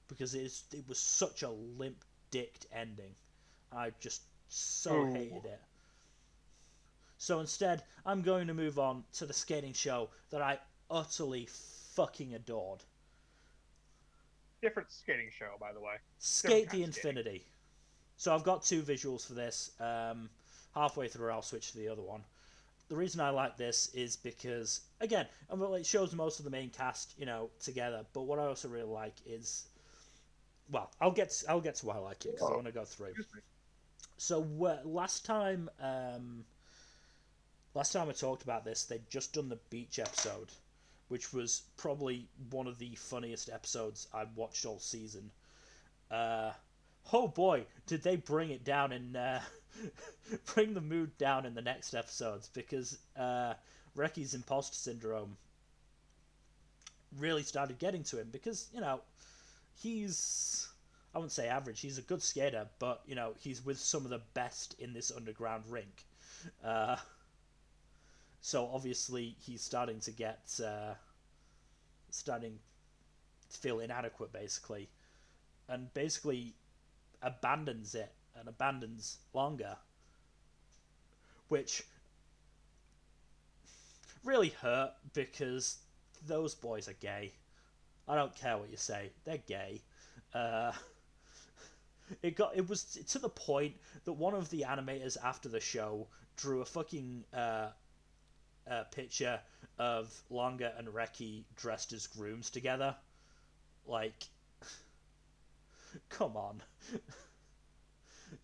S1: because it was such a limp dicked ending. I just so
S2: Ooh.
S1: hated it. So instead, I'm going to move on to the skating show that I utterly fucking adored.
S2: Different skating show, by the way.
S1: Skate
S2: Different
S1: the
S2: kind of skating.
S1: Infinity. So I've got two visuals for this. Halfway through, I'll switch to the other one. The reason I like this is because, again, it shows most of the main cast, together. But what I also really like is, well, I'll get to why I like it because I want to go through.
S2: Excuse me.
S1: So last time I talked about this, they'd just done the beach episode, which was probably one of the funniest episodes I've watched all season. Oh boy, did they bring it down in bring the mood down in the next episodes, because Reki's imposter syndrome really started getting to him, because, you know, he's, I wouldn't say average, he's a good skater, but, you know, he's with some of the best in this underground rink. So obviously he's starting to get starting to feel inadequate, basically, and basically abandons it and abandons Longa, which really hurt, because those boys are gay. I don't care what you say, they're gay. It was to the point that one of the animators after the show drew a fucking picture of Longa and Reki dressed as grooms together. Like, come on.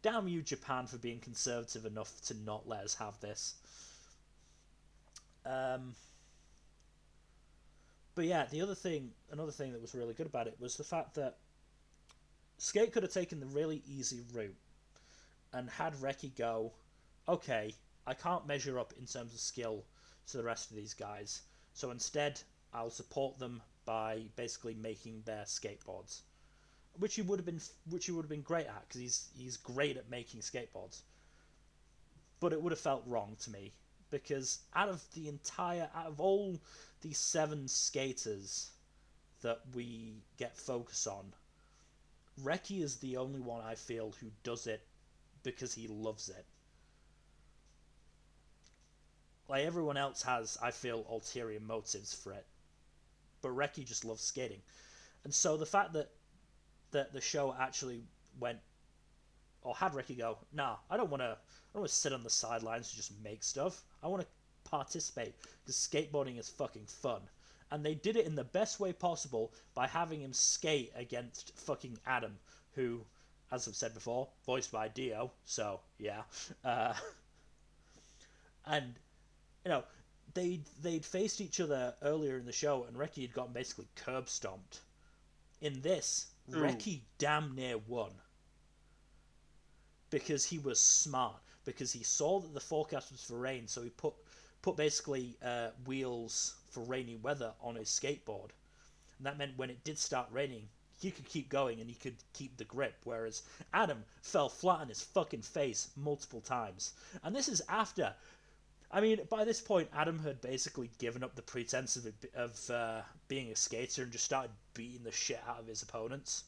S1: Damn you, Japan, for being conservative enough to not let us have this. But yeah, another thing that was really good about it was the fact that Skate could have taken the really easy route and had Reki go, okay, I can't measure up in terms of skill to the rest of these guys, so instead I'll support them by basically making their skateboards, which he would have been great at, because he's great at making skateboards. But it would have felt wrong to me, because out of all these 7 skaters that we get focus on, Reki is the only one I feel who does it because he loves it. Like, everyone else has, I feel, ulterior motives for it, but Reki just loves skating. And so the fact that the show actually went, or had Reki go, nah, I don't want to sit on the sidelines and just make stuff. I want to participate, because skateboarding is fucking fun. And they did it in the best way possible by having him skate against fucking Adam, who, as I've said before, voiced by Dio, so yeah. And, you know, they'd faced each other earlier in the show, and Reki had gotten basically curb stomped. In this, Reki damn near won, because he was smart, because he saw that the forecast was for rain, so he put basically wheels for rainy weather on his skateboard, and that meant when it did start raining, he could keep going and he could keep the grip, whereas Adam fell flat on his fucking face multiple times. And this is after, I mean, by this point, Adam had basically given up the pretense of being a skater and just started beating the shit out of his opponents.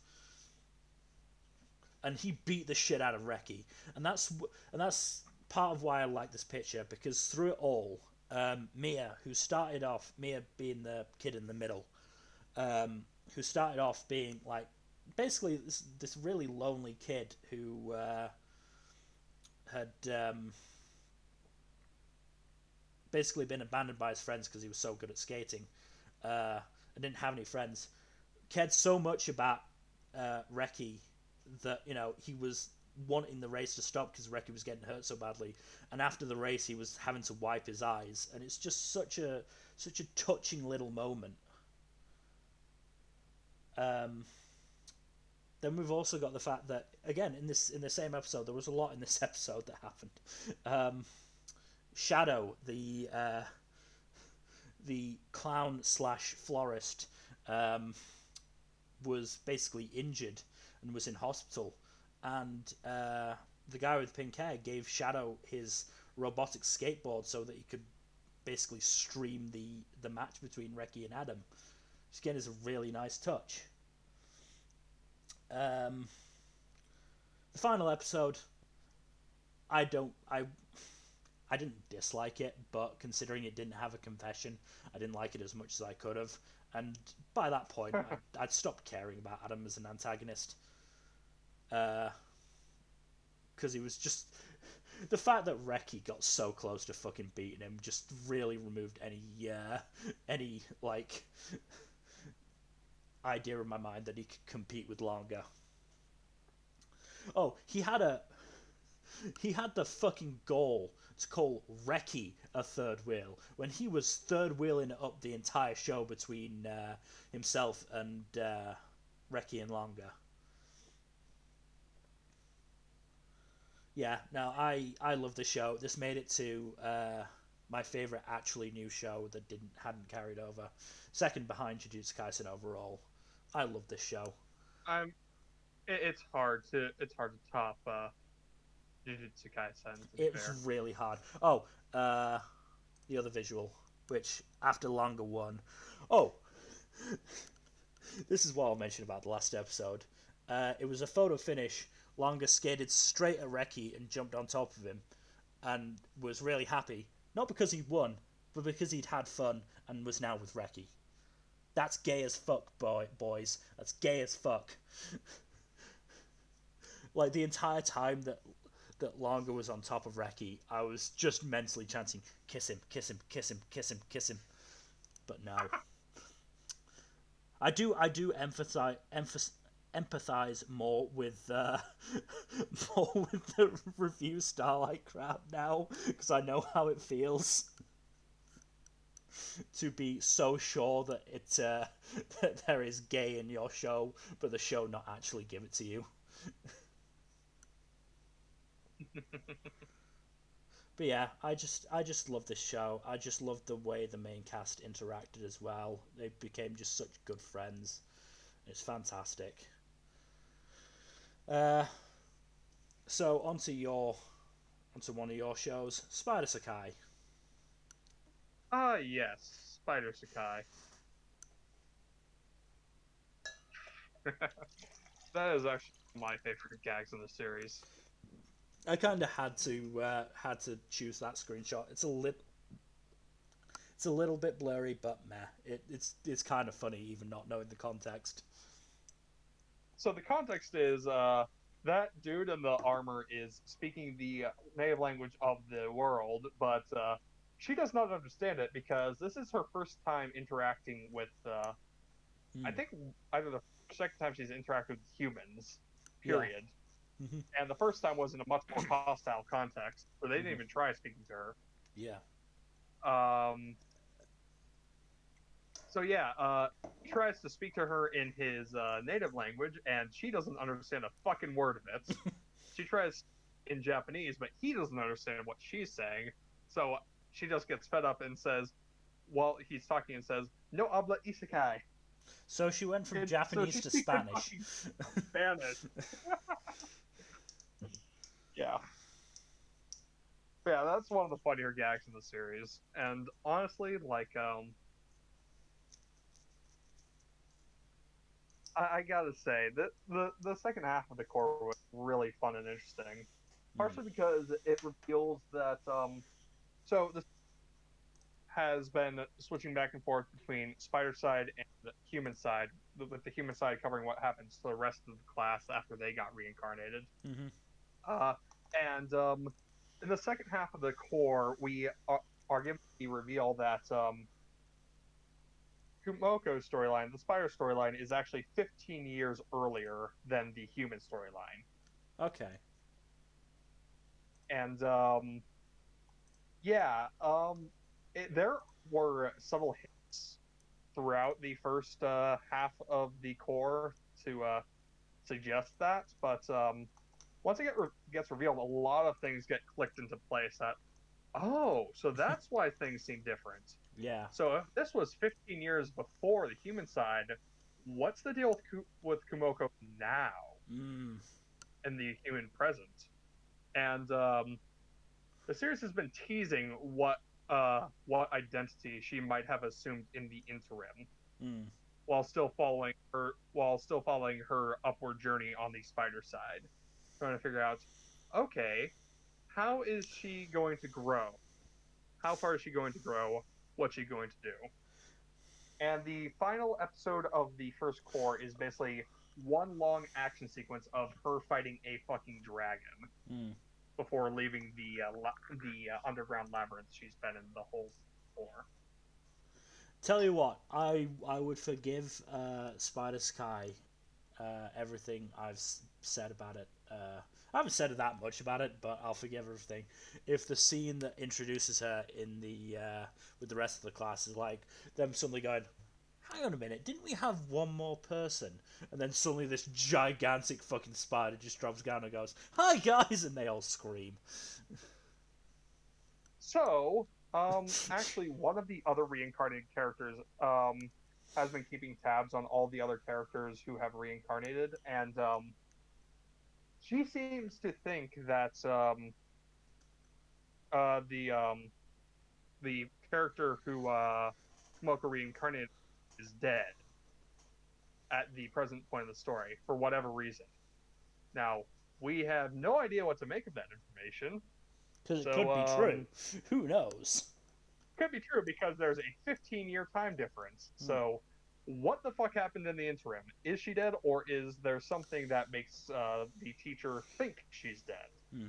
S1: And he beat the shit out of Reki, and that's part of why I like this picture, because through it all, Mia being the kid in the middle, who started off being like basically this really lonely kid who had basically been abandoned by his friends because he was so good at skating, and didn't have any friends, cared so much about Reki that, you know, he was wanting the race to stop because Reki was getting hurt so badly, and after the race he was having to wipe his eyes, and it's just such a touching little moment. Then we've also got the fact that, again, in the same episode, there was a lot in this episode that happened. Shadow, the clown slash florist, was basically injured and was in hospital, and the guy with pink hair gave Shadow his robotic skateboard so that he could basically stream the match between Reki and Adam, which again is a really nice touch. The final episode, I didn't dislike it, but considering it didn't have a confession, I didn't like it as much as I could have, and by that point I'd stopped caring about Adam as an antagonist, because he was just, the fact that Reki got so close to fucking beating him just really removed any like idea in my mind that he could compete with Longa. Oh, he had a He had the fucking gall to call Reki a third wheel when he was third wheeling it up the entire show between himself and Reki and Longa. Yeah, no, I love the show. This made it to my favorite actually new show that hadn't carried over. Second behind Jujutsu Kaisen overall. I love this show.
S2: It's hard to top Jujutsu Kaisen.
S1: It's really hard. Oh, the other visual, which after Longa won. Oh, this is what I'll mention about the last episode. It was a photo finish. Longa skated straight at Reki and jumped on top of him, and was really happy. Not because he won, but because he'd had fun and was now with Reki. That's gay as fuck, boys. That's gay as fuck. Like, the entire time that Longa was on top of Reki, I was just mentally chanting, kiss him, kiss him, kiss him, kiss him, kiss him. But no. I do empathize more with more with the review Starlight crowd now, because I know how it feels to be so sure that that there is gay in your show, but the show not actually give it to you. But yeah, I just love this show. I just love the way the main cast interacted as well. They became just such good friends. It's fantastic. So onto one of your shows, Spider Sakai.
S2: Yes, Spider Sakai. That is actually my favorite gags in the series.
S1: I kind of had to choose that screenshot. It's a little bit blurry, but meh. It's kind of funny even not knowing the context.
S2: So the context is that dude in the armor is speaking the native language of the world, but she does not understand it because this is her first time interacting with. I think either the second time she's interacted with humans. Period.
S1: Yeah. Mm-hmm.
S2: And the first time was in a much more hostile context, so they didn't even try speaking to her.
S1: Yeah.
S2: So yeah, he tries to speak to her in his native language, and she doesn't understand a fucking word of it. She tries in Japanese, but he doesn't understand what she's saying. So she just gets fed up and says, while he's talking, and says, "No habla isekai."
S1: So she went from Japanese to Spanish.
S2: Spanish. Yeah. Yeah, that's one of the funnier gags in the series. And honestly, like, I gotta say that the second half of the core was really fun and interesting. Partially because it reveals that so this has been switching back and forth between Spider Side and the Human Side, with the Human Side covering what happens to the rest of the class after they got reincarnated.
S1: Mm-hmm.
S2: And in the second half of the core, we are given the reveal that Kumoko's storyline, the Spider storyline, is actually 15 years earlier than the Human storyline.
S1: Okay.
S2: And there were several hints throughout the first half of the core to suggest that, but once it gets revealed, a lot of things get clicked into place. That, oh, so that's why things seem different.
S1: Yeah.
S2: So if this was 15 years before the Human Side, what's the deal with Kumoko now in the human present? And the series has been teasing what identity she might have assumed in the interim, while still following her upward journey on the Spider Side, trying to figure out, okay, how is she going to grow? How far is she going to grow? What's she going to do? And the final episode of the first core is basically one long action sequence of her fighting a fucking dragon before leaving the underground labyrinth she's been in the whole core.
S1: Tell you what, I would forgive Spider Sky everything I've said about it. I haven't said that much about it, but I'll forgive everything. If the scene that introduces her in the with the rest of the class is like them suddenly going, "Hang on a minute, didn't we have one more person?" And then suddenly this gigantic fucking spider just drops down and goes, "Hi guys," and they all scream.
S2: So, actually, one of the other reincarnated characters has been keeping tabs on all the other characters who have reincarnated, and she seems to think that uh, the um, the character who Smoker reincarnated is dead at the present point of the story for whatever reason. Now, we have no idea what to make of that information.
S1: Because it
S2: So,
S1: could be true. Who knows?
S2: could be true because there's a 15-year time difference. So, what the fuck happened in the interim? Is she dead, or is there something that makes the teacher think she's dead?
S1: Hmm.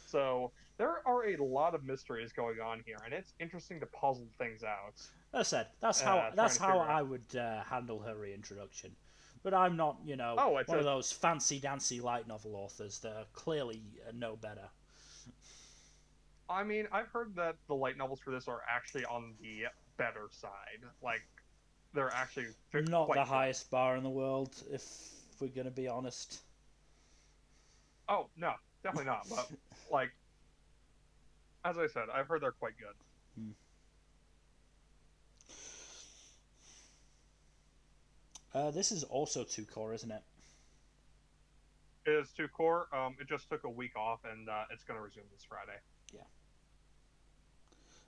S2: So, there are a lot of mysteries going on here, and it's interesting to puzzle things out.
S1: As I said, that's
S2: Trying
S1: that's
S2: to
S1: how
S2: figure
S1: I
S2: out.
S1: would handle her reintroduction. But I'm not,
S2: Oh, it's
S1: one of
S2: a.
S1: those fancy dancy light novel authors that clearly know better.
S2: I mean, I've heard that the light novels for this are actually on the better side. Like, they're actually
S1: Not
S2: quite
S1: the
S2: good.
S1: highest bar in the world, if we're gonna be honest.
S2: Oh no, definitely not. But like, as I said, I've heard they're quite good.
S1: This is also 2 core, isn't it?
S2: It is two core. It just took a week off, and it's going to resume this Friday.
S1: Yeah.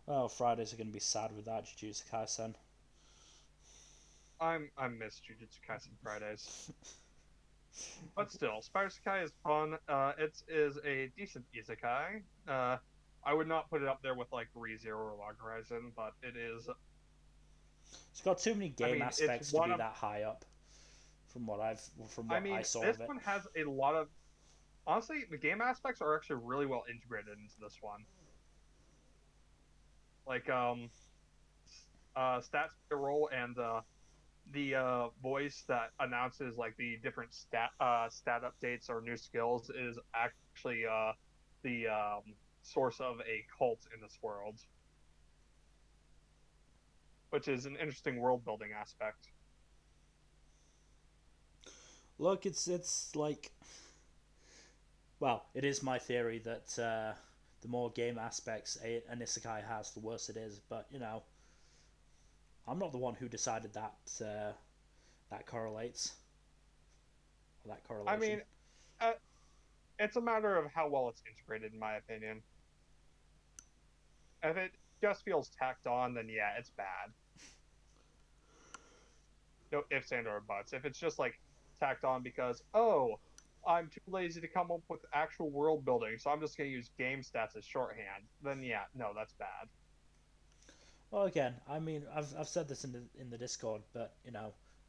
S1: Oh, Fridays are gonna be sad without Jujutsu Kaisen.
S2: I miss Jujutsu Kaisen Fridays, but still, Spider Sakai is fun. It is a decent isekai. I would not put it up there with like ReZero or Log Horizon, but it is.
S1: It's got too many game
S2: it's
S1: aspects to
S2: one
S1: be
S2: of.
S1: that high up. From what
S2: I
S1: I
S2: mean,
S1: saw
S2: this
S1: of it.
S2: one has a lot of. Honestly, the game aspects are actually really well integrated into this one. Like stats play a role, and the voice that announces like the different stat updates or new skills is actually the source of a cult in this world, which is an interesting world building aspect.
S1: Look, it's like, well, it is my theory that the more game aspects an isekai has, the worse it is. But I'm not the one who decided that that correlates. That
S2: I
S1: correlation.
S2: mean, uh, it's a matter of how well it's integrated, in my opinion. If it just feels tacked on, then yeah, it's bad. No ifs and or buts. If it's just like tacked on because I'm too lazy to come up with actual world building, so I'm just gonna use game stats as shorthand, then yeah, no, that's bad.
S1: Well, again, I mean, I've said this in the Discord, but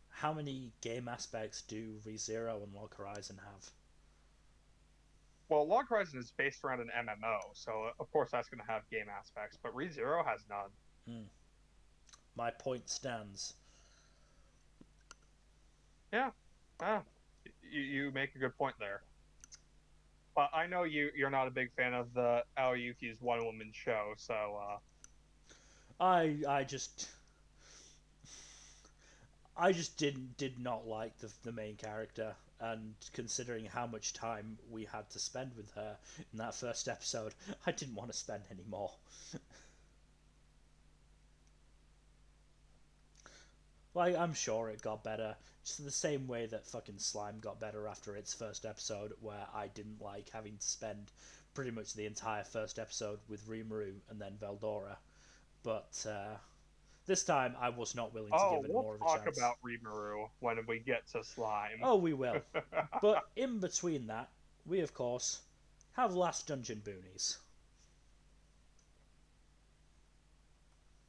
S1: how many game aspects do ReZero and Log Horizon have?
S2: Well, Log Horizon is based around an MMO, so of course that's gonna have game aspects, but ReZero has none.
S1: My point stands.
S2: Yeah, ah, you make a good point there. But I know you're not a big fan of the Aoyuki's one woman show, so
S1: I just did not like the main character, and considering how much time we had to spend with her in that first episode, I didn't want to spend any more. Like, I'm sure it got better, just the same way that fucking Slime got better after its first episode, where I didn't like having to spend pretty much the entire first episode with Rimuru and then Veldora. But this time I was not willing to give it
S2: we'll
S1: more of a
S2: talk
S1: chance.
S2: about Rimuru when we get to Slime.
S1: Oh, we will. But in between that, we of course have Last Dungeon Boonies.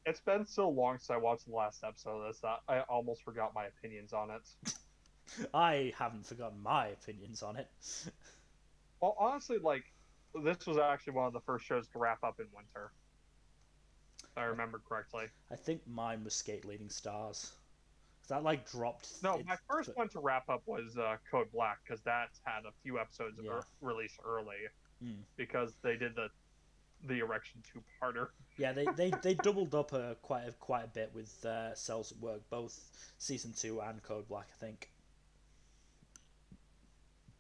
S2: It's been so long since I watched the last episode of this that I almost forgot my opinions on it.
S1: I haven't forgotten my opinions on it.
S2: Well, honestly, like, this was actually one of the first shows to wrap up in winter. If I remember correctly.
S1: I think mine was Skate Leading Stars. That like dropped.
S2: No, my first one to wrap up was Code Black because that's had a few episodes
S1: Yeah.
S2: released early
S1: Mm.
S2: because they did the Erection two-parter.
S1: Yeah, they doubled up quite a bit with Cells at Work, both season 2 and Code Black, I think.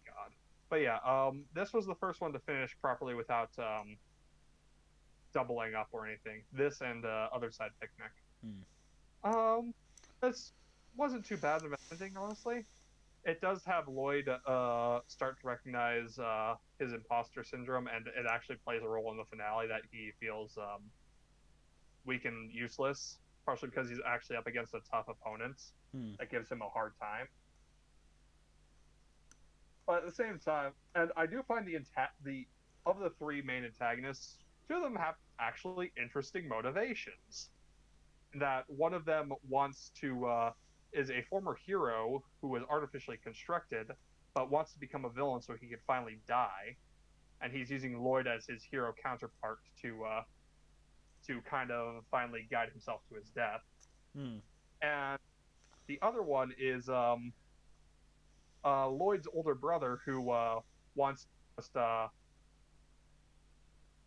S2: God, but yeah, this was the first one to finish properly without doubling up or anything. This and Other Side Picnic. This wasn't too bad of an ending, honestly. It does have Lloyd start to recognize his imposter syndrome, and it actually plays a role in the finale that he feels weak and useless, partially because he's actually up against a tough opponent that gives him a hard time. But at the same time, and I do find the of the three main antagonists, two of them have actually interesting motivations. That one of them wants to is a former hero who was artificially constructed, but wants to become a villain so he can finally die, and he's using Lloyd as his hero counterpart to kind of finally guide himself to his death. And the other one is Lloyd's older brother who wants to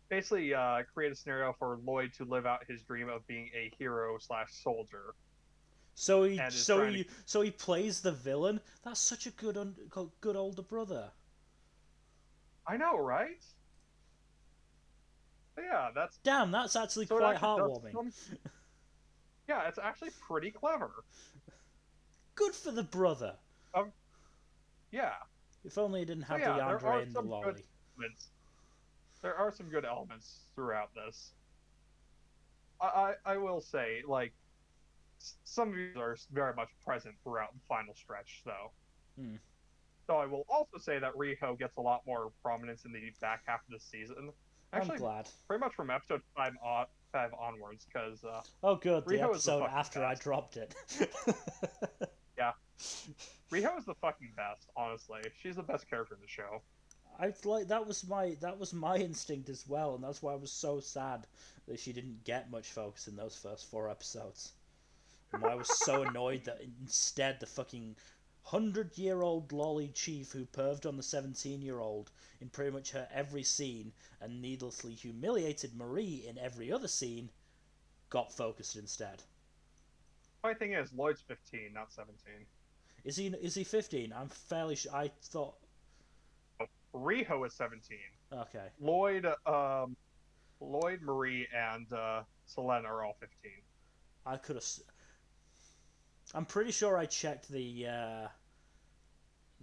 S2: basically create a scenario for Lloyd to live out his dream of being a hero / soldier.
S1: So he plays the villain. That's such a good older brother.
S2: I know, right? But yeah,
S1: that's actually quite heartwarming.
S2: Yeah, it's actually pretty clever.
S1: Good for the brother.
S2: Yeah.
S1: If only he didn't have the Yandere and the lolly.
S2: There are some good elements throughout this. I will say, like, some of these are very much present throughout the final stretch, though. So I will also say that Riho gets a lot more prominence in the back half of the season. Actually,
S1: I'm glad.
S2: Pretty much from episode 5 onwards, because...
S1: oh, good.
S2: Riho
S1: the episode after I dropped it.
S2: Yeah. Riho is the fucking best, honestly. She's the best character in the show.
S1: That was my instinct as well, and that's why I was so sad that she didn't get much focus in those first 4 episodes. And why I was so annoyed that instead the fucking 100-year-old lolly chief who perved on the 17-year-old in pretty much her every scene and needlessly humiliated Marie in every other scene got focused instead.
S2: My thing is, Lloyd's 15, not 17.
S1: Is he 15? I'm fairly sure. I thought
S2: Riho is 17.
S1: Okay.
S2: Lloyd, Marie, and Selene are all 15.
S1: I could have. I'm pretty sure I checked the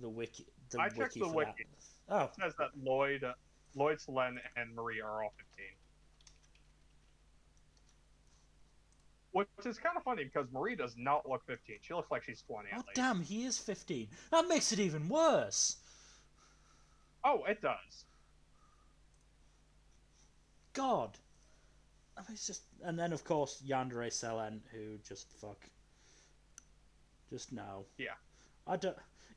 S1: wiki.
S2: I checked the wiki.
S1: Oh.
S2: It says that Lloyd, Selene, and Marie are all 15. Which is kind of funny because Marie does not look 15. She looks like she's 20 at least.
S1: Damn, he is 15. That makes it even worse.
S2: Oh, it does.
S1: God. I mean, it's just... And then, of course, Yandere Selene, who just no.
S2: Yeah.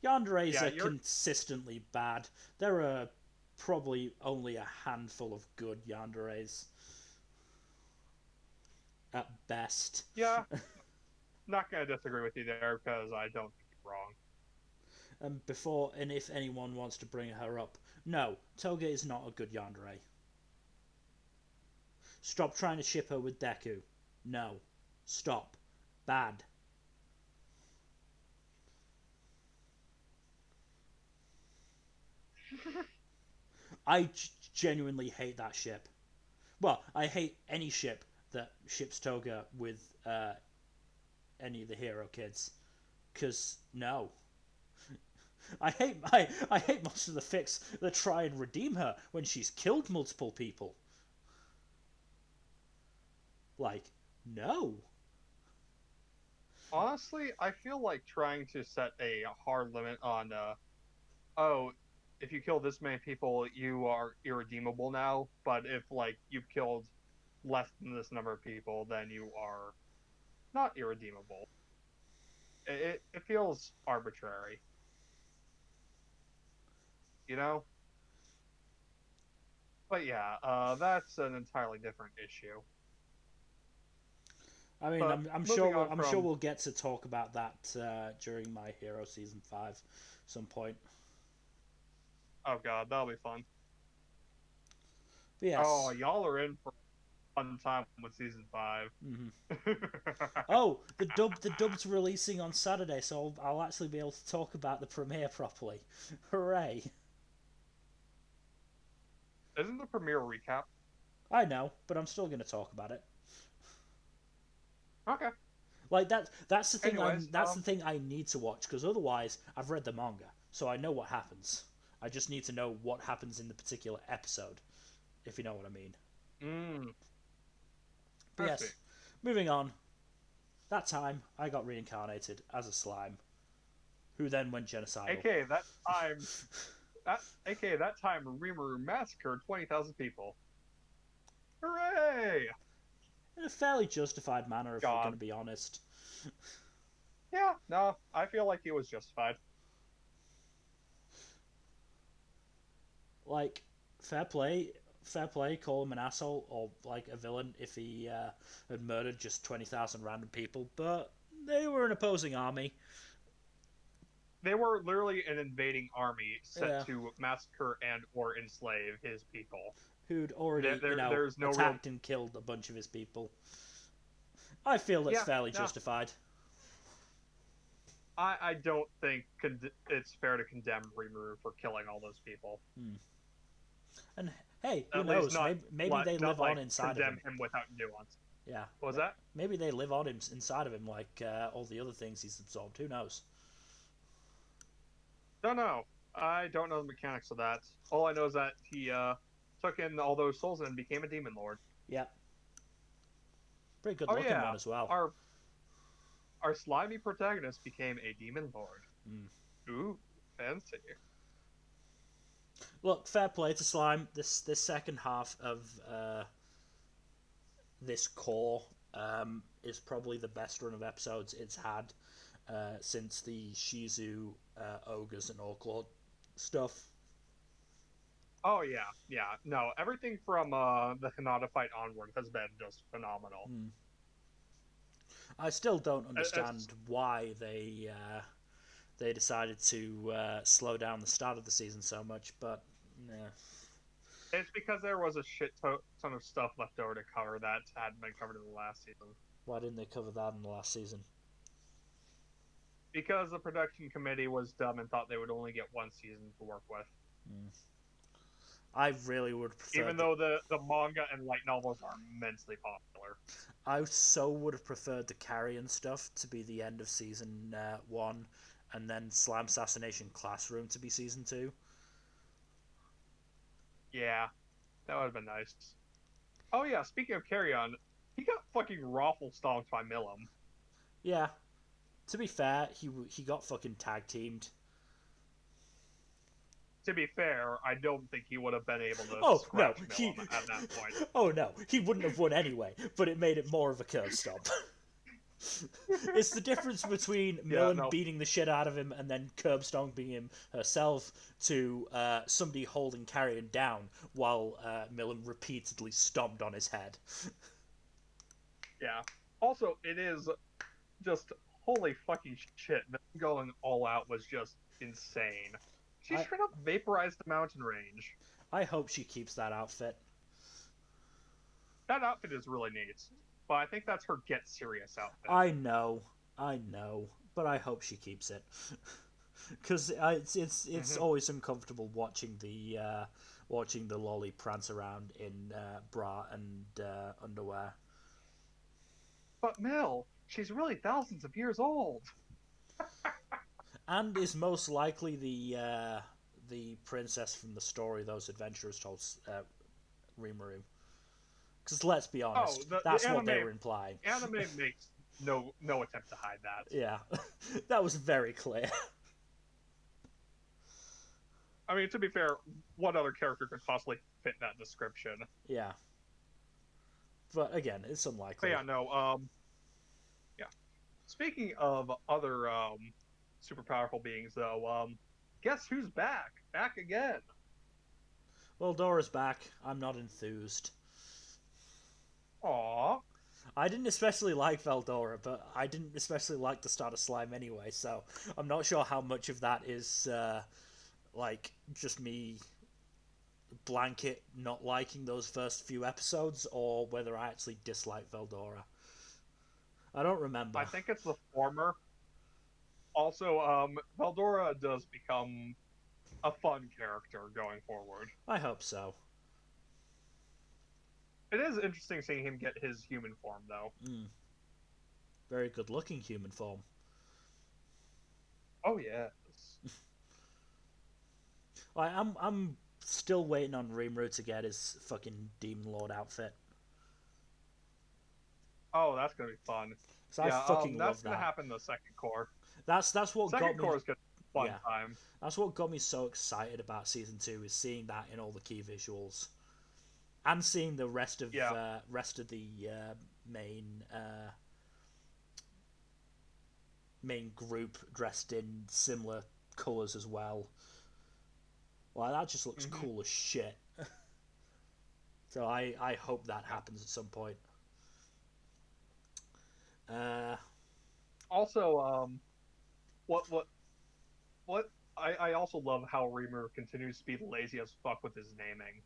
S1: Yandere's are consistently bad. There are probably only a handful of good Yanderes. At best.
S2: Yeah. Not going to disagree with you there because I don't think you're wrong.
S1: And if anyone wants to bring her up, no, Toga is not a good Yandere. Stop trying to ship her with Deku. No. Stop. Bad. I genuinely hate that ship. Well, I hate any ship that ships Toga with any of the hero kids. Because, no. I hate most of the fics that try and redeem her when she's killed multiple people. Like, no.
S2: Honestly, I feel like trying to set a hard limit on, if you kill this many people, you are irredeemable now, but if, like, you've killed less than this number of people, then you are not irredeemable. It feels arbitrary. You know? But yeah, that's an entirely different issue.
S1: I mean,
S2: But
S1: I'm
S2: moving
S1: sure
S2: on
S1: I'm sure
S2: from-
S1: we'll get to talk about that during My Hero season 5, some point.
S2: Oh god, that'll be fun.
S1: But yes.
S2: Oh, y'all are in for a fun time with season 5.
S1: Hmm. Oh, the dub's releasing on Saturday, so I'll actually be able to talk about the premiere properly. Hooray!
S2: Isn't the premiere recap?
S1: I know, but I'm still going to talk about it.
S2: Okay.
S1: Like that's the thing.
S2: Anyways,
S1: That's the thing I need to watch, because otherwise I've read the manga, so I know what happens. I just need to know what happens in the particular episode, if you know what I mean. But
S2: I
S1: yes,
S2: see.
S1: moving on. That time I got reincarnated as a slime, who then went genocidal.
S2: AKA that time Rimuru massacred 20,000 people. Hooray!
S1: In a fairly justified manner, if we're
S2: God.
S1: going to be honest.
S2: Yeah, no, I feel like he was justified.
S1: Like, fair play, call him an asshole or like a villain if he had murdered just 20,000 random people, but they were an opposing army.
S2: They were literally an invading army sent
S1: Yeah.
S2: to massacre and or enslave his people.
S1: Who'd already,
S2: there's no
S1: attacked and killed a bunch of his people. I feel it's
S2: Yeah,
S1: fairly
S2: no.
S1: justified.
S2: I don't think it's fair to condemn Rimuru for killing all those people.
S1: And hey, who
S2: At
S1: knows?
S2: least not
S1: Maybe they
S2: not
S1: live
S2: like
S1: on inside of
S2: condemn
S1: him.
S2: him without nuance.
S1: Yeah.
S2: What was that?
S1: Maybe they live on him inside of him, like all the other things he's absorbed. Who knows?
S2: Don't know. I don't know the mechanics of that. All I know is that he took in all those souls and became a demon lord.
S1: Yeah. Pretty good
S2: Oh,
S1: looking
S2: yeah.
S1: one as well.
S2: Our slimy protagonist became a demon lord.
S1: Mm.
S2: Ooh, fancy.
S1: Look, fair play to Slime. This second half of this core is probably the best run of episodes it's had since the Shizu ogres and Orclord stuff.
S2: Oh yeah. No, everything from the Hinata fight onward has been just phenomenal.
S1: I still don't understand why they decided to slow down the start of the season so much, but yeah.
S2: It's because there was a shit ton of stuff left over to cover that hadn't been covered in the last season.
S1: Why didn't they cover that in the last season?
S2: Because the production committee was dumb and thought they would only get one season to work with.
S1: I really would prefer...
S2: Even though the manga and light novels are immensely popular.
S1: I so would have preferred the Carrion stuff to be the end of season 1, and then Slime Assassination Classroom to be season 2.
S2: Yeah, that would have been nice. Oh yeah, speaking of Carrion, he got fucking raffle stomped by Milim.
S1: Yeah. To be fair, he got fucking tag teamed.
S2: To be fair, I don't think he would have been able to scratch Milim at that point.
S1: Oh no, he wouldn't have won anyway, but it made it more of a curb stomp. It's the difference between Milim beating the shit out of him and then curb stomping him herself to somebody holding Carrion down while Milim repeatedly stomped on his head.
S2: Yeah. Also, it is just holy fucking shit. Going all out was just insane. She straight up vaporized the mountain range.
S1: I hope she keeps that outfit.
S2: That outfit is really neat. But I think that's her Get Serious outfit.
S1: I know, but I hope she keeps it. Because it's always uncomfortable watching the lolly prance around in bra and underwear.
S2: But Mel, she's really thousands of years old.
S1: And is most likely the princess from the story those adventurers told Rimuru. Because let's be honest, that's what they were implying.
S2: Anime makes no attempt to hide that.
S1: Yeah, that was very clear.
S2: I mean, to be fair, what other character could possibly fit that description?
S1: Yeah. But again, it's unlikely.
S2: But yeah, no, yeah. Speaking of other super powerful beings, though, guess who's back? Back again.
S1: Well, Dora's back. I'm not enthused.
S2: Aww.
S1: I didn't especially like Veldora, but I didn't especially like the start of Slime anyway, so I'm not sure how much of that is, like, just me blanket not liking those first few episodes, or whether I actually dislike Veldora. I don't remember.
S2: I think it's the former. Also, Veldora does become a fun character going forward.
S1: I hope so.
S2: It is interesting seeing him get his human form, though.
S1: Very good looking human form.
S2: Oh, yes.
S1: I'm still waiting on Rimuru to get his fucking Demon Lord outfit.
S2: Oh, that's gonna be fun.
S1: So I fucking love
S2: that's
S1: that.
S2: gonna happen in the second core.
S1: That's what
S2: Second
S1: got me.
S2: core is gonna be a fun
S1: Yeah.
S2: time.
S1: That's what got me so excited about season 2, is seeing that in all the key visuals, and seeing the rest of the main group dressed in similar colours as well. Well, that just looks cool as shit. So I hope that happens at some point.
S2: Also, what I also love how Reamer continues to be lazy as fuck with his naming.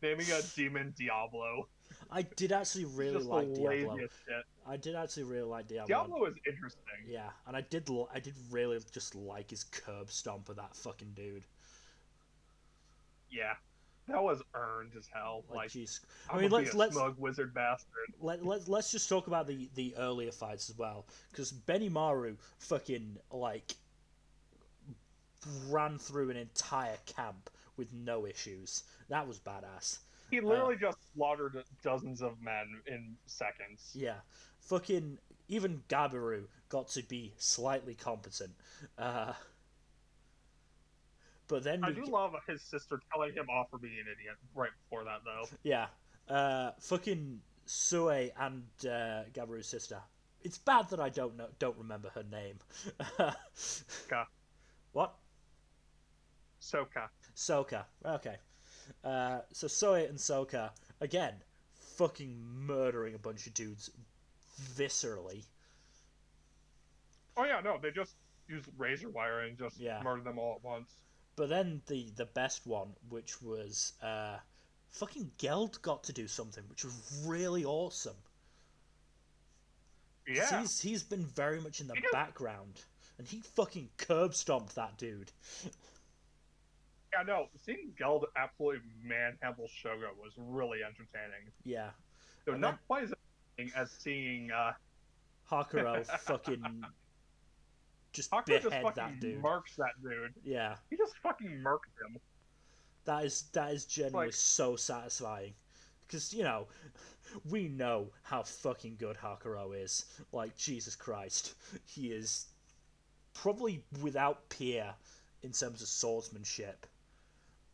S2: Naming a demon Diablo.
S1: I did actually really
S2: Just
S1: like
S2: the
S1: Diablo.
S2: laziest shit.
S1: I did actually really like Diablo.
S2: Diablo is interesting.
S1: Yeah, and I did really just like his curb stomp of that fucking dude.
S2: Yeah, that was earned as hell.
S1: Like,
S2: Like,
S1: jeez.
S2: I
S1: I mean,
S2: mean,
S1: let's
S2: smug wizard bastard.
S1: let's just talk about the earlier fights as well, because Benimaru fucking like ran through an entire camp with no issues. That was badass.
S2: He literally just slaughtered dozens of men in seconds.
S1: Yeah, fucking even Gabiru got to be slightly competent. But then
S2: I do love his sister telling him off for being an idiot right before that, though.
S1: Yeah, fucking Sue and Gabiru's sister. It's bad that I don't remember her name.
S2: Soka.
S1: What?
S2: Soka.
S1: Soka. Okay. So Sue and Soka, again, fucking murdering a bunch of dudes viscerally.
S2: Oh yeah, no, they just used razor wire and just murdered them all at once.
S1: But then the best one, which was fucking Geld got to do something, which was really awesome.
S2: Yeah.
S1: He's been very much in the background, and he fucking curb stomped that dude.
S2: Yeah, no, seeing Geld absolutely manhandle Shogo was really entertaining.
S1: Yeah.
S2: Though not quite as entertaining as seeing
S1: Hakuro fucking just
S2: Hakuro
S1: behead
S2: just
S1: that dude.
S2: Murks that dude.
S1: Yeah.
S2: He just fucking murked him.
S1: That is generally so satisfying. Because, you know, we know how fucking good Hakuro is. Like, Jesus Christ. He is probably without peer in terms of swordsmanship.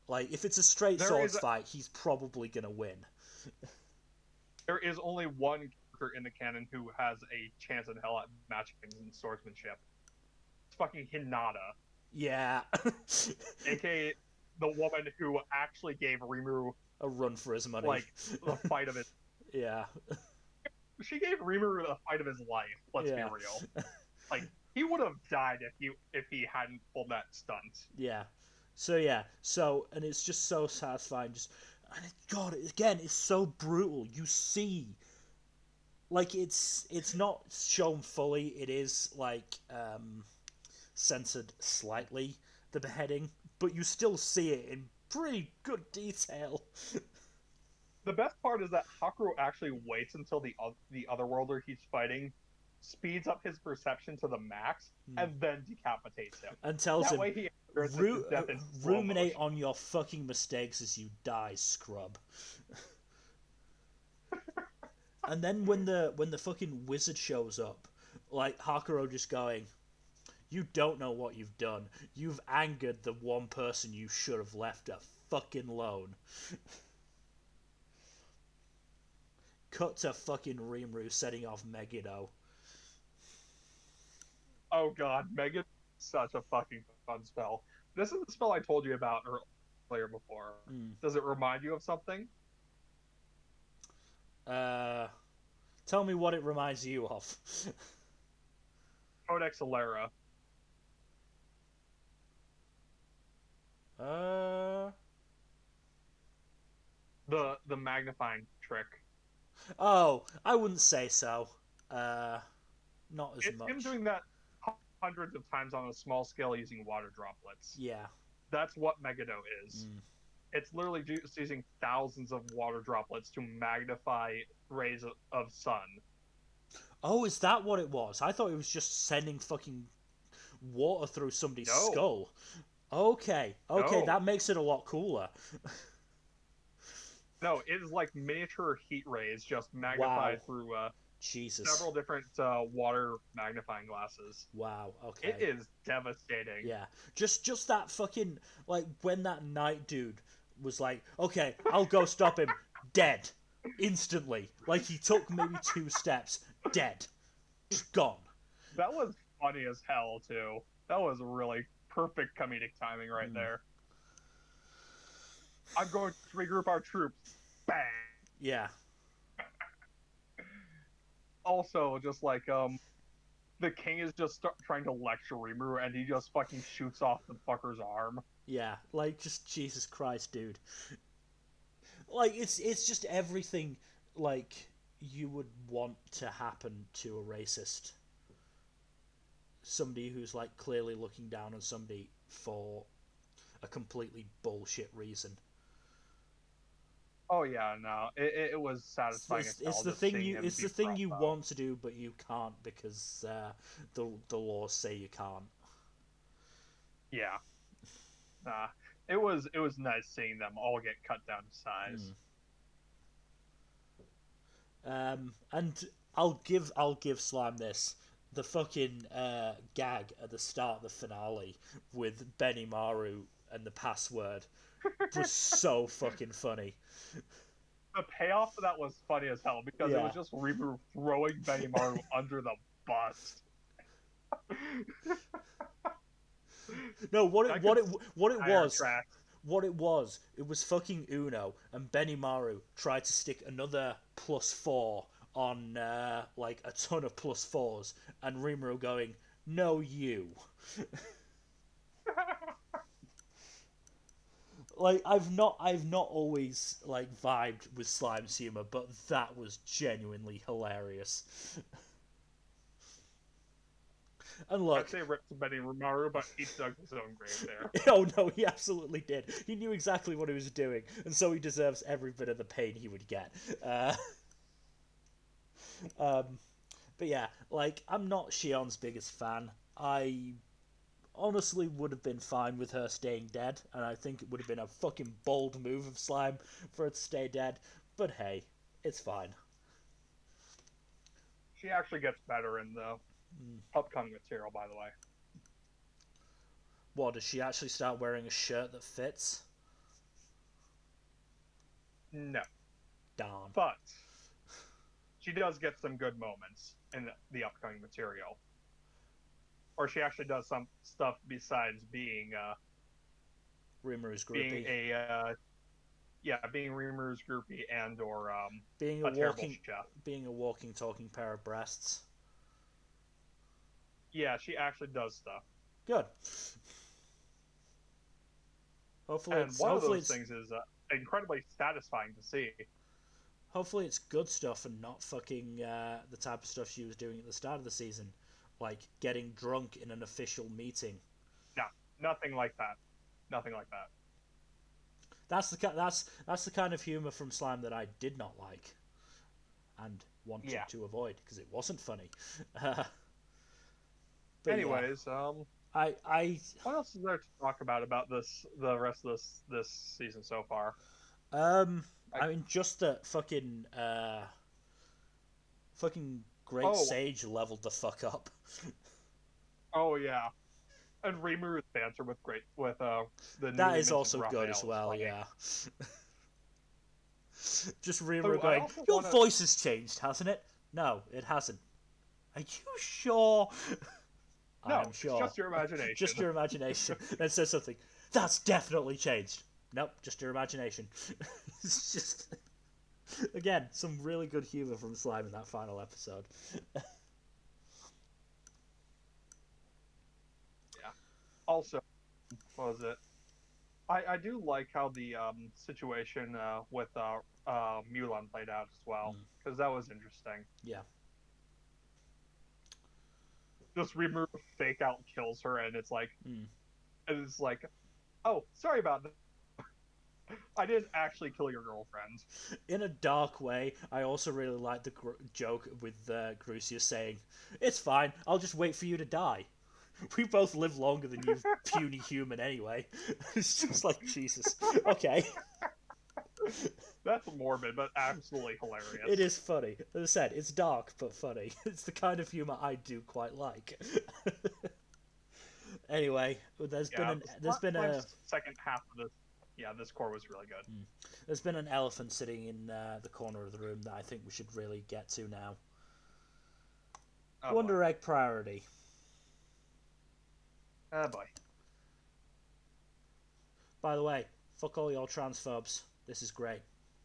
S1: Like, if it's a straight swords fight, he's probably gonna win.
S2: There is only one character in the canon who has a chance in hell at matching in swordsmanship. It's fucking Hinata.
S1: Yeah.
S2: AKA the woman who actually gave Rimuru
S1: a run for his money.
S2: Like, the fight of it.
S1: Yeah.
S2: She gave Rimuru the fight of his life, let's be real. Like, he would have died if he hadn't pulled that stunt.
S1: Yeah. So, and it's just so satisfying. And God, again, it's so brutal. You see, like, it's not shown fully. It is, like, censored slightly, the beheading, but you still see it in pretty good detail.
S2: The best part is that Hakuro actually waits until the Otherworlder he's fighting speeds up his perception to the max and then decapitates him.
S1: And tells
S2: that
S1: him,
S2: way he
S1: ruminate on your fucking mistakes as you die, scrub. And then when the fucking wizard shows up, like, Hakuro just going, you don't know what you've done. You've angered the one person you should have left fucking alone. Cut to fucking Rimuru setting off Megiddo.
S2: Oh god, Megiddo is such a fucking fun spell. This is the spell I told you about earlier before. Does it remind you of something?
S1: Tell me what it reminds you of.
S2: Codex Alera. The magnifying trick.
S1: Oh, I wouldn't say so. Not as
S2: It's
S1: much.
S2: him doing that hundreds of times on a small scale using water droplets.
S1: Yeah.
S2: That's what Megiddo is.
S1: Mm.
S2: It's literally just using thousands of water droplets to magnify rays of sun.
S1: Oh, is that what it was? I thought it was just sending fucking water through somebody's
S2: No.
S1: skull. Okay, okay,
S2: No.
S1: that makes it a lot cooler.
S2: No, it is like miniature heat rays just magnified through
S1: Jesus.
S2: several different water magnifying glasses.
S1: Wow, okay.
S2: It is devastating.
S1: Yeah, just that fucking, like, when that night dude was like, okay, I'll go stop him, dead, instantly. Like, he took maybe 2 steps, dead, just gone.
S2: That was funny as hell too. That was really perfect comedic timing right there. I'm going to regroup our troops. Bang.
S1: Yeah.
S2: Also, just like the king is just trying to lecture Rimuru, and he just fucking shoots off the fucker's arm.
S1: Yeah, like, just Jesus Christ, dude. Like, it's just everything, like, you would want to happen to a racist. Somebody who's, like, clearly looking down on somebody for a completely bullshit reason.
S2: Oh yeah, no, it was satisfying.
S1: It's the thing you want to do, but you can't because the laws say you can't.
S2: Yeah. It was nice seeing them all get cut down to size.
S1: And I'll give Slime this. The fucking gag at the start of the finale with Benimaru and the password was so fucking funny.
S2: The payoff for that was funny as hell because it was just Rimuru throwing Benimaru under the bus.
S1: No, what it was, it was fucking Uno, and Benimaru tried to stick another +4 on like a ton of +4s, and Rimuru going, "No, you." Like, I've not always like vibed with Slime's humor, but that was genuinely hilarious. And look,
S2: I'd say rip to Benimaru, but he dug his own grave there.
S1: Oh no, he absolutely did. He knew exactly what he was doing, and so he deserves every bit of the pain he would get. But yeah, like, I'm not Shion's biggest fan. I honestly would have been fine with her staying dead, and I think it would have been a fucking bold move of Slime for her to stay dead, but hey, it's fine.
S2: She actually gets better in the upcoming material, by the way.
S1: What, does she actually start wearing a shirt that fits?
S2: No.
S1: Darn.
S2: But she does get some good moments in the upcoming material. Or she actually does some stuff besides being
S1: Rimuru's groupie.
S2: Being Rimuru's groupie and or
S1: being
S2: a walking chef.
S1: Being a walking, talking pair of breasts.
S2: Yeah, she actually does stuff.
S1: Good. Hopefully,
S2: and one of those things is incredibly satisfying to see.
S1: Hopefully, it's good stuff and not fucking the type of stuff she was doing at the start of the season, like getting drunk in an official meeting.
S2: No, nothing like that. Nothing like that.
S1: That's the kind of humor from Slime that I did not like, and wanted to avoid because it wasn't funny. But
S2: anyways,
S1: I
S2: what else is there to talk about the rest of this season so far?
S1: I mean, just that fucking Great Sage leveled the fuck up.
S2: Oh yeah, and Rimuru's banter with the
S1: that is also good as well. Yeah. Just Rimuru going, "Your voice has changed, hasn't it?" No, it hasn't. Are you sure?
S2: No,
S1: I'm sure.
S2: It's just your imagination.
S1: Just your imagination. Then says something. That's definitely changed. Nope, just your imagination. It's just Again, some really good humor from Slime in that final episode.
S2: Also, what was it? I do like how the situation with Mulan played out as well, because that was interesting.
S1: Yeah.
S2: Just Rimuru fake out kills her, and it's like,
S1: Mm.
S2: oh, sorry about that. I didn't actually kill your girlfriend.
S1: In a dark way, I also really like the joke with Crucius saying, "It's fine, I'll just wait for you to die. We both live longer than you, puny human, anyway." It's just like, Jesus. Okay.
S2: That's morbid, but absolutely hilarious.
S1: It is funny. As I said, it's dark, but funny. It's the kind of humor I do quite like. Anyway, there's been a
S2: second half of this. Yeah, this core was really good.
S1: There's been an elephant sitting in the corner of the room that I think we should really get to now. Wonder Egg priority.
S2: Oh boy.
S1: By the way, fuck all your transphobes. This is great.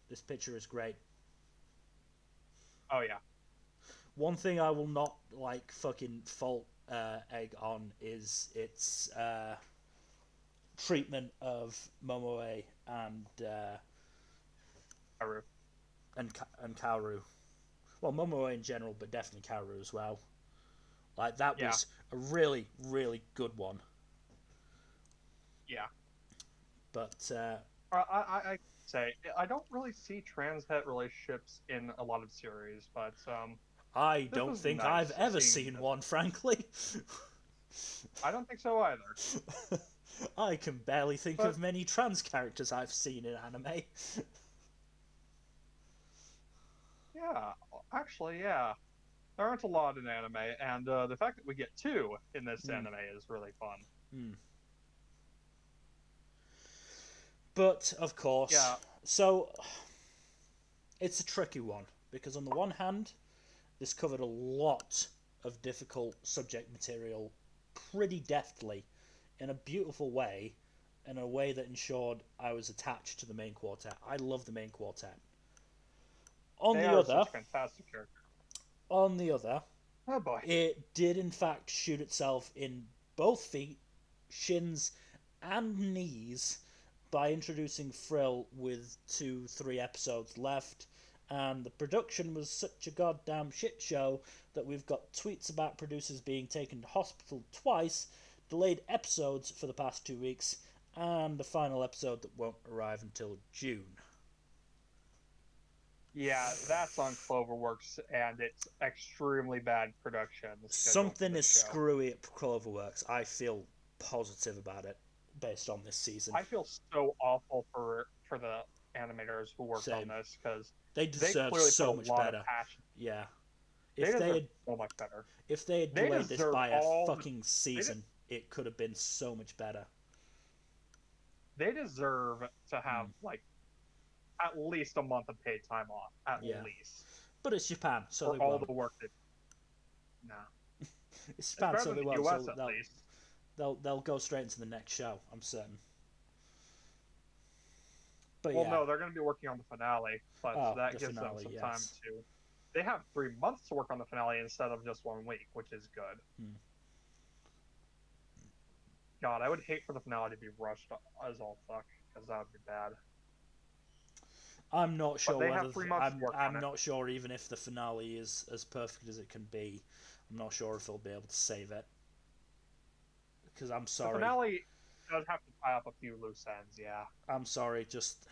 S1: This picture is great.
S2: Oh yeah.
S1: One thing I will not fucking fault Egg on is its treatment of Momoe and
S2: Kaoru.
S1: and Kaoru. Well, Momoe in general, but definitely Kaoru as well. That was a really, really good one.
S2: Yeah.
S1: But
S2: I say I don't really see trans het relationships in a lot of series, but
S1: I don't think
S2: nice
S1: I've ever seen one, frankly.
S2: I don't think so either.
S1: I can barely think of many trans characters I've seen in anime.
S2: Yeah, actually, yeah. There aren't a lot in anime, and the fact that we get 2 in this anime is really fun.
S1: But, of course, so it's a tricky one, because on the one hand, this covered a lot of difficult subject material pretty deftly, in a beautiful way, in a way that ensured I was attached to the main quartet. I love the main quartet. On the other,
S2: fantastic character.
S1: On the other,
S2: oh boy,
S1: it did in fact shoot itself in both feet, shins, and knees by introducing Frill with 2-3 episodes left, and the production was such a goddamn shit show that we've got tweets about producers being taken to hospital twice, delayed episodes for the past 2 weeks, and the final episode that won't arrive until June.
S2: Yeah, that's on Cloverworks, and it's extremely bad production.
S1: Something is screwy at Cloverworks. I feel positive about it, based on this season.
S2: I feel so awful for the animators who worked on this, because
S1: they deserve so much better. Yeah,
S2: if they had so much better.
S1: If they had delayed this by a fucking season, it could have been so much better.
S2: They deserve to have at least a month of paid time off, at least.
S1: But it's Japan, so
S2: for
S1: they
S2: all
S1: won't.
S2: the work that. No.
S1: It's Japan, so they won't.
S2: US,
S1: so they'll go straight into the next show. I'm certain. But
S2: no, they're going to be working on the finale, but that gives them some time to. They have 3 months to work on the finale instead of just 1 week, which is good. God, I would hate for the finale to be rushed as all fuck, because that would be bad.
S1: I'm not sure
S2: I'm
S1: not sure even if the finale is as perfect as it can be. I'm not sure if they'll be able to save it. Because I'm sorry.
S2: The finale does have to tie up a few loose ends, yeah.
S1: I'm sorry, just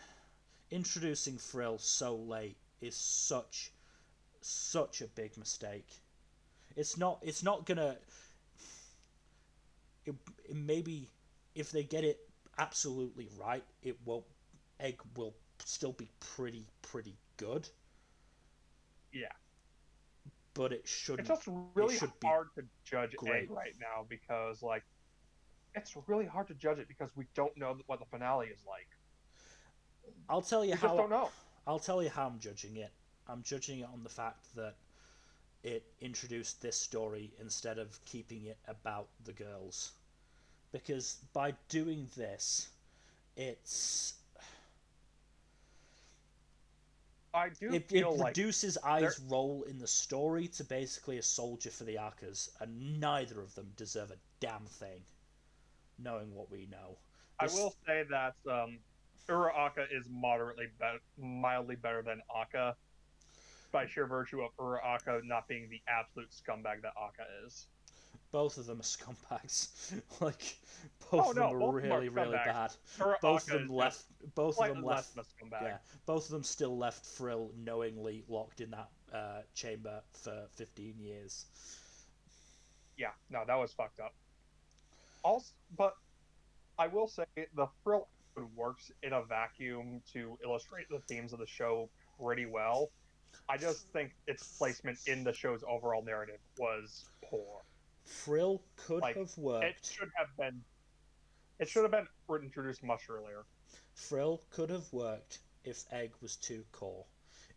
S1: introducing Frill so late is such a big mistake. It's not gonna. It maybe if they get it absolutely right, Egg will still be pretty good.
S2: Yeah.
S1: But it shouldn't.
S2: It's just really hard to judge Egg right now because, it's really hard to judge it because we don't know what the finale is like.
S1: I'll tell you
S2: how. Just don't know.
S1: I'll tell you how I'm judging it. I'm judging it on the fact that it introduced this story instead of keeping it about the girls. Because by doing this,
S2: I do
S1: It
S2: feel like
S1: reduces Ai's role in the story to basically a soldier for the Arkas, and neither of them deserve a damn thing, knowing what we know.
S2: I
S1: This,
S2: will say that Uraraka is mildly better than Akka by sheer virtue of Uraraka not being the absolute scumbag that Akka is.
S1: both of them are scumbags. Like,
S2: Oh
S1: both of them
S2: no,
S1: are
S2: both of them
S1: really,
S2: are
S1: really
S2: scumbags.
S1: bad. Both of
S2: Uraraka
S1: them
S2: is
S1: left.
S2: just
S1: Both of them
S2: slightly
S1: left.
S2: less of a scumbag.
S1: Yeah, both of them still left Frill knowingly locked in that chamber for 15 years.
S2: Yeah, no, that was fucked up. Also, but I will say the Frill episode works in a vacuum to illustrate the themes of the show pretty well. I just think its placement in the show's overall narrative was poor.
S1: Frill could
S2: Like
S1: have
S2: it
S1: worked.
S2: should have been it should have been introduced much earlier.
S1: Frill could have worked if Egg was too core.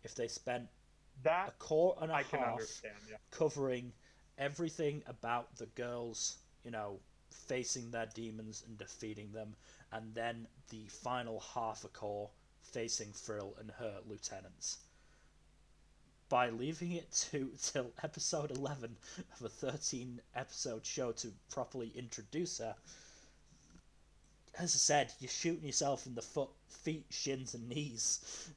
S1: If they spent a
S2: That
S1: core and a
S2: I can
S1: half
S2: understand, yeah.
S1: covering everything about the girls, facing their demons and defeating them, and then the final half a core facing Frill and her lieutenants. By leaving it till episode 11 of a 13 episode show to properly introduce her, as I said, you're shooting yourself in the feet, shins, and knees.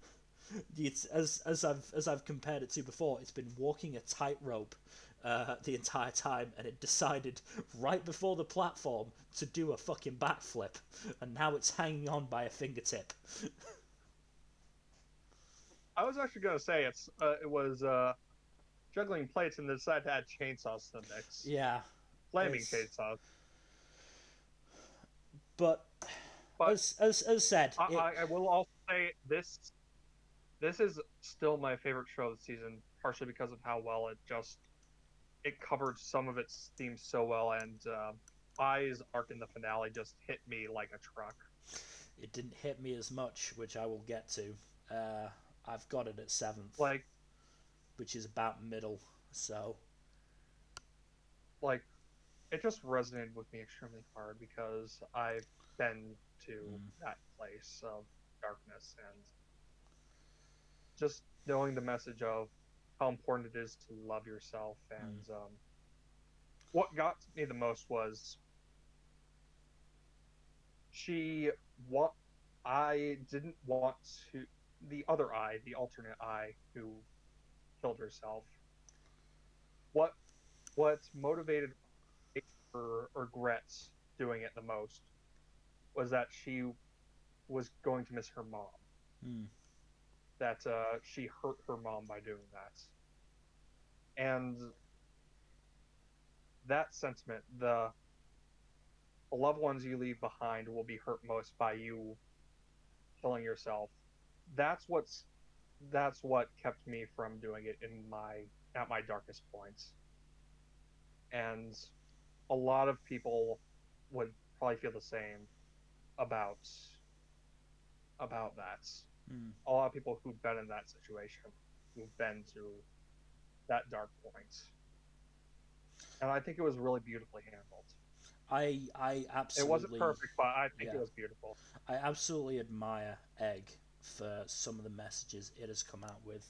S1: It's, as I've compared it to before, it's been walking a tightrope the entire time, and it decided right before the platform to do a fucking backflip, and now it's hanging on by a fingertip.
S2: I was actually gonna say it was juggling plates and they decided to add chainsaws to the mix.
S1: Yeah,
S2: Flaming chainsaws.
S1: But as said,
S2: I will also say this is still my favorite show of the season, partially because of how well it covered some of its themes so well, and Ai's arc in the finale just hit me like a truck.
S1: It didn't hit me as much, which I will get to. I've got it at 7th,
S2: Like,
S1: which is about middle. So,
S2: like, it just resonated with me extremely hard because I've been to that place of darkness, and just knowing the message of how important it is to love yourself. And what got me the most was I didn't want to, the other Ai, the alternate Ai who killed herself. What motivated her regrets doing it the most was that she was going to miss her mom. That she hurt her mom by doing that. And that sentiment, the loved ones you leave behind will be hurt most by you killing yourself. That's what kept me from doing it at my darkest points. And a lot of people would probably feel the same about that. A lot of people who've been in that situation, who've been to that dark point. And I think it was really beautifully handled.
S1: I absolutely...
S2: It wasn't perfect, but I think it was beautiful.
S1: I absolutely admire Egg for some of the messages it has come out with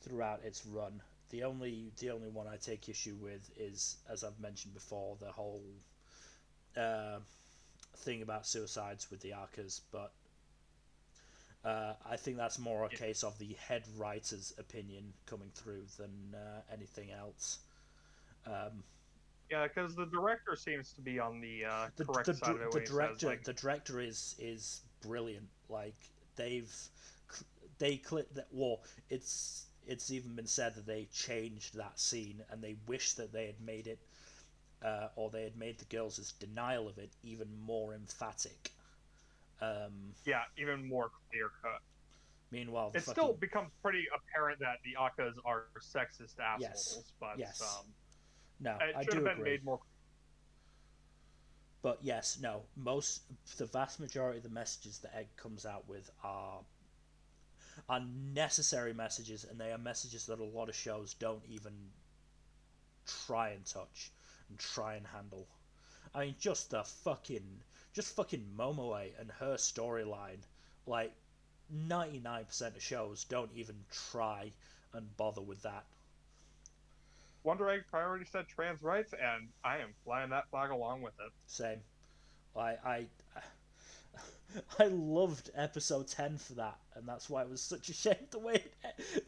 S1: throughout its run. The only one I take issue with is, as I've mentioned before, the whole thing about suicides with the Arkas, but I think that's more a case of the head writer's opinion coming through than anything else.
S2: Yeah, because the director seems to be on the correct side of it.
S1: The director is brilliant. Like they clipped that. Well, it's even been said that they changed that scene and they wish that they had made it, or they had made the girls' denial of it even more emphatic.
S2: Yeah, even more clear cut.
S1: Meanwhile,
S2: it still becomes pretty apparent that the Akkas are sexist assholes.
S1: Yes.
S2: But
S1: yes. No,
S2: it
S1: I
S2: should
S1: do
S2: have been
S1: agree.
S2: made more.
S1: But yes, no, the vast majority of the messages that Egg comes out with are necessary messages, and they are messages that a lot of shows don't even try and touch and try and handle. I mean, just fucking Momoe and her storyline. Like, 99% of shows don't even try and bother with that.
S2: Wonder Egg priority said trans rights, and I am flying that flag along with it.
S1: Same. I I loved episode 10 for that, and that's why it was such a shame the way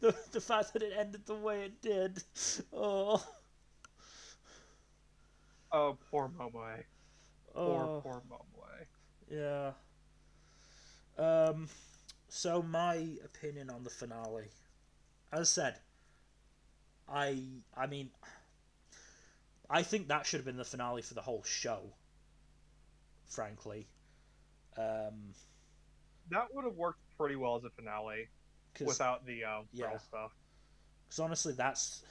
S1: the fact that it ended the way it did. Oh,
S2: Oh, poor Momoe.
S1: oh,
S2: Poor Momoe.
S1: yeah. So my opinion on the finale, as I said, I mean, I think that should have been the finale for the whole show. Frankly,
S2: That would have worked pretty well as a finale
S1: because
S2: without the
S1: yeah,
S2: girl stuff.
S1: because honestly, that's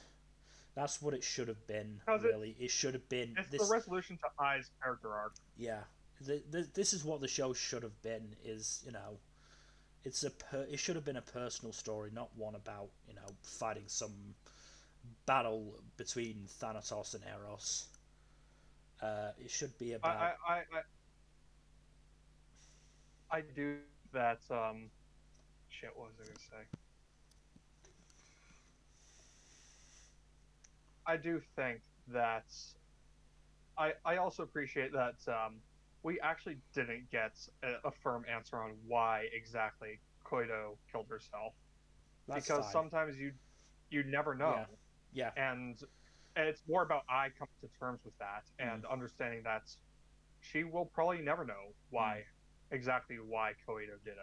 S1: what it should have been.
S2: Because
S1: Really, it should have been
S2: it's
S1: this.
S2: the resolution to Ai's character arc.
S1: Yeah, this is what the show should have been. Is it should have been a personal story, not one about fighting some battle between Thanatos and Eros. It should be about.
S2: I do that. Shit. What was I gonna say? I do think that. I also appreciate that we actually didn't get a firm answer on why exactly Koido killed herself.
S1: That's
S2: Because
S1: fine.
S2: sometimes you never know.
S1: Yeah.
S2: And it's more about I coming to terms with that and understanding that she will probably never know exactly why Koido did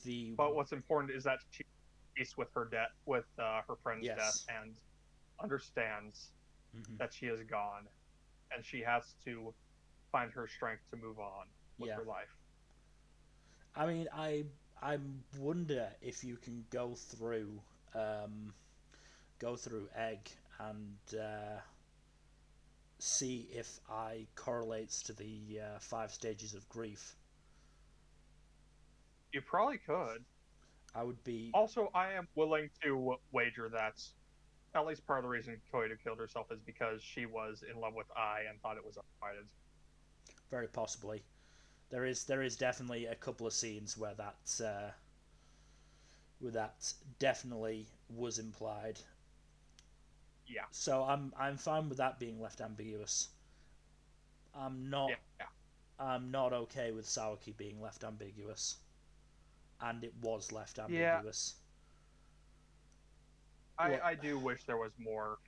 S2: it. But what's important is that she peace with her debt, with her friend's death, and understands that she is gone, and she has to find her strength to move on with her life.
S1: I mean, I wonder if you can go through Egg and see if I correlates to the 5 stages of grief.
S2: You probably could.
S1: I would be.
S2: Also, I am willing to wager that at least part of the reason Koido killed herself is because she was in love with Ai and thought it was undivided.
S1: Very possibly. There is definitely a couple of scenes where that definitely was implied.
S2: Yeah.
S1: So I'm fine with that being left ambiguous. I'm not.
S2: Yeah.
S1: I'm not okay with Sawaki being left ambiguous, and it was left ambiguous.
S2: Yeah. I do wish there was more.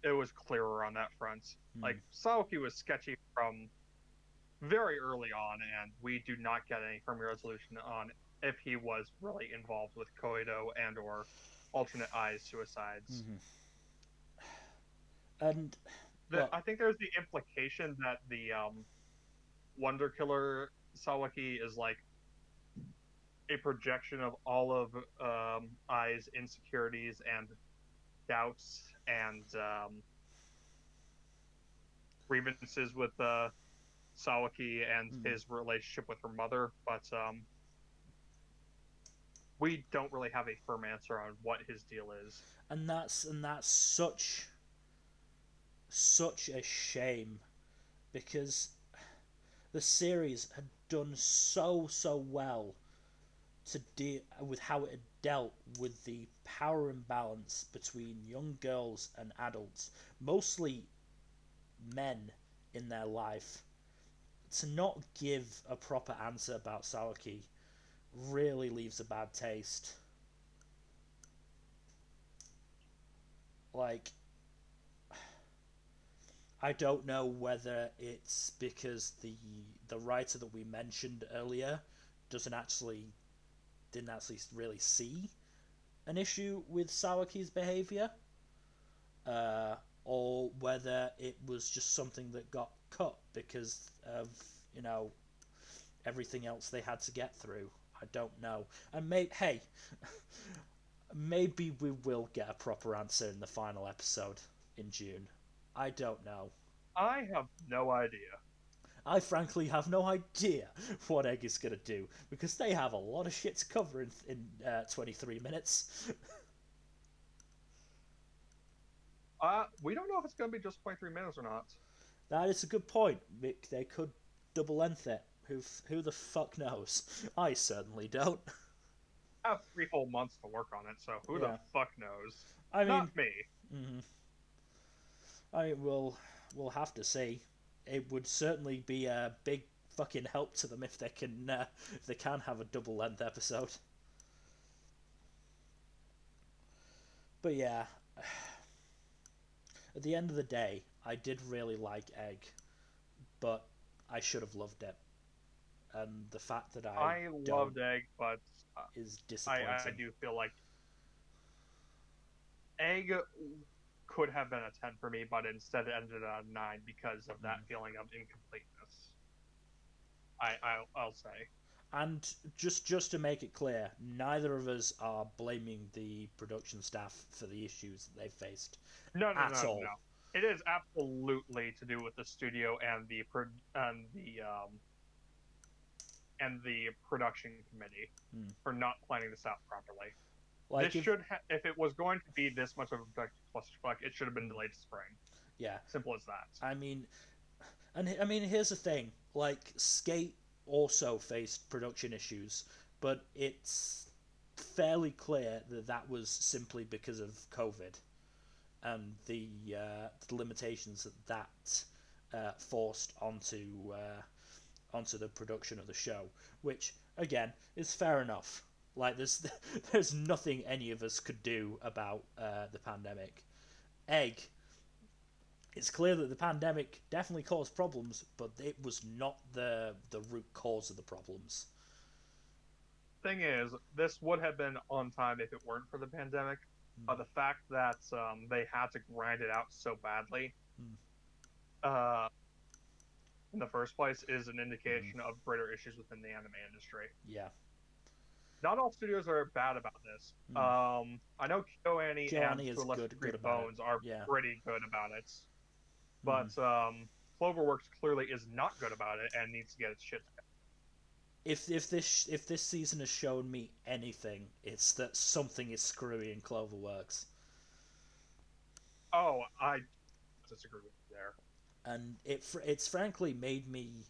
S2: It was clearer on that front. Like Sawaki was sketchy from very early on, and we do not get any firm resolution on if he was really involved with Koido and or alternate Ai's suicides.
S1: And
S2: I think there's the implication that the Wonder Killer Sawaki is like a projection of all of Ai's insecurities and doubts and grievances with Sawaki and his relationship with her mother, but we don't really have a firm answer on what his deal is.
S1: And that's such a shame, because the series had done so well to deal with how it had dealt with the power imbalance between young girls and adults, mostly men in their life. To not give a proper answer about Sawaki really leaves a bad taste. Like, I don't know whether it's because the writer that we mentioned earlier didn't actually really see an issue with Sawaki's behavior, or whether it was just something that got cut because of everything else they had to get through. I don't know. And maybe we will get a proper answer in the final episode in June. I don't know.
S2: I have no idea.
S1: I frankly have no idea what Egg is going to do, because they have a lot of shit to cover in 23 minutes.
S2: We don't know if it's going to be just 23 minutes or not.
S1: That is a good point, Mick. They could double length it. Who the fuck knows? I certainly don't.
S2: I have 3 whole months to work on it, so who
S1: Yeah.
S2: the fuck knows?
S1: I mean,
S2: Not me.
S1: mhm. I mean, we'll have to see. It would certainly be a big fucking help to them if they can have a double length episode. But yeah, at the end of the day, I did really like Egg, but I should have loved it, and the fact that
S2: I
S1: don't
S2: loved Egg, but
S1: is
S2: I
S1: disappointing.
S2: do feel like Egg could have been a 10 for me, but instead it ended at a 9 because of that feeling of incompleteness. I'll say.
S1: And just to make it clear, neither of us are blaming the production staff for the issues that they've faced.
S2: No.
S1: All.
S2: It is absolutely to do with the studio and the production committee for not planning this out properly.
S1: Like
S2: this if it was going to be this much of a clusterfuck, it should have been delayed to spring.
S1: Yeah.
S2: Simple as that.
S1: I mean, here's the thing. Like, Skate also faced production issues, but it's fairly clear that that was simply because of COVID and the limitations that forced onto the production of the show, which again is fair enough. Like, there's nothing any of us could do about the pandemic. Egg. It's clear that the pandemic definitely caused problems, but it was not the root cause of the problems.
S2: Thing is, this would have been on time if it weren't for the pandemic. But the fact that they had to grind it out so badly in the first place is an indication of greater issues within the anime industry.
S1: Yeah.
S2: Not all studios are bad about this. I know KyoAni and to a lesser degree Bones are pretty good about it. But Cloverworks clearly is not good about it and needs to get its shit together.
S1: If this season has shown me anything, it's that something is screwy in Cloverworks.
S2: Oh, I disagree with you there.
S1: And it's frankly made me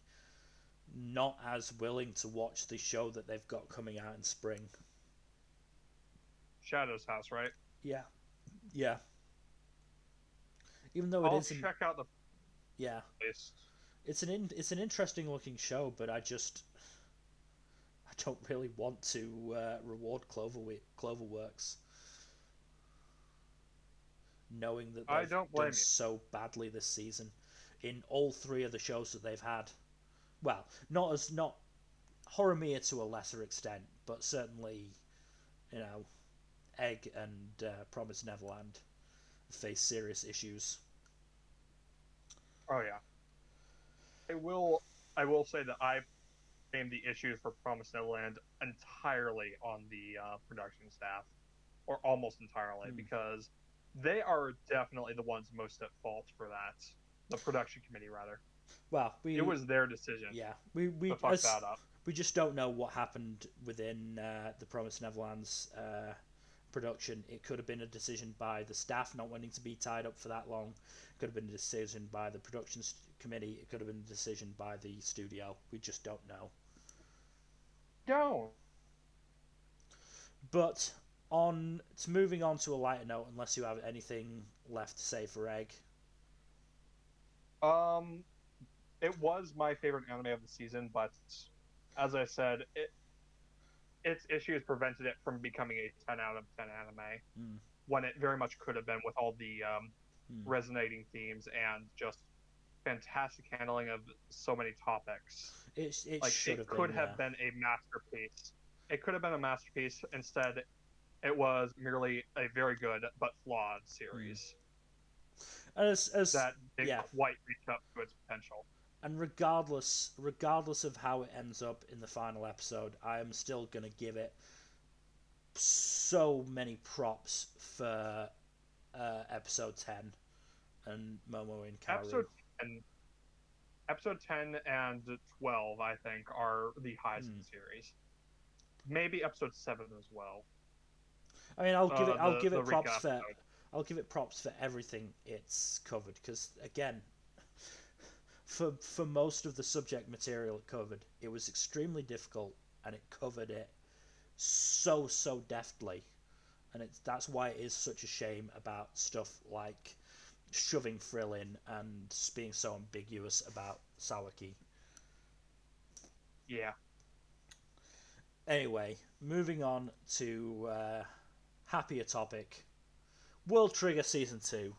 S1: not as willing to watch the show that they've got coming out in spring.
S2: Shadow's House, right?
S1: Yeah. Even though
S2: I'll check out the list.
S1: It's an interesting looking show, but I don't really want to reward Cloverworks, knowing that they've done so badly this season in all 3 of the shows that they've had. Well, not Horimiya to a lesser extent, but certainly, Egg and Promised Neverland face serious issues.
S2: Oh yeah. I will say that I blame the issues for Promised Neverland entirely on the production staff, or almost entirely, because they are definitely the ones most at fault for that. The production committee, rather.
S1: Well,
S2: it was their decision.
S1: Yeah, we
S2: to fuck that up.
S1: We just don't know what happened within the Promised Neverland's production. It could have been a decision by the staff not wanting to be tied up for that long. It could have been a decision by the production committee. It could have been a decision by the studio. We just don't know.
S2: Don't.
S1: But moving on to a lighter note, unless you have anything left to say for Egg.
S2: It was my favorite anime of the season, but as I said, its issues prevented it from becoming a 10 out of 10 anime when it very much could have been, with all the resonating themes and just fantastic handling of so many topics.
S1: It
S2: could have been a masterpiece. It could have been a masterpiece. Instead, it was merely a very good but flawed series that didn't quite reach up to its potential.
S1: And regardless of how it ends up in the final episode, I am still going to give it so many props for episode 10 and Momo and Kaoru.
S2: Episode 10 and 12, I think, are the highest in the series. Maybe episode 7 as well.
S1: I mean, I'll give it props for everything it's covered, because again, for most of the subject material it covered, it was extremely difficult, and it covered it so deftly, and that's why it is such a shame about stuff like shoving Frill in and being so ambiguous about Sawaki.
S3: Yeah.
S1: Anyway, moving on to happier topic. World Trigger Season 2.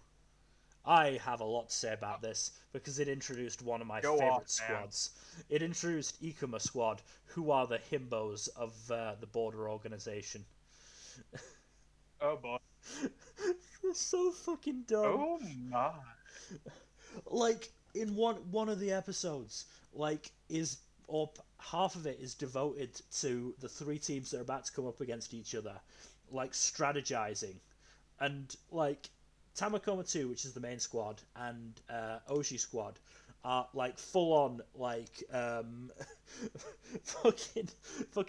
S1: I have a lot to say about this because it introduced one of my favourite squads. It introduced Ikuma Squad, who are the himbos of the border organization.
S3: Oh boy.
S1: They're so fucking dumb.
S3: Oh my.
S1: Like, in one of the episodes, like, half of it is devoted to the three teams that are about to come up against each other, like, strategizing. And, like, Tamakoma 2, which is the main squad, and Oshi squad are like full on like fucking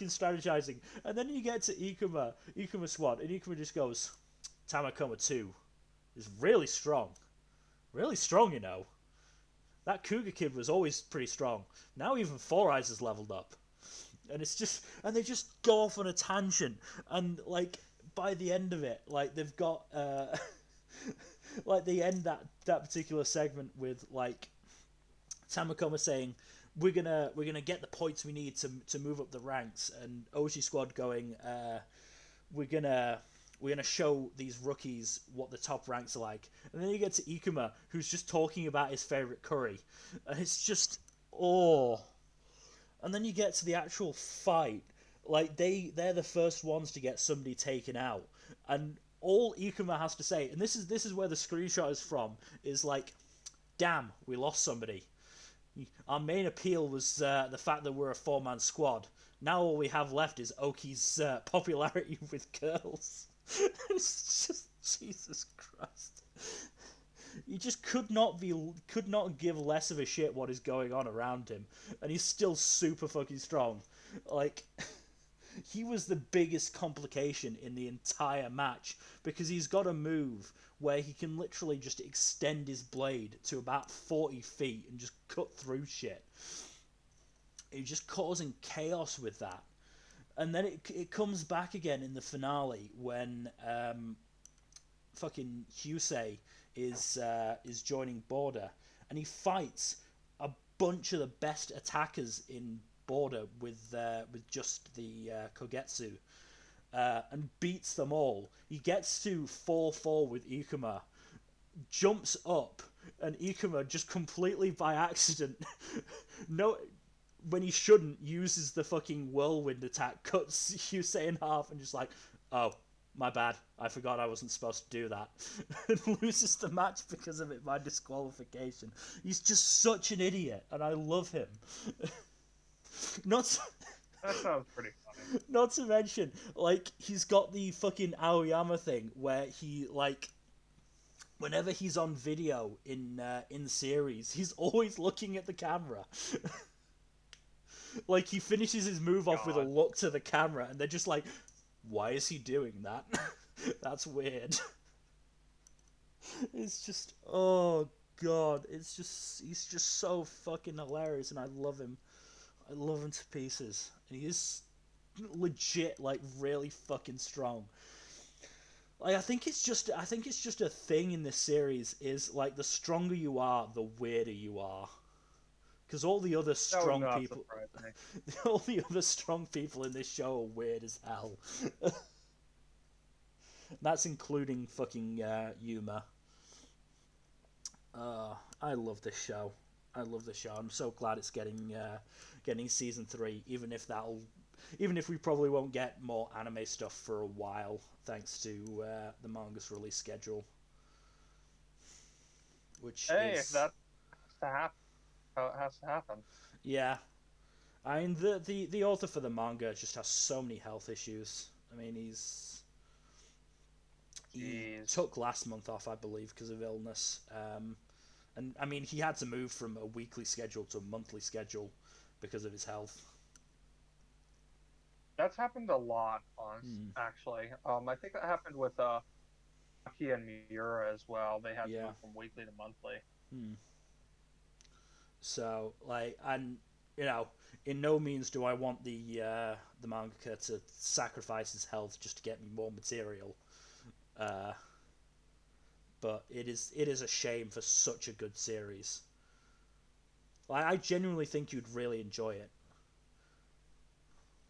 S1: strategizing. And then you get to Ikuma squad, and Ikuma just goes, Tamakoma 2 is really strong. Really strong, you know. That Cougar kid was always pretty strong. Now even Four Eyes has leveled up. And it's just, and they just go off on a tangent, and like by the end of it, like they've got like they end that particular segment with like Tamakoma saying, we're gonna get the points we need to move up the ranks, and Oshi squad going, we're gonna show these rookies what the top ranks are like. And then you get to Ikuma, who's just talking about his favorite curry, and it's just and then you get to the actual fight, like they're the first ones to get somebody taken out, and all Ikuma has to say, and this is where the screenshot is from, is like, damn, we lost somebody. Our main appeal was the fact that we're a four-man squad. Now all we have left is Oki's popularity with girls. It's just, Jesus Christ. He just could not give less of a shit what is going on around him, and he's still super fucking strong. Like, he was the biggest complication in the entire match, because he's got a move where he can literally just extend his blade to about 40 feet and just cut through shit. He's just causing chaos with that. And then it comes back again in the finale when fucking Hyusei is joining Border, and he fights a bunch of the best attackers in Border with just the Kogetsu, and beats them all. He gets to 4-4 with Ikuma, jumps up, and Ikuma just completely by accident, when he shouldn't, uses the fucking whirlwind attack, cuts Hyusei in half, and just like, oh, my bad, I forgot I wasn't supposed to do that, and loses the match because of it by disqualification. He's just such an idiot, and I love him. That
S3: sounds pretty funny.
S1: Not to mention, like, he's got the fucking Aoyama thing where he, like, whenever he's on video in series, he's always looking at the camera. Like, he finishes his move off with a look to the camera, and they're just like, why is he doing that? That's weird. It's just, oh god, he's just so fucking hilarious, and I love him. I love him to pieces. And he is legit, like, really fucking strong. Like, I think it's just a thing in this series, is like, the stronger you are, the weirder you are. Because all the other strong people, all the other strong people in this show are weird as hell. That's including fucking Yuma. I love this show. I'm so glad it's getting season 3, even if we probably won't get more anime stuff for a while, thanks to the manga's release schedule.
S3: If that's to happen, how it has to happen.
S1: Yeah, I mean the author for the manga just has so many health issues. I mean he took last month off, I believe, because of illness. And I mean, he had to move from a weekly schedule to a monthly schedule because of his health.
S3: That's happened a lot, actually. I think that happened with Aki and Miura as well. They had to move from weekly to monthly.
S1: So like, and you know, in no means do I want the mangaka to sacrifice his health just to get me more material. Uh, but it is a shame for such a good series. Like, I genuinely think you'd really enjoy it.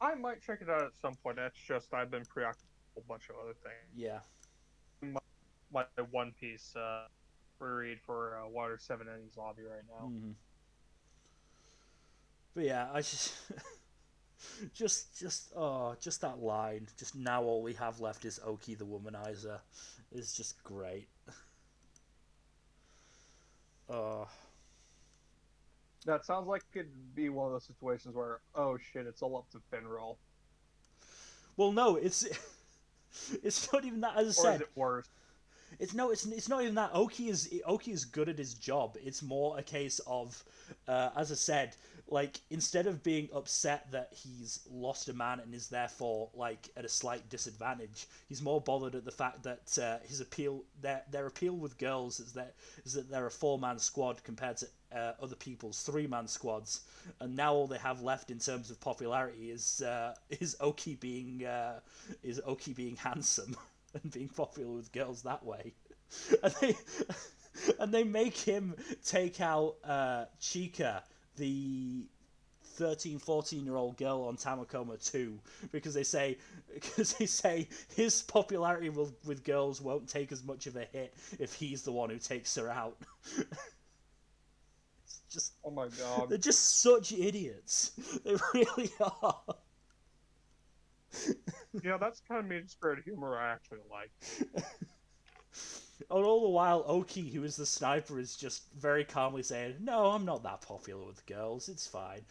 S2: I might check it out at some point. That's just I've been preoccupied with a bunch of other things.
S1: Yeah.
S2: My One Piece reread for Water Seven Endings Lobby right now.
S1: Mm-hmm. But yeah, I just just that line. Just now all we have left is Oki the Womanizer. Is just great. Oh.
S2: That sounds like it'd be one of those situations where, oh shit, it's all up to Finral.
S1: Well, no, it's it's not even that. As I
S2: Or
S1: said,
S2: is it worse?
S1: it's not even that. Oki is good at his job. It's more a case of, as I said, like instead of being upset that he's lost a man and is therefore like at a slight disadvantage, he's more bothered at the fact that his appeal, their appeal with girls is that they're a 4-man squad compared to other people's 3-man squads, and now all they have left in terms of popularity is Oki being handsome. And being popular with girls that way, and they make him take out Chika, the 13, 14-year-old girl on Tamakoma 2, because they say his popularity with girls won't take as much of a hit if he's the one who takes her out. It's just,
S2: oh my god,
S1: they're just such idiots. They really are.
S2: Yeah, that's kind of mean-spirited humor I actually like.
S1: And all the while, Oki, who is the sniper, is just very calmly saying, "No, I'm not that popular with girls. It's fine."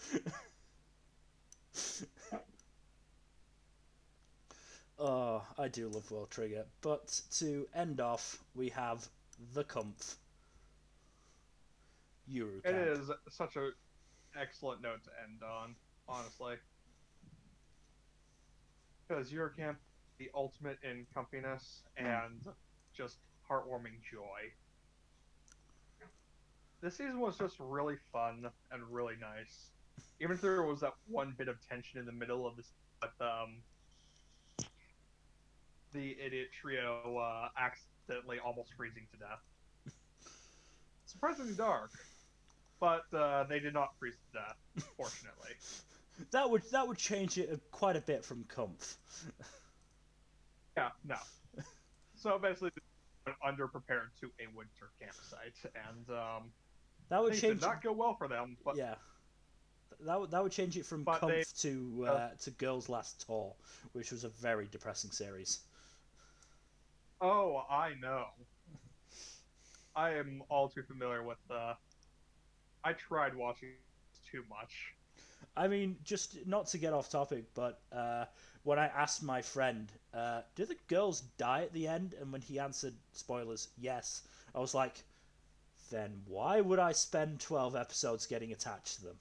S1: Oh, I do love World Trigger. But to end off, we have the Kumpf. Yuru
S3: It
S1: Camp.
S3: is such a excellent note to end on, honestly. Because Eurocamp, the ultimate in comfiness and just heartwarming joy. This season was just really fun and really nice. Even if there was that one bit of tension in the middle of this, with the idiot trio accidentally almost freezing to death. Surprisingly dark, but they did not freeze to death, fortunately.
S1: That would change it quite a bit from Kumpf.
S3: Yeah, no. So basically, they went underprepared to a winter campsite, and
S1: that would
S3: things
S1: change.
S3: did not go well for them. But
S1: yeah, that would change it from
S3: But
S1: Kumpf
S3: they-
S1: to Girls Last Tour, which was a very depressing series.
S3: oh, I know. I am all too familiar with. I tried watching too much.
S1: I mean, just not to get off topic, but when I asked my friend, "Do the girls die at the end?" and when he answered, spoilers, yes, I was like, then why would I spend 12 episodes getting attached to them?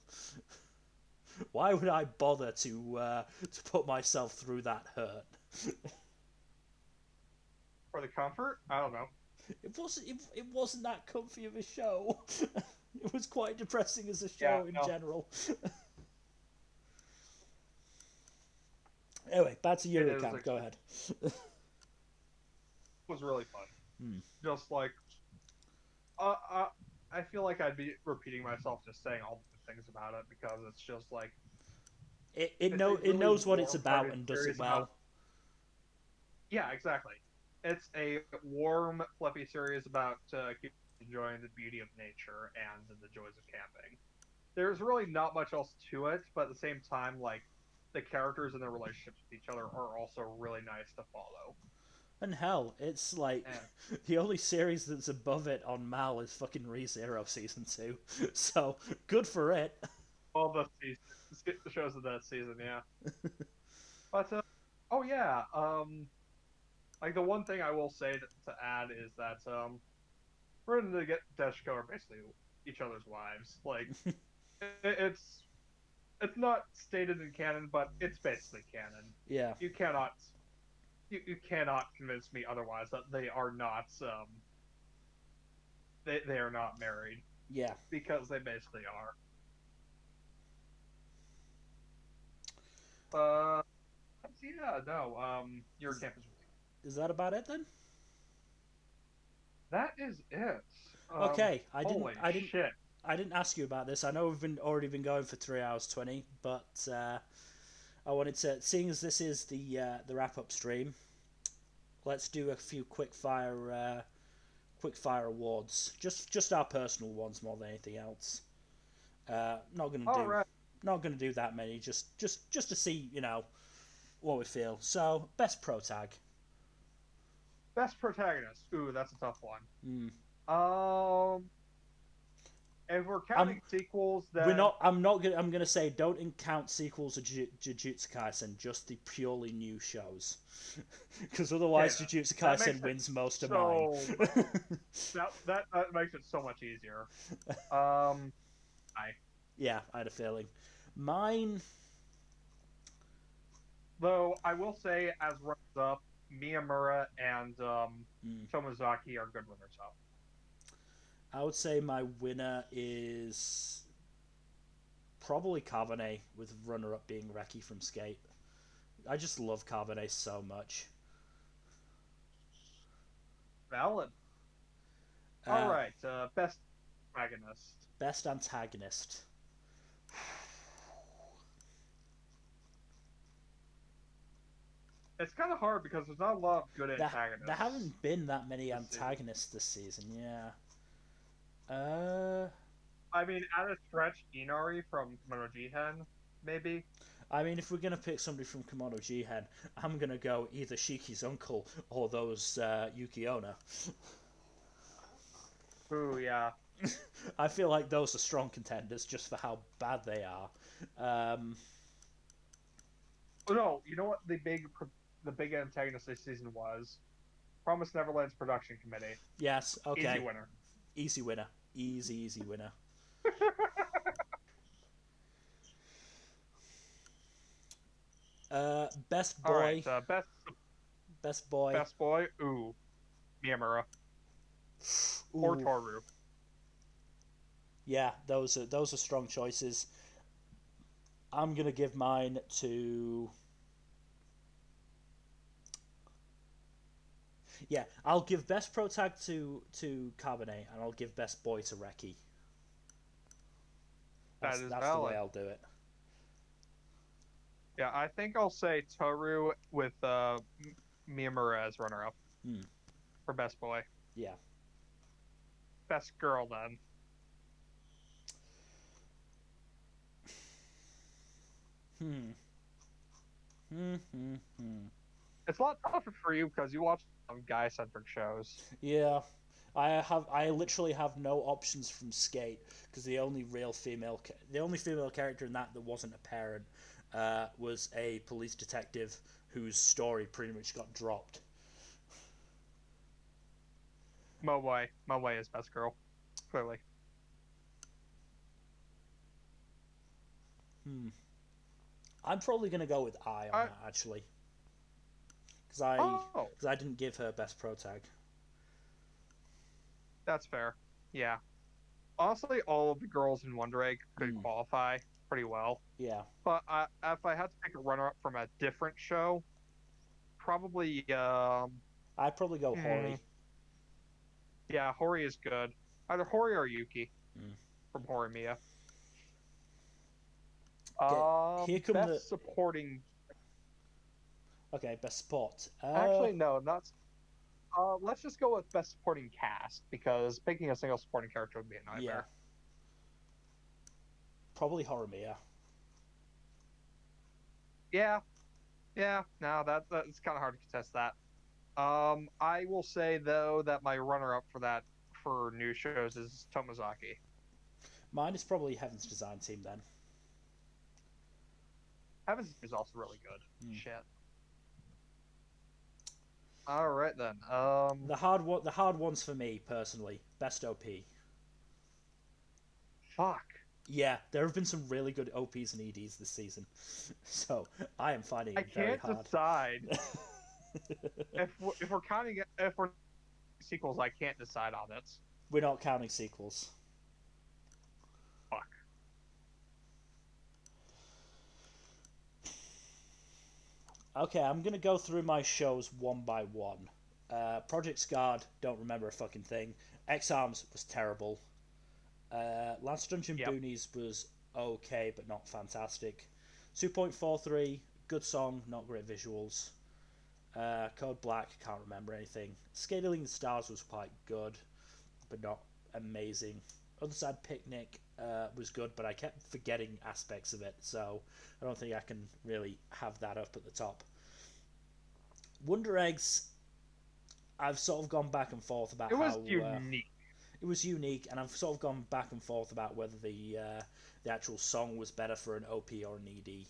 S1: Why would I bother to put myself through that hurt?
S3: For the comfort, I don't know.
S1: It wasn't that comfy of a show. It was quite depressing as a show in general. Anyway, back to Eurocamp. Go ahead.
S3: It was really fun.
S1: Hmm.
S3: Just like, I feel like I'd be repeating myself just saying all the things about it because it's just like
S1: It
S3: really
S1: knows what it's about
S3: warm-hearted
S1: and does it
S3: series
S1: well.
S3: about- Yeah, exactly. It's a warm, fluffy series about enjoying the beauty of nature and the joys of camping. There's really not much else to it, but at the same time, like the characters and their relationships with each other are also really nice to follow.
S1: And hell, it's like the only series that's above it on Mal is fucking ReZero season 2. So good for it.
S3: All the shows of that season, yeah. But oh yeah, like the one thing I will say to add is that Rin and Deshko are basically each other's wives. Like it's not stated in canon, but it's basically canon.
S1: Yeah.
S3: You cannot convince me otherwise that they are not they are not married.
S1: Yeah.
S3: because they basically are. Yeah, no. Your campus.
S1: Is that about it then?
S3: That is it.
S1: Okay,
S3: Holy shit.
S1: I didn't ask you about this. I know we've already been going for 3 hours 20, but I wanted to, seeing as this is the wrap up stream, let's do a few quick fire awards. Just our personal ones more than anything else. Not gonna
S3: All
S1: do
S3: right.
S1: not gonna do that many. Just to see what we feel. So best pro tag.
S3: Best protagonist. Ooh, that's a tough one.
S1: Mm.
S3: If we're counting sequels, then
S1: I'm gonna say don't count sequels of Jujutsu Kaisen, just the purely new shows, because otherwise
S3: Yeah,
S1: Jujutsu
S3: that
S1: Kaisen
S3: makes
S1: wins most of
S3: so
S1: mine.
S3: that makes it so much easier.
S1: Yeah, I had a feeling. Mine,
S3: Though I will say, as runners up, Miyamura and Tomozaki are good runners up.
S1: I would say my winner is probably Carbone, with runner up being Reki from Skate. I just love Carbone so much.
S3: Valid. All right, best protagonist.
S1: Best antagonist.
S3: It's kind of hard because there's not a lot of good antagonists.
S1: There haven't been that many antagonists this season, yeah.
S3: I mean, at a stretch, Inari from Kimono Jihen, maybe.
S1: I mean, if we're gonna pick somebody from Kimono Jihen, I'm gonna go either Shiki's uncle or those Yuki Onna.
S3: Ooh, yeah.
S1: I feel like those are strong contenders just for how bad they are.
S3: No, you know what the big antagonist this season was? Promise Neverland's production committee.
S1: Yes, okay.
S3: Easy winner.
S1: Easy winner. Easy winner. Best boy.
S3: All right,
S1: best boy.
S3: Best boy. Ooh, Miyamura.
S1: Ooh.
S3: Or Toru.
S1: Yeah, those are strong choices. I'm gonna give mine to. Yeah, I'll give best pro tag to Carbone, and I'll give best boy to Reki. That's the way I'll do it.
S3: Yeah, I think I'll say Toru with Miyamura as runner-up for best boy.
S1: Yeah.
S3: Best girl then. It's a lot tougher for you because you watch some guy-centric shows.
S1: Yeah, I literally have no options from Skate because the only female character in that wasn't a parent was a police detective whose story pretty much got dropped.
S3: Moe is best girl, clearly.
S1: I'm probably gonna go with I on that actually, because I didn't give her best pro tag.
S3: That's fair. Yeah. Honestly, all of the girls in Wonder Egg could qualify pretty well.
S1: Yeah.
S3: But if I had to pick a runner-up from a different show, probably
S1: I'd probably go Hori.
S3: Yeah, Hori is good. Either Hori or Yuki from Horimiya.
S1: Here come
S3: best supporting.
S1: Okay, best support.
S3: Actually, no, not. Let's just go with best supporting cast because picking a single supporting character would be a nightmare.
S1: Yeah. Probably Horimiya.
S3: Yeah. No, that's kind of hard to contest that. I will say though that my runner-up for new shows is Tomozaki.
S1: Mine is probably Heaven's Design Team then.
S3: Heaven's is also really good. Shit. All right then.
S1: The hard ones for me personally. Best OP.
S3: Fuck.
S1: Yeah, there have been some really good OPs and EDs this season, so I am finding it very hard.
S3: I can't decide. if we're counting sequels, I can't decide on it.
S1: We're not counting sequels. Okay, I'm gonna go through my shows one by one. Project Scarred, don't remember a fucking thing. X Arms was terrible. Lance Dungeon
S3: Yep.
S1: Boonies was okay, but not fantastic. 2.43, good song, not great visuals. Code Black, can't remember anything. Scaling the Stars was quite good, but not amazing. Other Side Picnic was good, but I kept forgetting aspects of it, so I don't think I can really have that up at the top. Wonder Eggs, I've sort of gone back and forth about
S3: It was
S1: how
S3: unique.
S1: it was unique, and I've sort of gone back and forth about whether the actual song was better for an OP or an ED.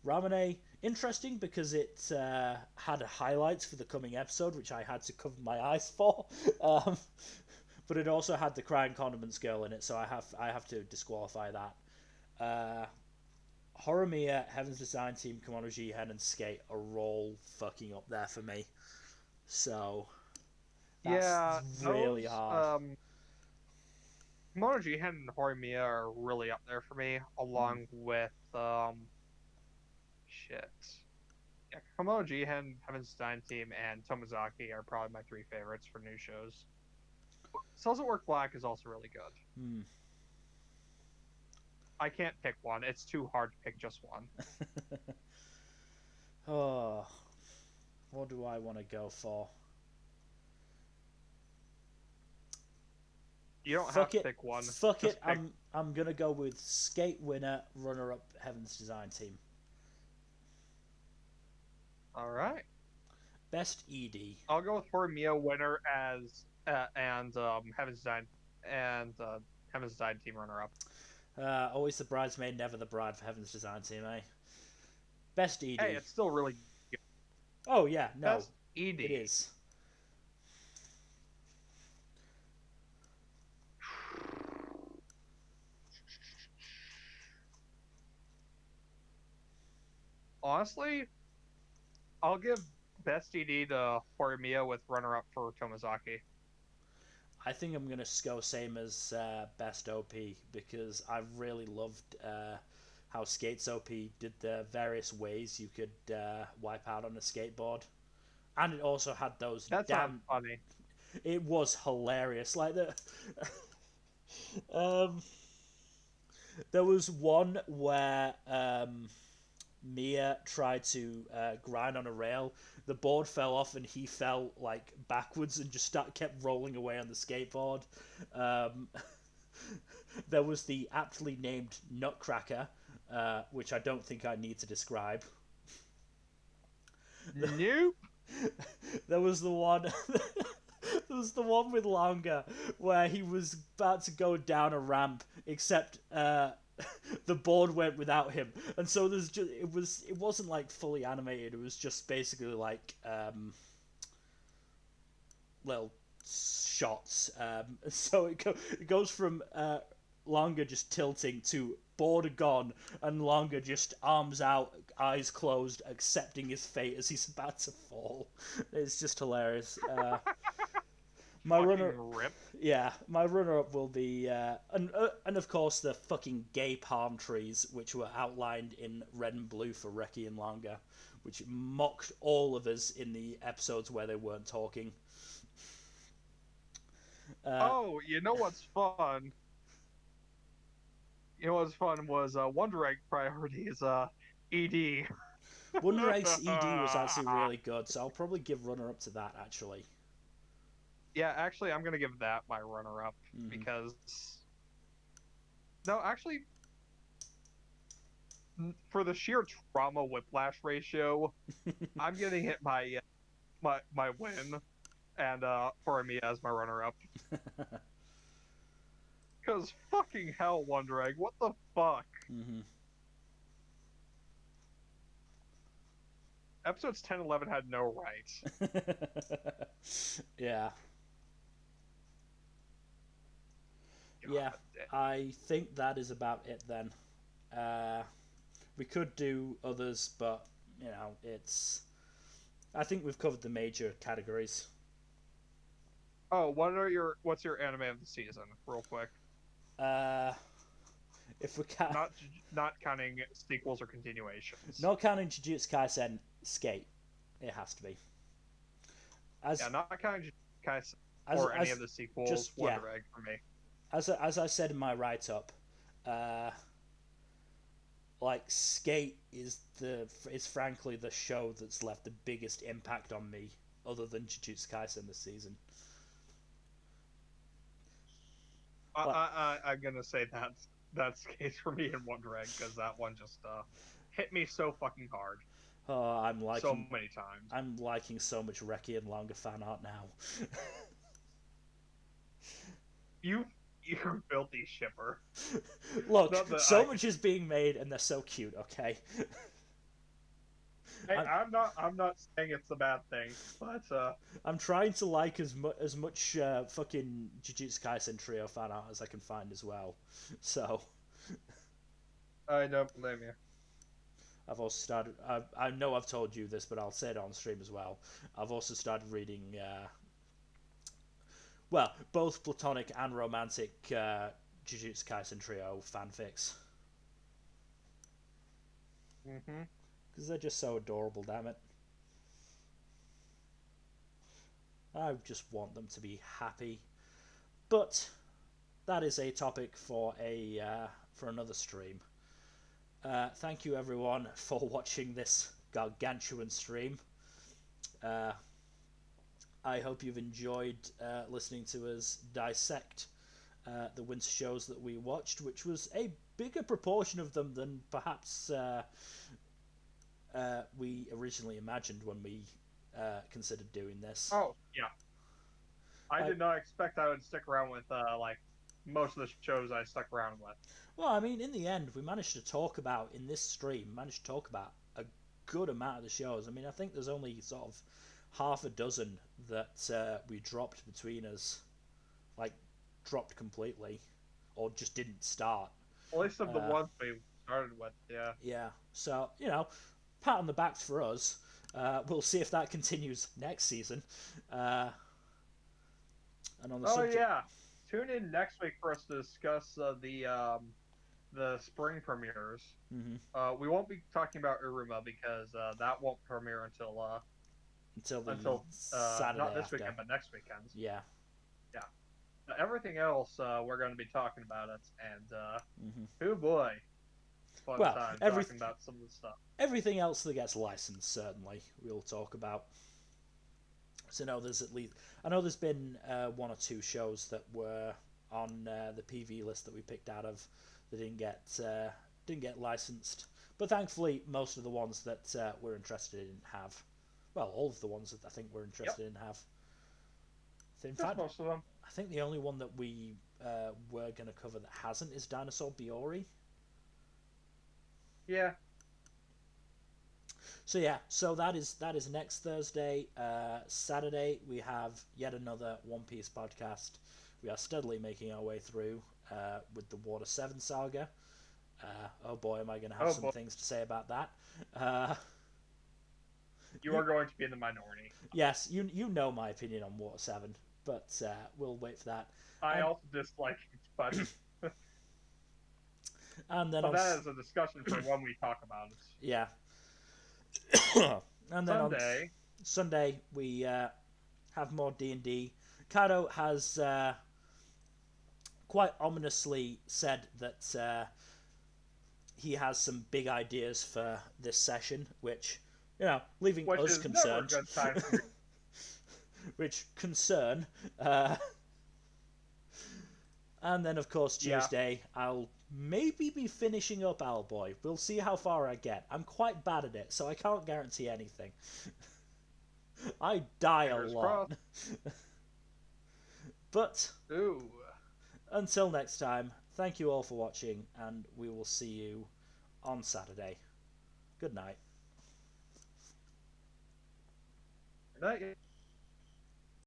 S1: Ramune, interesting because it had highlights for the coming episode, which I had to cover my eyes for. But it also had the crying condiments girl in it, so I have to disqualify that. Horimiya, Heaven's Design Team, Komodo Jihen, and Skate are all fucking up there for me. So that's
S3: Yeah,
S1: really hard.
S3: Komodo Jihen and Horimiya are really up there for me, along with shit. Yeah, Komodo Jihen, Heaven's Design Team, and Tomizaki are probably my three favorites for new shows. Cells at Work Black is also really good.
S1: Hmm.
S3: I can't pick one. It's too hard to pick just one.
S1: Oh, what do I want to go for?
S3: You don't have
S1: Fuck
S3: to
S1: it.
S3: pick one.
S1: Fuck
S3: Just
S1: it.
S3: pick-
S1: I'm gonna go with Skate winner, runner up, Heaven's Design Team.
S3: All right.
S1: Best ED.
S3: I'll go with Horimiya winner as and Heaven's Design Team runner up.
S1: Always the bridesmaid, never the bride for Heaven's Design Team, eh? Best ED.
S3: Hey, it's still really good.
S1: Oh yeah, no,
S3: Best ED.
S1: it is.
S3: Honestly, I'll give best ED to Horimiya with runner up for Tomizaki.
S1: I think I'm gonna go same as best OP because I really loved how Skates OP did the various ways you could wipe out on a skateboard, and it also had those
S3: That's
S1: damn.
S3: not funny.
S1: It was hilarious. Like the, um, there was one where Mia tried to grind on a rail. The board fell off and he fell like backwards and just kept rolling away on the skateboard. There was the aptly named Nutcracker, which I don't think I need to describe.
S3: Nope.
S1: There was the one. There was the one with Longa where he was about to go down a ramp, except the board went without him, and so there's just it wasn't like fully animated. It was just basically like little shots. So it goes from Longa just tilting to board gone, and Longa just arms out, eyes closed, accepting his fate as he's about to fall. It's just hilarious. My runner,
S3: Rip.
S1: yeah, my runner-up will be, and of course the fucking gay palm trees, which were outlined in red and blue for Reki and Longa, which mocked all of us in the episodes where they weren't talking.
S3: Oh, you know what's fun? You know what's fun was Wonder Egg priorities. ED.
S1: Wonder Eggs ED was actually really good, so I'll probably give runner-up to that actually.
S3: Yeah, actually, I'm gonna give that my runner-up because. No, actually, for the sheer trauma whiplash ratio, I'm giving it my win, and Horimiya as my runner-up. Because fucking hell, Wonder Egg, what the fuck? Episodes 10 and 11 had no rights.
S1: Yeah.
S3: God
S1: Yeah,
S3: damn.
S1: I think that is about it then. We could do others, but you know, it's. I think we've covered the major categories.
S3: Oh, what's your anime of the season, real quick?
S1: If we can
S3: not counting sequels or continuations.
S1: not counting Jujutsu Kaisen Skate, it has to be. As
S3: Yeah, not counting Jujutsu Kaisen
S1: as
S3: or any
S1: as
S3: of the sequels.
S1: just yeah,
S3: Wonder Egg for me.
S1: as I said in my write up, like Skate is frankly the show that's left the biggest impact on me, other than Jujutsu Kaisen this season.
S3: I'm gonna say that's the case for me in Wonder Egg because that one just hit me so fucking hard
S1: Oh,
S3: so many times.
S1: I'm liking so much Reki and Longa fan art now.
S3: You're filthy shipper.
S1: Look, so much is being made, and they're so cute. Okay.
S3: I'm not saying it's a bad thing, but
S1: I'm trying to like as much fucking Jujutsu Kaisen trio fan art as I can find as well. So
S3: I don't blame you.
S1: I've also started. I know I've told you this, but I'll say it on stream as well. I've also started reading. Well, both platonic and romantic Jujutsu Kaisen trio fanfics.
S3: Mm-hmm.
S1: Because they're just so adorable, damn it. I just want them to be happy. But that is a topic for for another stream. Thank you everyone for watching this gargantuan stream. I hope you've enjoyed listening to us dissect the winter shows that we watched, which was a bigger proportion of them than perhaps we originally imagined when we considered doing this.
S3: Oh, yeah. I did not expect I would stick around with like most of the shows I stuck around with.
S1: Well, I mean, in the end, we managed to talk about in this stream. Managed to talk about a good amount of the shows. I mean, I think there's only sort of half a dozen that we dropped between us, like dropped completely, or just didn't start.
S3: At least of the ones we started with, yeah.
S1: Yeah. So pat on the backs for us. We'll see if that continues next season. And on the subject...
S3: yeah, tune in next week for us to discuss the spring premieres.
S1: Mm-hmm.
S3: We won't be talking about Uruma because that won't premiere until
S1: Saturday
S3: not this
S1: after.
S3: weekend, but next weekend.
S1: Yeah.
S3: Everything else we're going to be talking about it, and oh boy, fun time talking about some of the stuff.
S1: Everything else that gets licensed, certainly we'll talk about. So I know there's been one or two shows that were on the PV list that we picked out of that didn't get licensed, but thankfully most of the ones that we're interested in have. Well, all of the ones that I think we're interested in have. In fact,
S3: most of them.
S1: I think the only one that we were going to cover that hasn't is Dinosaur Biori.
S3: Yeah.
S1: So that is next Thursday. Saturday we have yet another One Piece podcast. We are steadily making our way through with the Water 7 saga. Oh boy, am I going to have some things to say about that.
S3: You are going to be in the minority.
S1: Yes, you know my opinion on Water 7, but we'll wait for that.
S3: I also dislike it, but
S1: and then
S3: that is a discussion for when we talk about it.
S1: Yeah. And then on Sunday we have more D&D. Kaido has quite ominously said that he has some big ideas for this session, which leaving us concerned.
S3: Never a good time for me.
S1: Which concern. And then of course Tuesday I'll maybe be finishing up Owlboy. We'll see how far I get. I'm quite bad at it, so I can't guarantee anything. I die a lot. But until next time, thank you all for watching, and we will see you on Saturday. Good night.
S3: Good night.